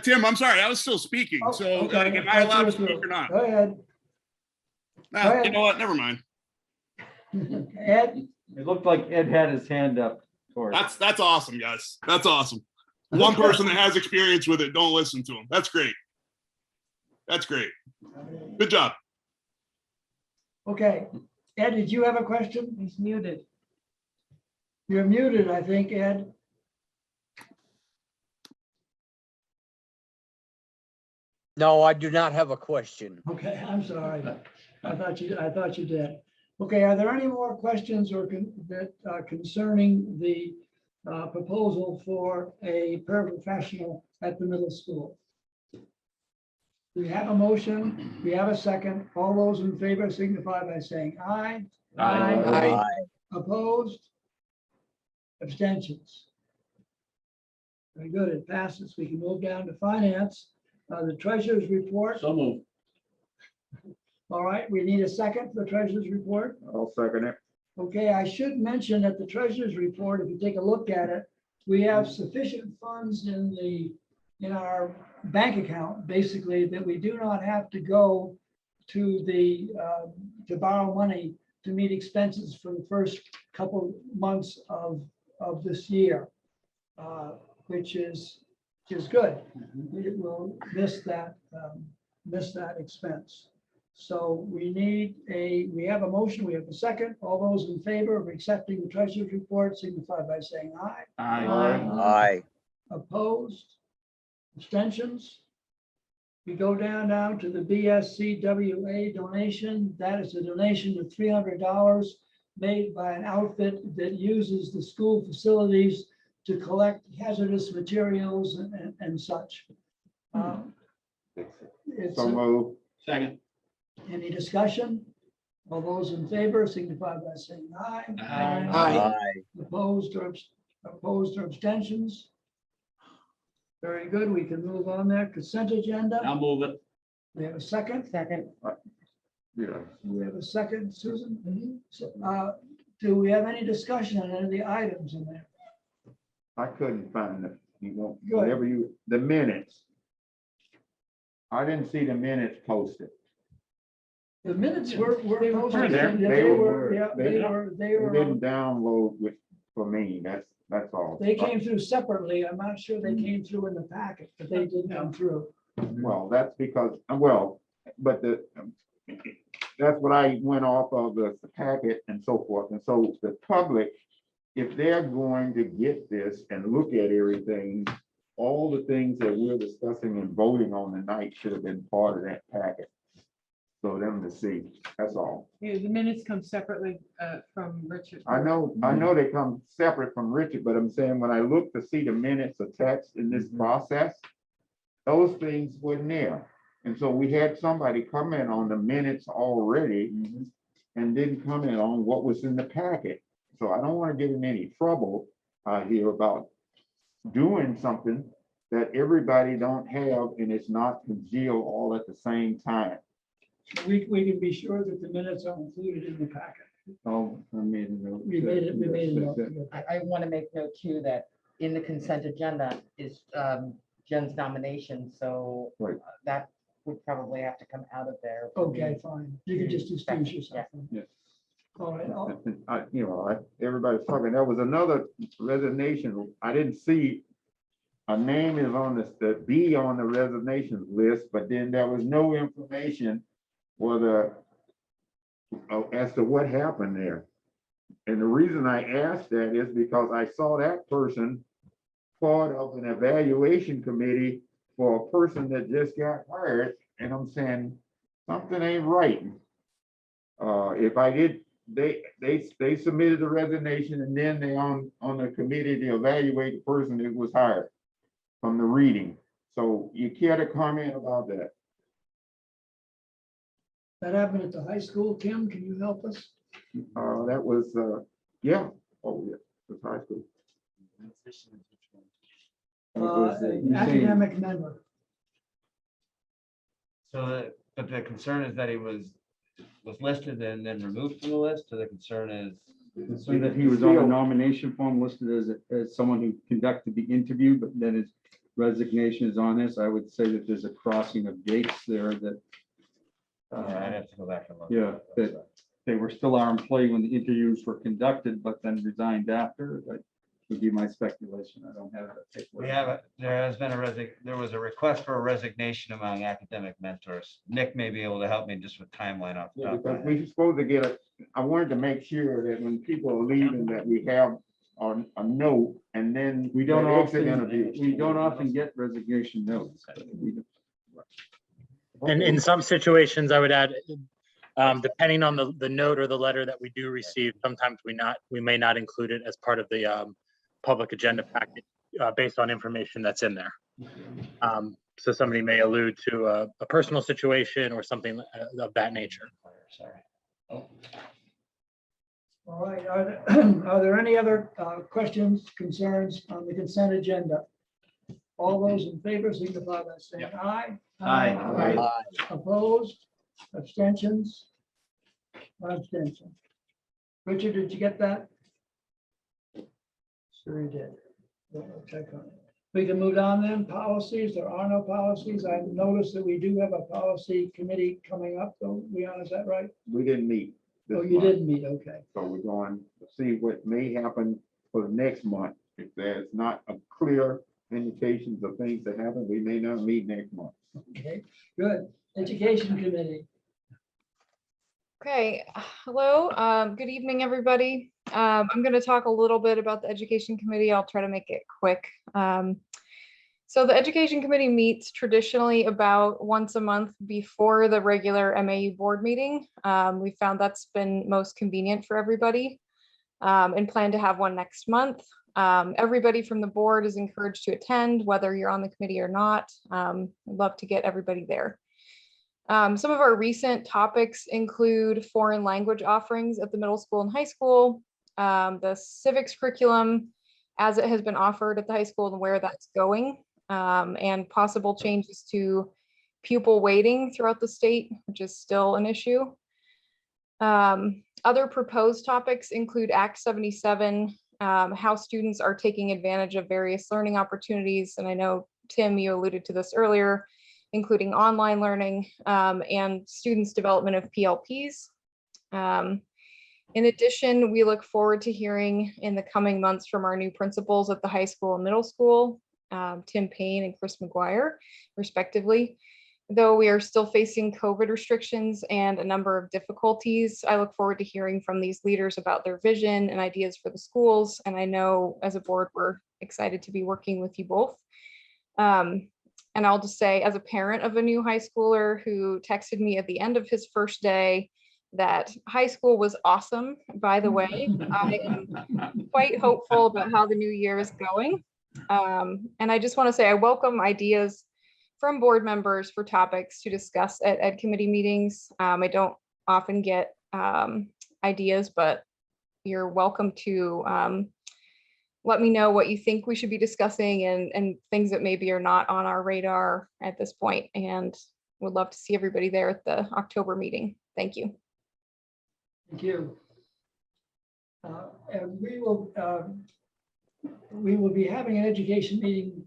Tim, I'm sorry, I was still speaking. So okay. am I allowed to speak or not? Go ahead. You know what? Never mind. Ed? It looked like Ed had his hand up. That's awesome, guys. That's awesome. One person that has experience with it, don't listen to him. That's great. That's great. Good job. Okay. Ed, did you have a question? He's muted. You're muted, I think, Ed. No, I do not have a question. Okay, I'm sorry. I thought you did. Okay, are there any more questions concerning the proposal for a paraprofessional at the middle school? We have a motion. We have a second. All those in favor signify by saying aye. Aye. Opposed? Abstentions? Very good. It passes. We can move down to finance. The treasurer's report. So moved. All right, we need a second for the treasurer's report. I'll second it. Okay, I should mention that the treasurer's report, if you take a look at it, we have sufficient funds in our bank account, basically, that we do not have to go to to borrow money to meet expenses for the first couple months of this year, which is good. We will miss that expense. So we have a motion, we have a second. All those in favor of accepting the treasurer's report signify by saying aye. Aye. Opposed? Abstentions? We go down now to the BSCWA donation. That is a donation of $300 made by an outfit that uses the school facilities to collect hazardous materials and such. So move. Second. Any discussion? All those in favor signify by saying aye. Aye. Opposed or abstentions? Very good. We can move on there. Consent agenda. I'll move it. We have a second. Second. Yeah. We have a second, Susan. So, do we have any discussion on any of the items in there? I couldn't find it. Go ahead. Whatever the minutes. I didn't see the minutes posted. The minutes were posted. They They were. didn't download for me. That's all. They came through separately. I'm not sure they came through in the packet, but they did come through. Well, that's because, well, but that's what I went off of the packet and so forth. And so the public, if they're going to get this and look at everything, all the things that we're discussing and voting on tonight should have been part of that packet. So them to see, that's all. Yeah, the minutes come separately from Richard. I know they come separate from Richard, but I'm saying when I look to see the minutes of text in this process, those things weren't there. And so we had somebody comment on the minutes already and didn't comment on what was in the packet. So I don't want to get in any trouble here about doing something that everybody don't have and it's not congealed all at the same time. We can be sure that the minutes are included in the packet. Oh, I made a note. We made it, I want to make note too that in the consent agenda is Jen's nomination, so Right. that would probably have to come out of there. Okay, fine. You can just excuse yourself. Yeah. All right. Everybody's talking. There was another resignation. I didn't see a name is on the B on the resignations list, but then there was no information whether as to what happened there. And the reason I asked that is because I saw that person part of an evaluation committee for a person that just got hired, and I'm saying something ain't right. If I did, they submitted the resignation and then they on the committee to evaluate the person that was hired from the reading. So you care to comment about that? That happened at the high school. Tim, can you help us? That was, yeah, oh, yeah, it was high school. Academic member. So, but the concern is that he was listed and then removed from the list, or the concern is? So that he was on the nomination form listed as someone who conducted the interview, but then his resignation is on this. I would say that there's a crossing of dates there that. Yeah, I'd have to go back and look. Yeah, that they were still our employee when the interviews were conducted, but then resigned after. That would be my speculation. I don't have it. We have, there has been there was a request for a resignation among academic mentors. Nick may be able to help me just with timeline off the top of my Because head. we're supposed to get I wanted to make sure that when people are leaving, that we have a note and then. We don't the exit interview. often get resignation notes. And in some situations, I would add, depending on the note or the letter that we do receive, sometimes we may not include it as part of the public agenda packet based on information that's in there. So somebody may allude to a personal situation or something of that nature. Sorry. All right. Are there any other questions, concerns on the consent agenda? All those in favor signify by saying aye. Aye. Opposed, abstentions? Abstention. Richard, did you get that? Sure you did. We'll check on it. We can move on then. Policies, there are no policies. I noticed that we do have a policy committee coming up, though. Leon, is that right? We didn't meet. this Oh, you month. didn't meet, okay. So we're going to see what may happen for the next month. If there's not a clear indications of things that happen, we may not meet next month. Okay, good. Education committee. Okay, hello, good evening, everybody. I'm going to talk a little bit about the Education Committee. I'll try to make it quick. So the Education Committee meets traditionally about once a month before the regular MAU board meeting. We found that's been most convenient for everybody and plan to have one next month. Everybody from the board is encouraged to attend, whether you're on the committee or not. I'd love to get everybody there. Some of our recent topics include foreign language offerings at the middle school and high school, the civics curriculum as it has been offered at the high school and where that's going, and possible changes to pupil weighting throughout the state, which is still an issue. Other proposed topics include Act 77, how students are taking advantage of various learning opportunities. And I know, Tim, you alluded to this earlier, including online learning and students' development of PLPs. In addition, we look forward to hearing in the coming months from our new principals at the high school and middle school. Tim Payne and Chris McGuire, respectively. Though we are still facing COVID restrictions and a number of difficulties, I look forward to hearing from these leaders about their vision and ideas for the schools. And I know as a board, we're excited to be working with you both. And I'll just say, as a parent of a new high schooler who texted me at the end of his first day that high school was awesome, by the way, I am quite hopeful about how the new year is going. And I just want to say I welcome ideas from board members for topics to discuss at ed committee meetings. I don't often get ideas, but you're welcome to let me know what you think we should be discussing and things that maybe are not on our radar at this point. And would love to see everybody there at the October meeting. Thank you. Thank you. And we will be having an education meeting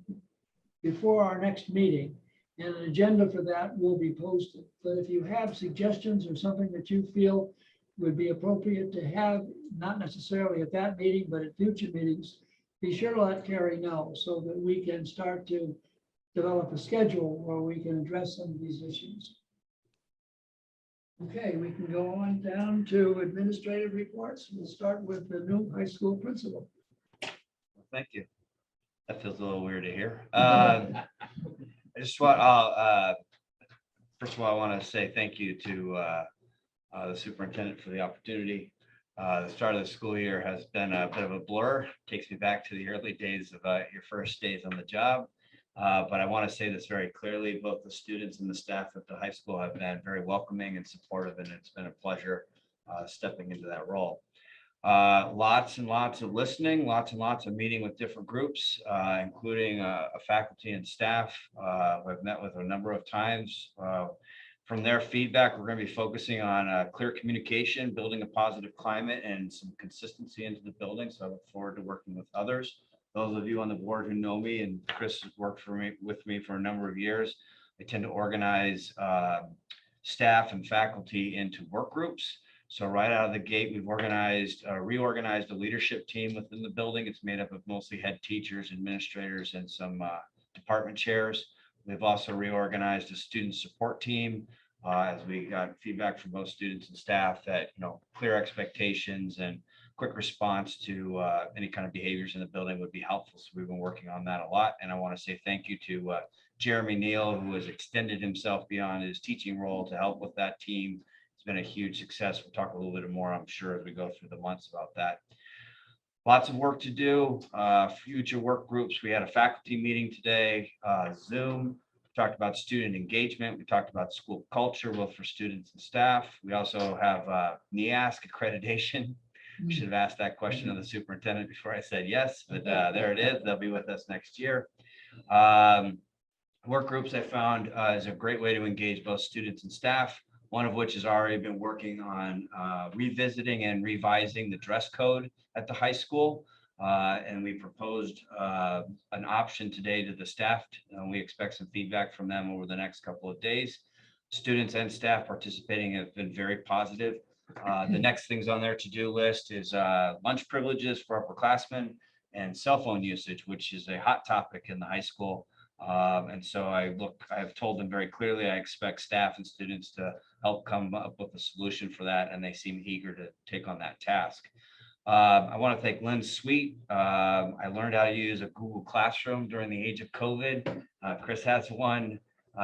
before our next meeting, and an agenda for that will be posted. But if you have suggestions or something that you feel would be appropriate to have, not necessarily at that meeting, but at future meetings, be sure to let Carrie know so that we can start to develop a schedule where we can address some of these issues. Okay, we can go on down to administrative reports. We'll start with the new high school principal. Thank you. That feels a little weird to hear. I just want, first of all, I want to say thank you to the superintendent for the opportunity. The start of the school year has been a bit of a blur. Takes me back to the early days of your first days on the job. But I want to say this very clearly, both the students and the staff at the high school have been very welcoming and supportive, and it's been a pleasure stepping into that role. Lots and lots of listening, lots and lots of meeting with different groups, including a faculty and staff who I've met with a number of times. From their feedback, we're going to be focusing on clear communication, building a positive climate, and some consistency into the building. So I look forward to working with others. Those of you on the board who know me, and Chris has worked with me for a number of years, I tend to organize staff and faculty into work groups. So right out of the gate, we've reorganized a leadership team within the building. It's made up of mostly head teachers, administrators, and some department chairs. We've also reorganized a student support team as we got feedback from both students and staff that, clear expectations and quick response to any kind of behaviors in the building would be helpful. So we've been working on that a lot. And I want to say thank you to Jeremy Neal, who has extended himself beyond his teaching role to help with that team. It's been a huge success. We'll talk a little bit more, I'm sure, as we go through the months about that. Lots of work to do. Future work groups. We had a faculty meeting today, Zoom. We talked about student engagement. We talked about school culture, both for students and staff. We also have NEASC accreditation. I should have asked that question of the superintendent before I said yes, but there it is. They'll be with us next year. Work groups I found is a great way to engage both students and staff, one of which has already been working on revisiting and revising the dress code at the high school. And we proposed an option today to the staff. We expect some feedback from them over the next couple of days. Students and staff participating have been very positive. The next things on their to-do list is lunch privileges for upperclassmen and cell phone usage, which is a hot topic in the high school. And so I have told them very clearly, I expect staff and students to help come up with a solution for that, and they seem eager to take on that task. I want to thank Lynn Sweet. I learned how to use a Google Classroom during the age of COVID. Chris has one.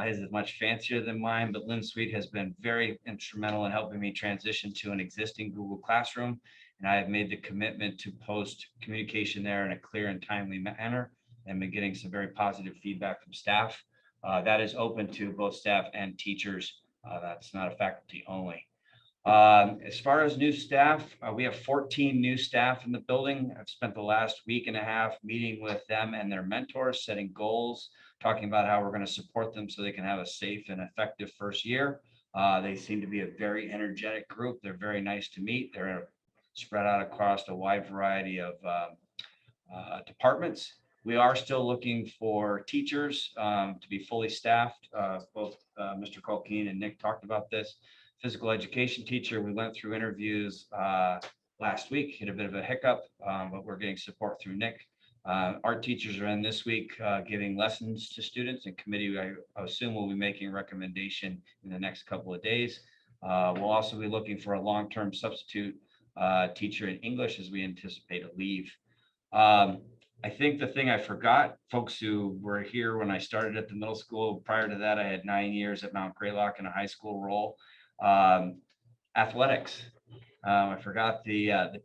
His is much fancier than mine, but Lynn Sweet has been very instrumental in helping me transition to an existing Google Classroom. And I have made the commitment to post communication there in a clear and timely manner, and been getting some very positive feedback from staff. That is open to both staff and teachers. That's not a faculty only. As far as new staff, we have 14 new staff in the building. I've spent the last week and a half meeting with them and their mentors, setting goals, talking about how we're going to support them so they can have a safe and effective first year. They seem to be a very energetic group. They're very nice to meet. They're spread out across a wide variety of departments. We are still looking for teachers to be fully staffed. Both Mr. Colkeen and Nick talked about this. Physical education teacher, we went through interviews last week, hit a bit of a hiccup, but we're getting support through Nick Art teachers are in this week giving lessons to students, and committee, I assume, will be making a recommendation in the next couple of days. We'll also be looking for a long-term substitute teacher in English as we anticipate a leave. I think the thing I forgot, folks who were here when I started at the middle school, prior to that, I had 9 years at Mount Greylock in a high school role. Athletics. I forgot the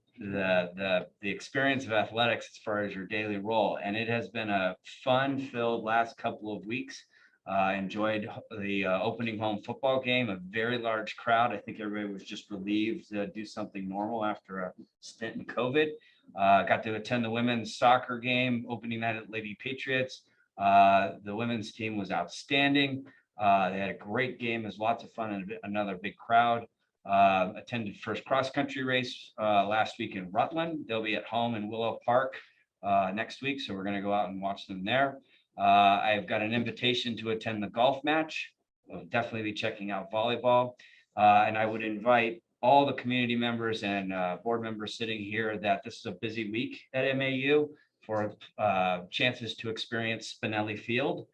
experience of athletics as far as your daily role, and it has been a fun-filled last couple of weeks. Enjoyed the opening home football game, a very large crowd. I think everybody was just relieved to do something normal after a stint in COVID. Got to attend the women's soccer game, opening night at Lady Patriots. The women's team was outstanding. They had a great game. It was lots of fun and another big crowd. Attended first cross-country race last week in Rutland. They'll be at home in Willow Park next week, so we're going to go out and watch them there. I've got an invitation to attend the golf match. I'll definitely be checking out volleyball. And I would invite all the community members and board members sitting here that this is a busy week at MAU for chances to experience Spinelli Field.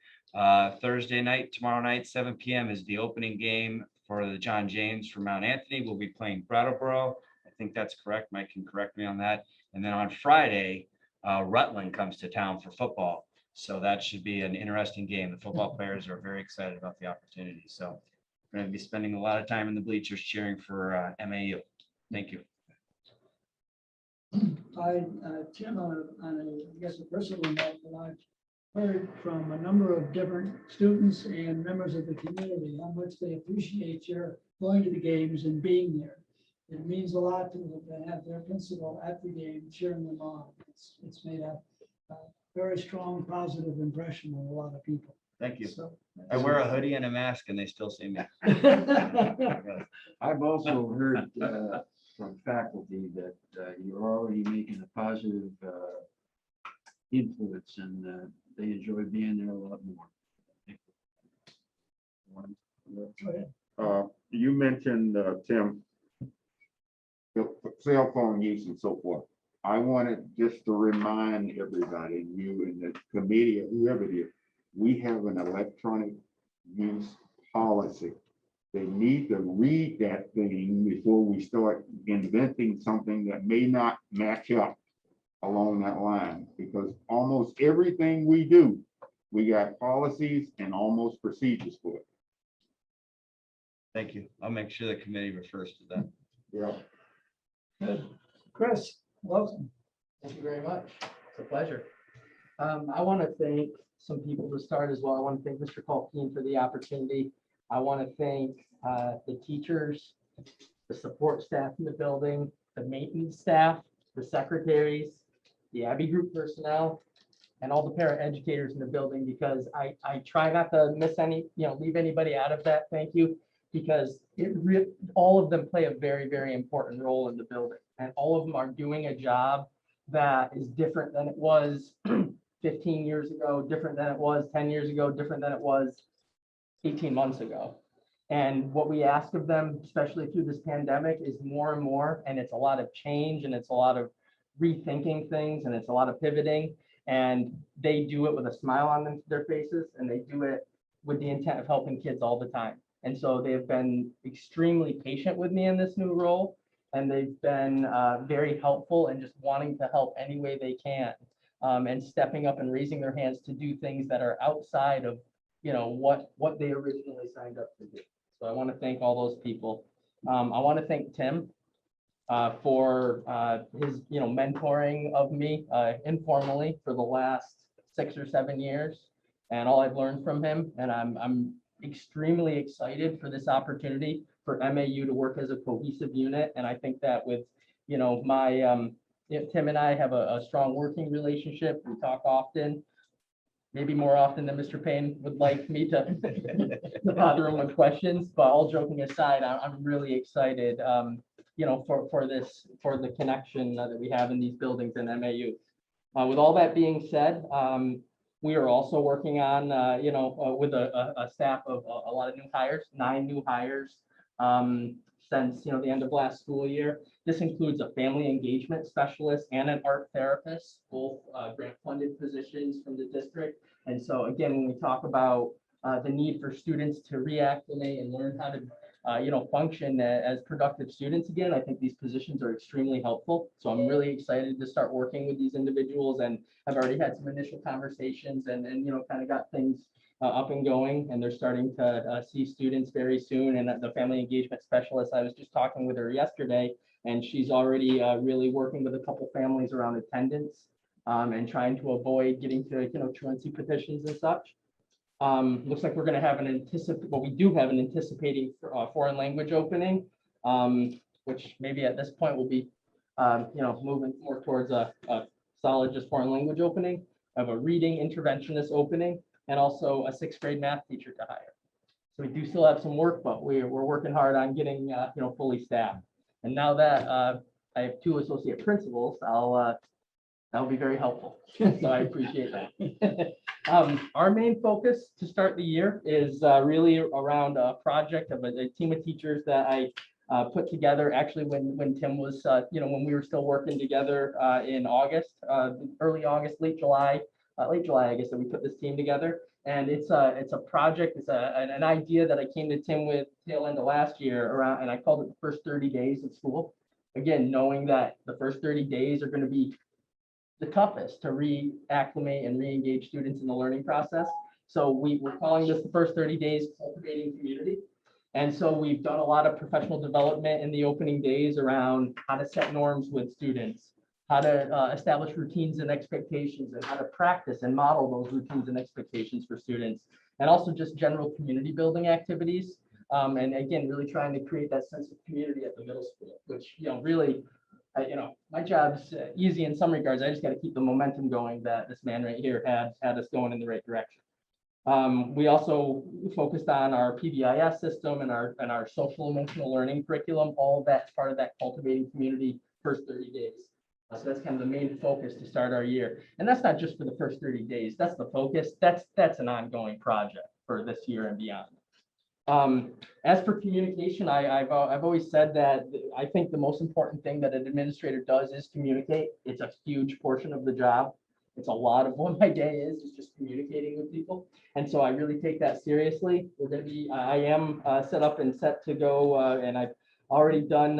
Thursday night, tomorrow night, 7 p.m. is the opening game for the John James for Mount Anthony. We'll be playing Brattleboro. I think that's correct. Mike can correct me on that. And then on Friday, Rutland comes to town for football. So that should be an interesting game. The football players are very excited about the opportunity. So we're going to be spending a lot of time in the bleachers cheering for MAU. Thank you. Tim, on I guess a personal note, I've heard from a number of different students and members of the community how much they appreciate your going to the games and being there. It means a lot to them to have their principal at the game cheering them on. It's made a very strong positive impression on a lot of people. Thank you. So, I wear a hoodie and a mask and they still see me. I've also heard from faculty that you're already making a positive influence, and they enjoy being there a lot more. You mentioned, Tim, the cell phone use and so forth. I wanted just to remind everybody, you and the committee or whoever it is, we have an electronic use policy. They need to read that thing before we start inventing something that may not match up along that line, because almost everything we do, we got policies and almost procedures for it. Thank you. I'll make sure the committee refers to that. Yeah. Good. Chris, welcome. Thank you very much. It's a pleasure. I want to thank some people to start as well. I want to thank Mr. Colkeen for the opportunity. I want to thank the teachers, the support staff in the building, the maintenance staff, the secretaries, the Abbey Group personnel, and all the para educators in the building, because I try not to miss any, leave anybody out of that. Thank you, because all of them play a very, very important role in the building, and all of them are doing a job that is different than it was 15 years ago, different than it was 10 years ago, different than it was 18 months ago. And what we ask of them, especially through this pandemic, is more and more, and it's a lot of change, and it's a lot of rethinking things, and it's a lot of pivoting, and they do it with a smile on their faces, and they do it with the intent of helping kids all the time. And so they have been extremely patient with me in this new role, and they've been very helpful and just wanting to help any way they can, and stepping up and raising their hands to do things that are outside of what they originally signed up to do. So I want to thank all those people. I want to thank Tim for his mentoring of me informally for the last 6 or 7 years, and all I've learned from him. And I'm extremely excited for this opportunity for MAU to work as a cohesive unit. And I think that with my Tim and I have a strong working relationship. We talk often, maybe more often than Mr. Payne would like me to bother him with questions. But all joking aside, I'm really excited, for the connection that we have in these buildings in MAU. With all that being said, we are also working on, with a staff of a lot of new hires, 9 new hires since the end of last school year. This includes a family engagement specialist and an art therapist, both grant funded funded positions from the district. And so again, when we talk about the need for students to reacclimate and learn how to function as productive students again, I think these positions are extremely helpful. So I'm really excited to start working with these individuals, and I've already had some initial conversations and kind of got things up and going, and they're starting to see students very soon. And the family engagement specialist, I was just talking with her yesterday, and she's already really working with a couple families around attendance and trying to avoid getting to truancy petitions and such. Looks like we're going to have we do have an anticipating foreign language opening, which maybe at this point will be, moving more towards a solid just foreign language opening, of a reading interventionist opening, and also a 6th grade math teacher to hire. So we do still have some work, but we're working hard on getting, fully staffed. And now that I have 2 associate principals, that'll be very helpful. So I appreciate that. Our main focus to start the year is really around a project of a team of teachers that I put together actually when Tim was, when we were still working together in August, early August, late July, I guess, that we put this team together. And it's a project, it's an idea that I came to Tim with tail end of last year around, and I called it the first 30 days of school. Again, knowing that the first 30 days are going to be the toughest to reacclimate and re-engage students in the learning process. So we're calling this the first 30 days cultivating community. And so we've done a lot of professional development in the opening days around how to set norms with students, how to establish routines and expectations, and how to practice and model those routines and expectations for students, and also just general community building activities. And again, really trying to create that sense of community at the middle school, which, really, my job's easy in some regards. I just got to keep the momentum going that this man right here had us going in the right direction. We also focused on our PBIS system and our social emotional learning curriculum. All of that's part of that cultivating community first 30 days. So that's kind of the main focus to start our year. And that's not just for the first 30 days. That's the focus. That's an ongoing project for this year and beyond. As for communication, I've always said that I think the most important thing that an administrator does is communicate. It's a huge portion of the job. It's a lot of what my day is just communicating with people. And so I really take that seriously. I am set up and set to go, and I've already done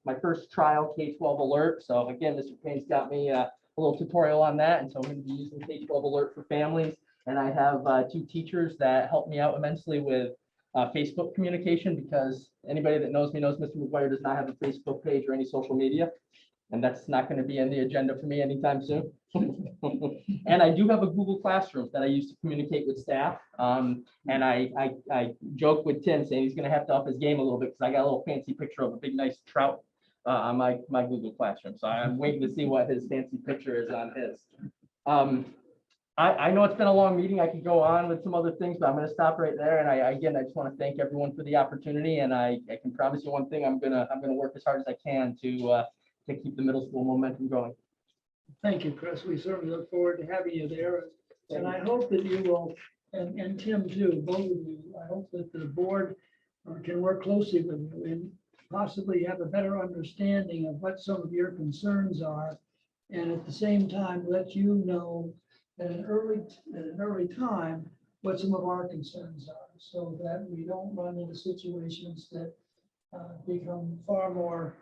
my first trial K-12 alert. So again, Mr. Payne's got me a little tutorial on that. And so I'm going to be using K-12 alert for families. And I have 2 teachers that help me out immensely with Facebook communication, because anybody that knows me knows Mr. McGuire does not have a Facebook page or any social media. And that's not going to be on the agenda for me anytime soon. And I do have a Google Classroom that I use to communicate with staff. And I joke with Tim saying he's going to have to up his game a little bit, because I got a little fancy picture of a big, nice trout on my Google Classroom. So I'm waiting to see what his fancy picture is on his. I know it's been a long meeting. I could go on with some other things, but I'm going to stop right there. And I just want to thank everyone for the opportunity. And I can promise you one thing: I'm gonna work as hard as I can to keep the middle school momentum going. Thank you, Chris. We certainly look forward to having you there. And I hope that you will, and Tim too, both of you, I hope that the board can work closely with you and possibly have a better understanding of what some of your concerns are. And at the same time, let you know at an early time what some of our concerns are, so that we don't run into situations that become far more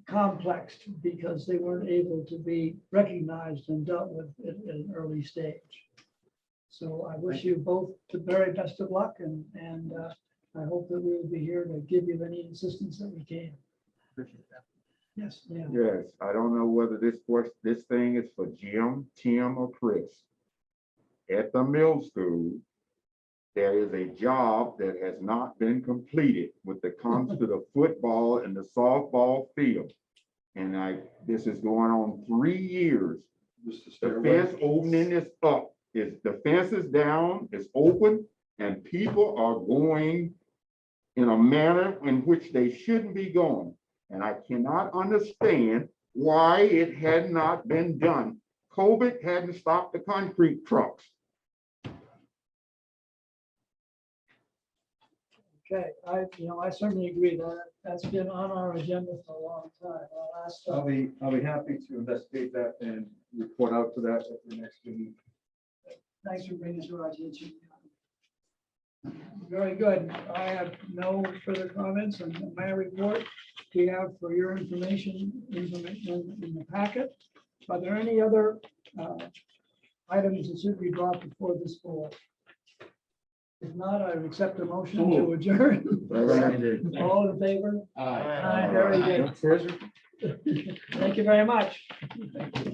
complex because they weren't able to be recognized and dealt with at an early stage. So I wish you both the very best of luck, and I hope that we will be here to give you any assistance that we can. Appreciate that. Yes, yeah. Yes, I don't know whether this thing is for Jim, Tim, or Chris. At the middle school, there is a job that has not been completed when it comes to the football and the softball field. And this is going on 3 years. The fence opening is up. The fence is down, it's open, and people are going in a manner in which they shouldn't be going. And I cannot understand why it had not been done. COVID hadn't stopped the concrete trucks. Okay, I certainly agree that that's been on our agenda for a long time. I'll be happy to investigate that and report out to that at the next meeting. Thanks for bringing it to our attention. Very good. I have no further comments on my report. We have for your information in the packet. Are there any other items that should be brought before this board? If not, I would accept a motion to adjourn. All in favor? Aye. Very good. Thank you very much.